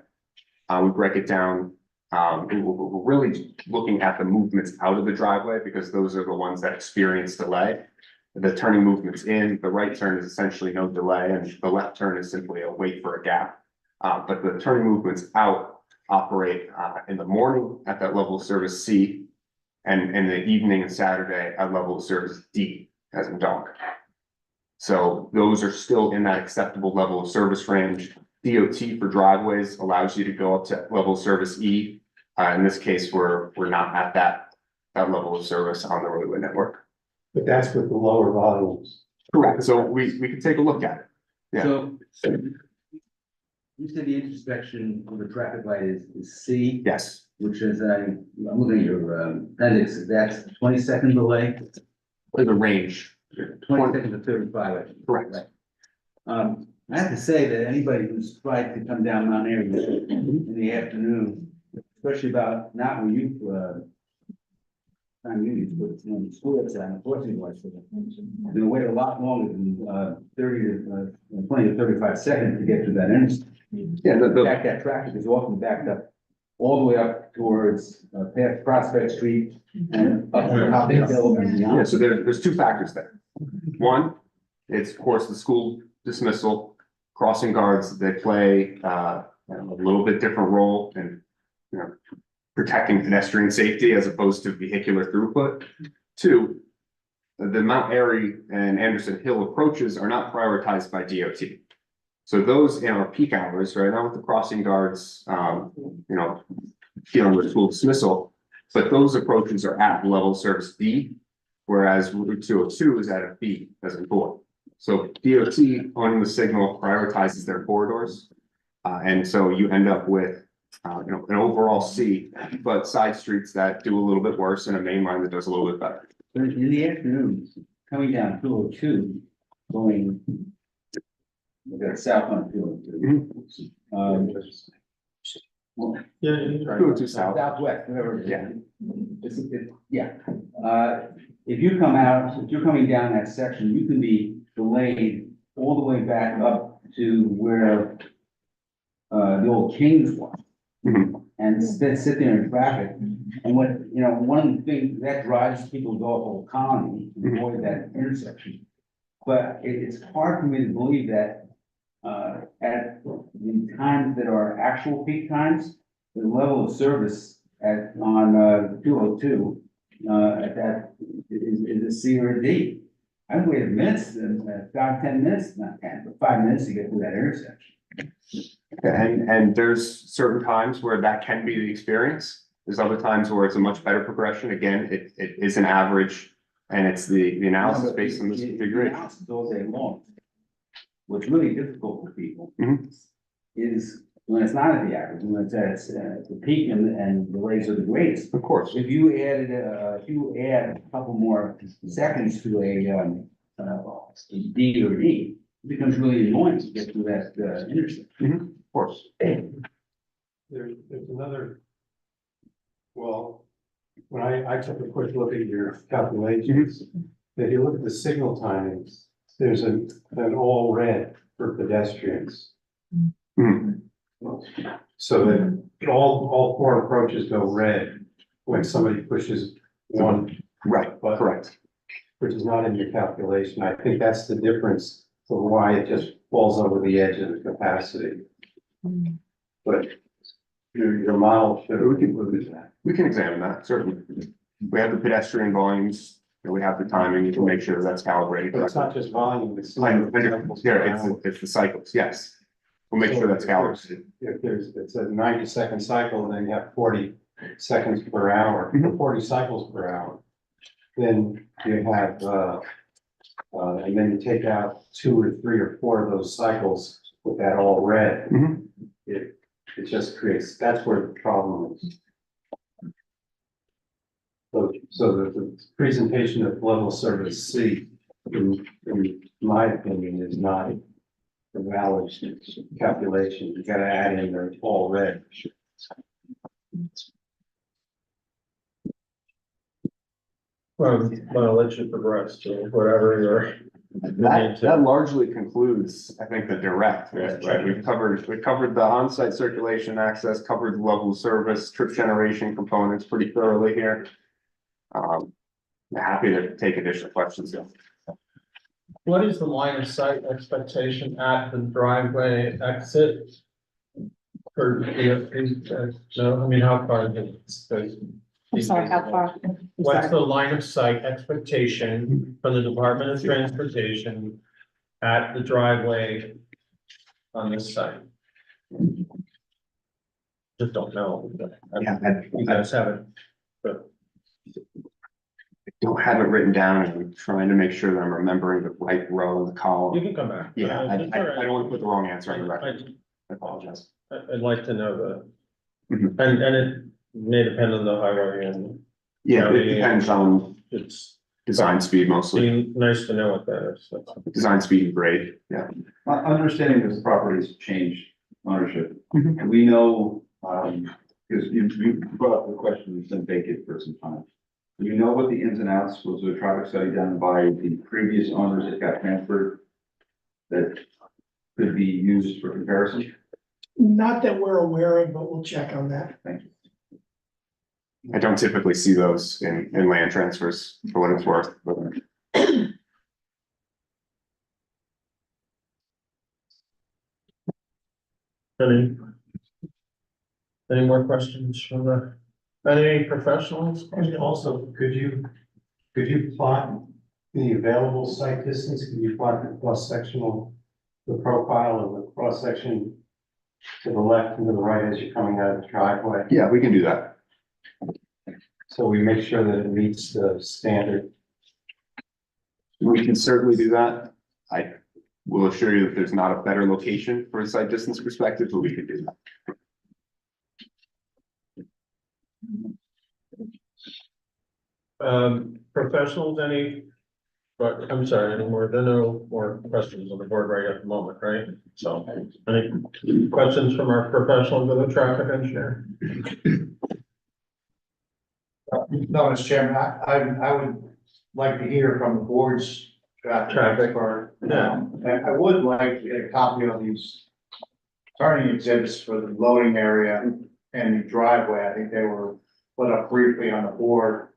we break it down. We're really looking at the movements out of the driveway because those are the ones that experience delay. The turning movements in, the right turn is essentially no delay, and the left turn is simply a wait for a gap. But the turning movements out operate in the morning at that level of service C, and in the evening and Saturday at level of service D, as in dog. So those are still in that acceptable level of service range. DOT for driveways allows you to go up to level of service E. In this case, we're not at that level of service on the roadway network. But that's with the lower volumes. Correct, so we can take a look at it. Yeah. So you said the intersection of the traffic light is C, Yes, which is, I'm looking at your appendix, that's 20-second delay, for the range. 20 seconds to 35. I think. Correct. Right. I have to say that anybody who's tried to come down Mount Airy in the afternoon, especially about not when you time you use, but when school is on, unfortunately, you're gonna wait a lot longer than 20 to 35 seconds to get to that intersection. Yeah, In fact, that traffic is often backed up all the way up towards past Prospect Street and up to the top of the hill and yeah, beyond. so there's two factors there. One, it's of course the school dismissal, crossing guards, they play a little bit different role in, protecting pedestrian safety as opposed to vehicular throughput. Two, the Mount Airy and Anderson Hill approaches are not prioritized by DOT. So those in our peak hours, right now with the crossing guards, dealing with full dismissal. But those approaches are at level service D, whereas Route 202 is at a B as in board. So DOT on the signal prioritizes their corridors. And so you end up with, an overall C, but side streets that do a little bit worse and a main line that does a little bit better. In the afternoon, coming down 202, going. We got south on 202. Yeah. 202 south. Southwest, whatever. Yeah. Yeah. If you come out, if you're coming down that section, you can be delayed all the way back up to where the old Kings was. Mhm. And sit there in traffic. And one of the things that drives people to go up Old Colony, to avoid that intersection. But it's hard for me to believe that at the times that are actual peak times, the level of service on 202 at that is a C or a D. I've waited minutes, 5-10 minutes, not 10, but 5 minutes to get through that intersection. And there's certain times where that can be the experience. There's other times where it's a much better progression. Again, it is an average and it's the analysis based on this configuration. Analysis all day long. What's really difficult for people Mhm. is when it's not at the average, when it's at the peak and the rates are the greatest. Of course. If you add a couple more seconds to a D or E, it becomes really annoying to get through that intersection. Of course. There's another. Well, when I took a quick look at your calculations, if you look at the signal timings, there's an all red for pedestrians. Mhm. So that all 4 approaches go red when somebody pushes one, Right, But- correct. which is not in your calculation. I think that's the difference for why it just falls over the edge of the capacity. But your model should have included that. We can examine that, certainly. We have the pedestrian volumes, and we have the timing, you can make sure that's calibrated. But it's not just volume, it's. It's the cycles, yes. We'll make sure that's calibrated. If it's a 90-second cycle, and then you have 40 seconds per hour, or 40 cycles per hour. Then you have, and then you take out 2 or 3 or 4 of those cycles with that all red. Mhm. It just creates, that's where the problem is. So the presentation of level service C, in my opinion, is not a valid calculation. You gotta add in there all red. Well, I'll let you progress to whatever you're. That largely concludes, I think, the direct, right? We've covered the on-site circulation access, covered the level of service, trip generation components pretty thoroughly here. Happy to take additional questions. What is the line of sight expectation at the driveway exit? For no, I mean, how far is it? I'm sorry, how far? I'm What's sorry. the line of sight expectation from the Department of Transportation at the driveway on this site? Just don't know. You guys have it, but I don't have it written down, and I'm trying to make sure that I'm remembering the right row of the you column. can come back. Yeah, I It's all right. don't want to put the wrong answer on the record. I apologize. I'd like to know the, Mhm. and it may depend on the highway and Yeah, it depends on it's design speed mostly, be nice to know what that is. That's all. design speed and grade, yeah. Understanding this property's changed ownership, Mhm. do we know, because you brought up the question, it's been vacant for some time. Do you know what the ins and outs, was there a traffic study done by the previous owners that got transferred? That could be used for comparison? Not that we're aware of, but we'll check on that. Thank you. I don't typically see those in land transfers for what it's worth, but Any more questions from any professionals? And also, could you plot the available site distance? Can you plot the cross-sectional, the profile of the cross-section to the left and to the right as you're coming out of the driveway. Yeah, we can do that. So we make sure that it meets the standard. We can certainly do that. I will assure you that there's not a better location for a site distance perspective, but we can do that. Professionals, but I'm sorry, there are no more questions on the board right at the moment, right? So, any questions from our professional to the traffic engineer? No, Mr. Chairman, I would like to hear from the board's traffic or, and I would like to get a copy of these turning exhibits for the loading area and the driveway. I think they were put up briefly on the board.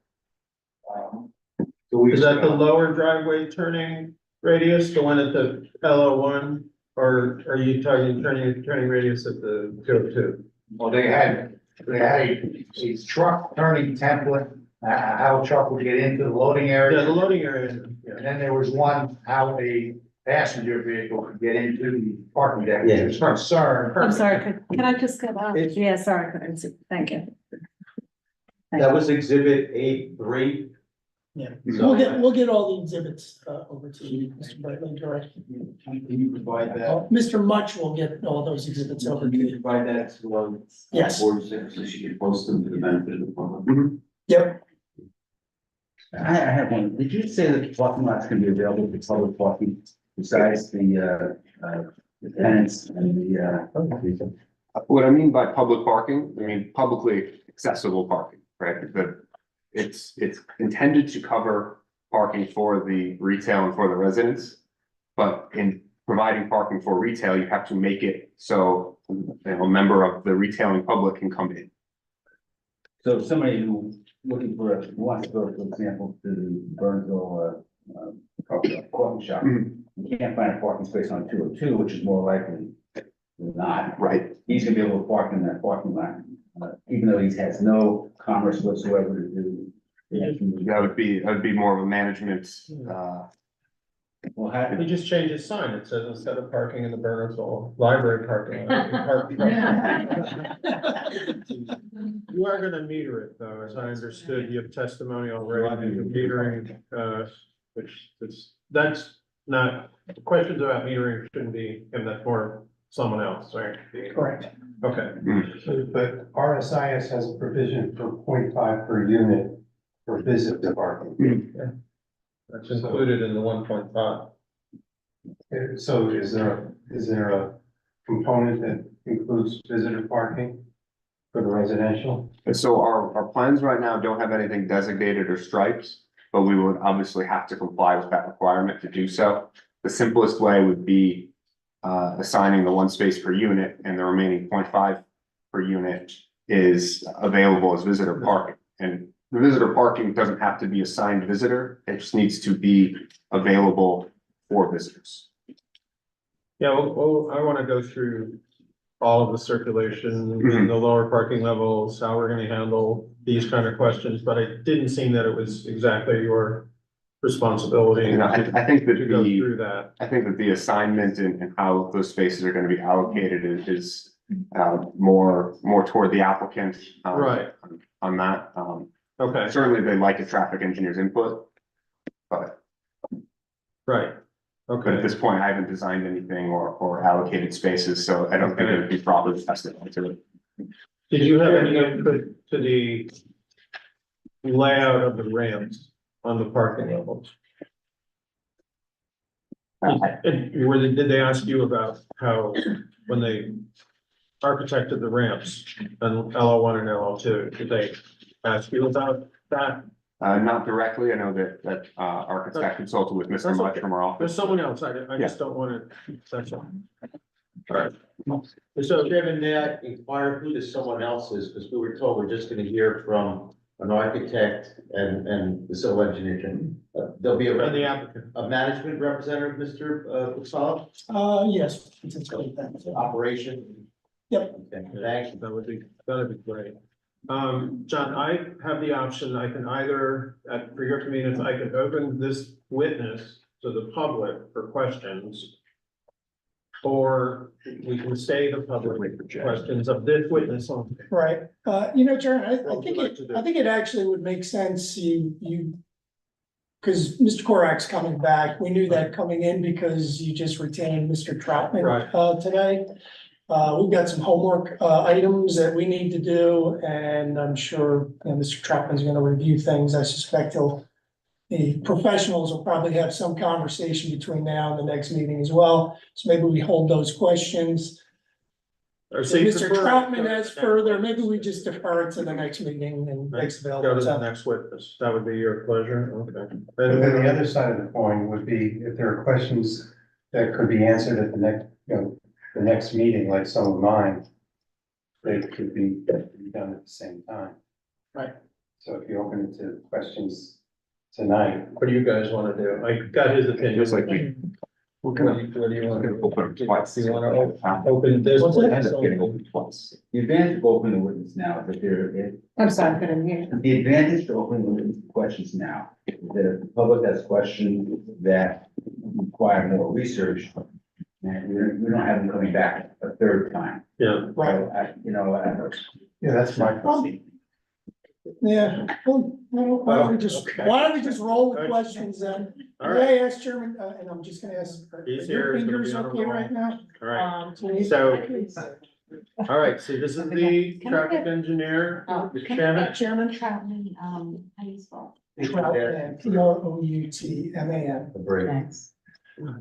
Is that the lower driveway turning radius, the one at the LO1? Or are you talking turning radius at the 202? Well, they had a truck turning template, how a truck would get into the loading area. Yeah, the loading area, yeah. And then there was one, how a passenger vehicle could get into the parking deck, which was concerned. I'm sorry, can I just go back? Yeah, sorry, thank you. That was exhibit 8-3. Yeah, So- we'll get all the exhibits, over to you, Mr. Brightly, direct. Can you provide that? Mr. Much will get all those exhibits over to Can you you. provide that to, Yes. board so she can post them for the benefit of the public? Yep, I have one. Did you say that parking lots can be available for public parking besides the tenants and the, What I mean by public parking, I mean publicly accessible parking, right? But it's intended to cover parking for the retail and for the residents. But in providing parking for retail, you have to make it so a member of the retailing public can come in. so somebody who looking for who wants to go, for example, to the Burnsville, coffee shop, you can't find a parking space on 202, which is more likely than not. Right. He's gonna be able to park in that parking lot, even though he has no commerce whatsoever to do. That would be more of a management, Well, how, We just changed his sign. It says instead of parking in the Bernardsville Library parking lot, you are gonna meter it though, as I understood. You have testimony already, that you're metering, which that's not, questions about metering shouldn't be him, that's more someone else, right? correct. Okay, But RSIS has a provision for 0.5 per unit for visitor parking. that's included in the 1.5. So is there a component that includes visitor parking for the residential? and so our plans right now don't have anything designated or stripes, but we would obviously have to comply with that requirement to do so. The simplest way would be assigning the 1 space per unit, and the remaining 0.5 per unit is available as visitor parking. And the visitor parking doesn't have to be assigned visitor, it just needs to be available for visitors. Yeah, well, I wanna go through all of the circulation, Mhm. the lower parking levels, how we're gonna handle these kind of questions, but it didn't seem that it was exactly your responsibility You know, I think that to go through that. I think that the assignment and how those spaces are gonna be allocated is more toward the applicant. Right. On that, Okay, certainly they like a traffic engineer's input. But right, at okay. this point, I haven't designed anything or allocated spaces, so I don't think it would be properly tested to it. Did you have any input to the layout of the ramps on the parking levels? Did they ask you about how, when they architected the ramps on LO1 and LO2, did they ask you about that? Not directly, I know that architect consulted with Mr. That's Much okay. from our There's office. someone else, I just don't want to, that's all. All right, So Chairman, may I inquire who this someone else is, because we were told we're just gonna hear from an architect and the civil engineer. There'll be and the applicant. a management representative, Mr. Upsala, Yes. It's great, thanks. operation. Yep. Okay, thanks. That'd be great. John, I have the option, I can either, for your convenience, I can open this witness to the public for questions. or we can stay the public questions of this witness only. Right, Chairman, I think it actually would make sense, because Mr. Korak's coming back, we knew that coming in because you just retained Mr. Troutman, today. We've got some homework, items that we need to do, and I'm sure, Mr. Troutman's gonna review things, I suspect the professionals will probably have some conversation between now and the next meeting as well, so maybe we hold those questions. Or If say Mr. prefer- Troutman has further, maybe we just defer it to the next meeting and next Go available to the time. next witness, that would be your pleasure, okay. But then the other side of the coin would be if there are questions that could be answered at the next, the next meeting, like some of mine, they could be done at the same time. Right. So if you open it to questions tonight. What do you guys wanna do? I got his opinion. Just like we. What do you want to do? Open it twice. Do you wanna open this? What's that? End up getting open twice. The advantage of opening the witness now is that there, I'm sorry, I couldn't hear. the advantage to opening the witness questions now is that if the public has questions that require more research, and we don't have them coming back a third time. Yeah. Right. So, Yeah, that's my question. Yeah, well, why don't we just roll the Okay. questions then? All May right, I ask Chairman, and I'm just gonna ask, are He's your here, he's gonna fingers be on a okay roll. right now? all right, Please? so, all right, so this is the traffic engineer, Mr. Chairman. Chairman? Troutman, how do you spell? Troutman, Troutman. the break. Thanks.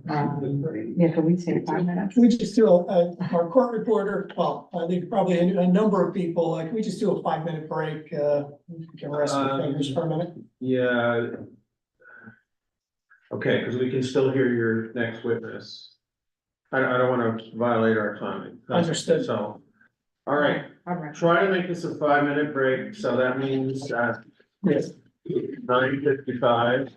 Yeah, can we take 5 minutes? Can we just do our court reporter, well, I think probably a number of people, like, we just do a 5-minute break, we can rest our fingers for a minute. Yeah. Okay, because we can still hear your next witness. I don't want to violate our timing. Understood. So, all right, All right. try to make this a 5-minute break, so that means, Yes. 9:55.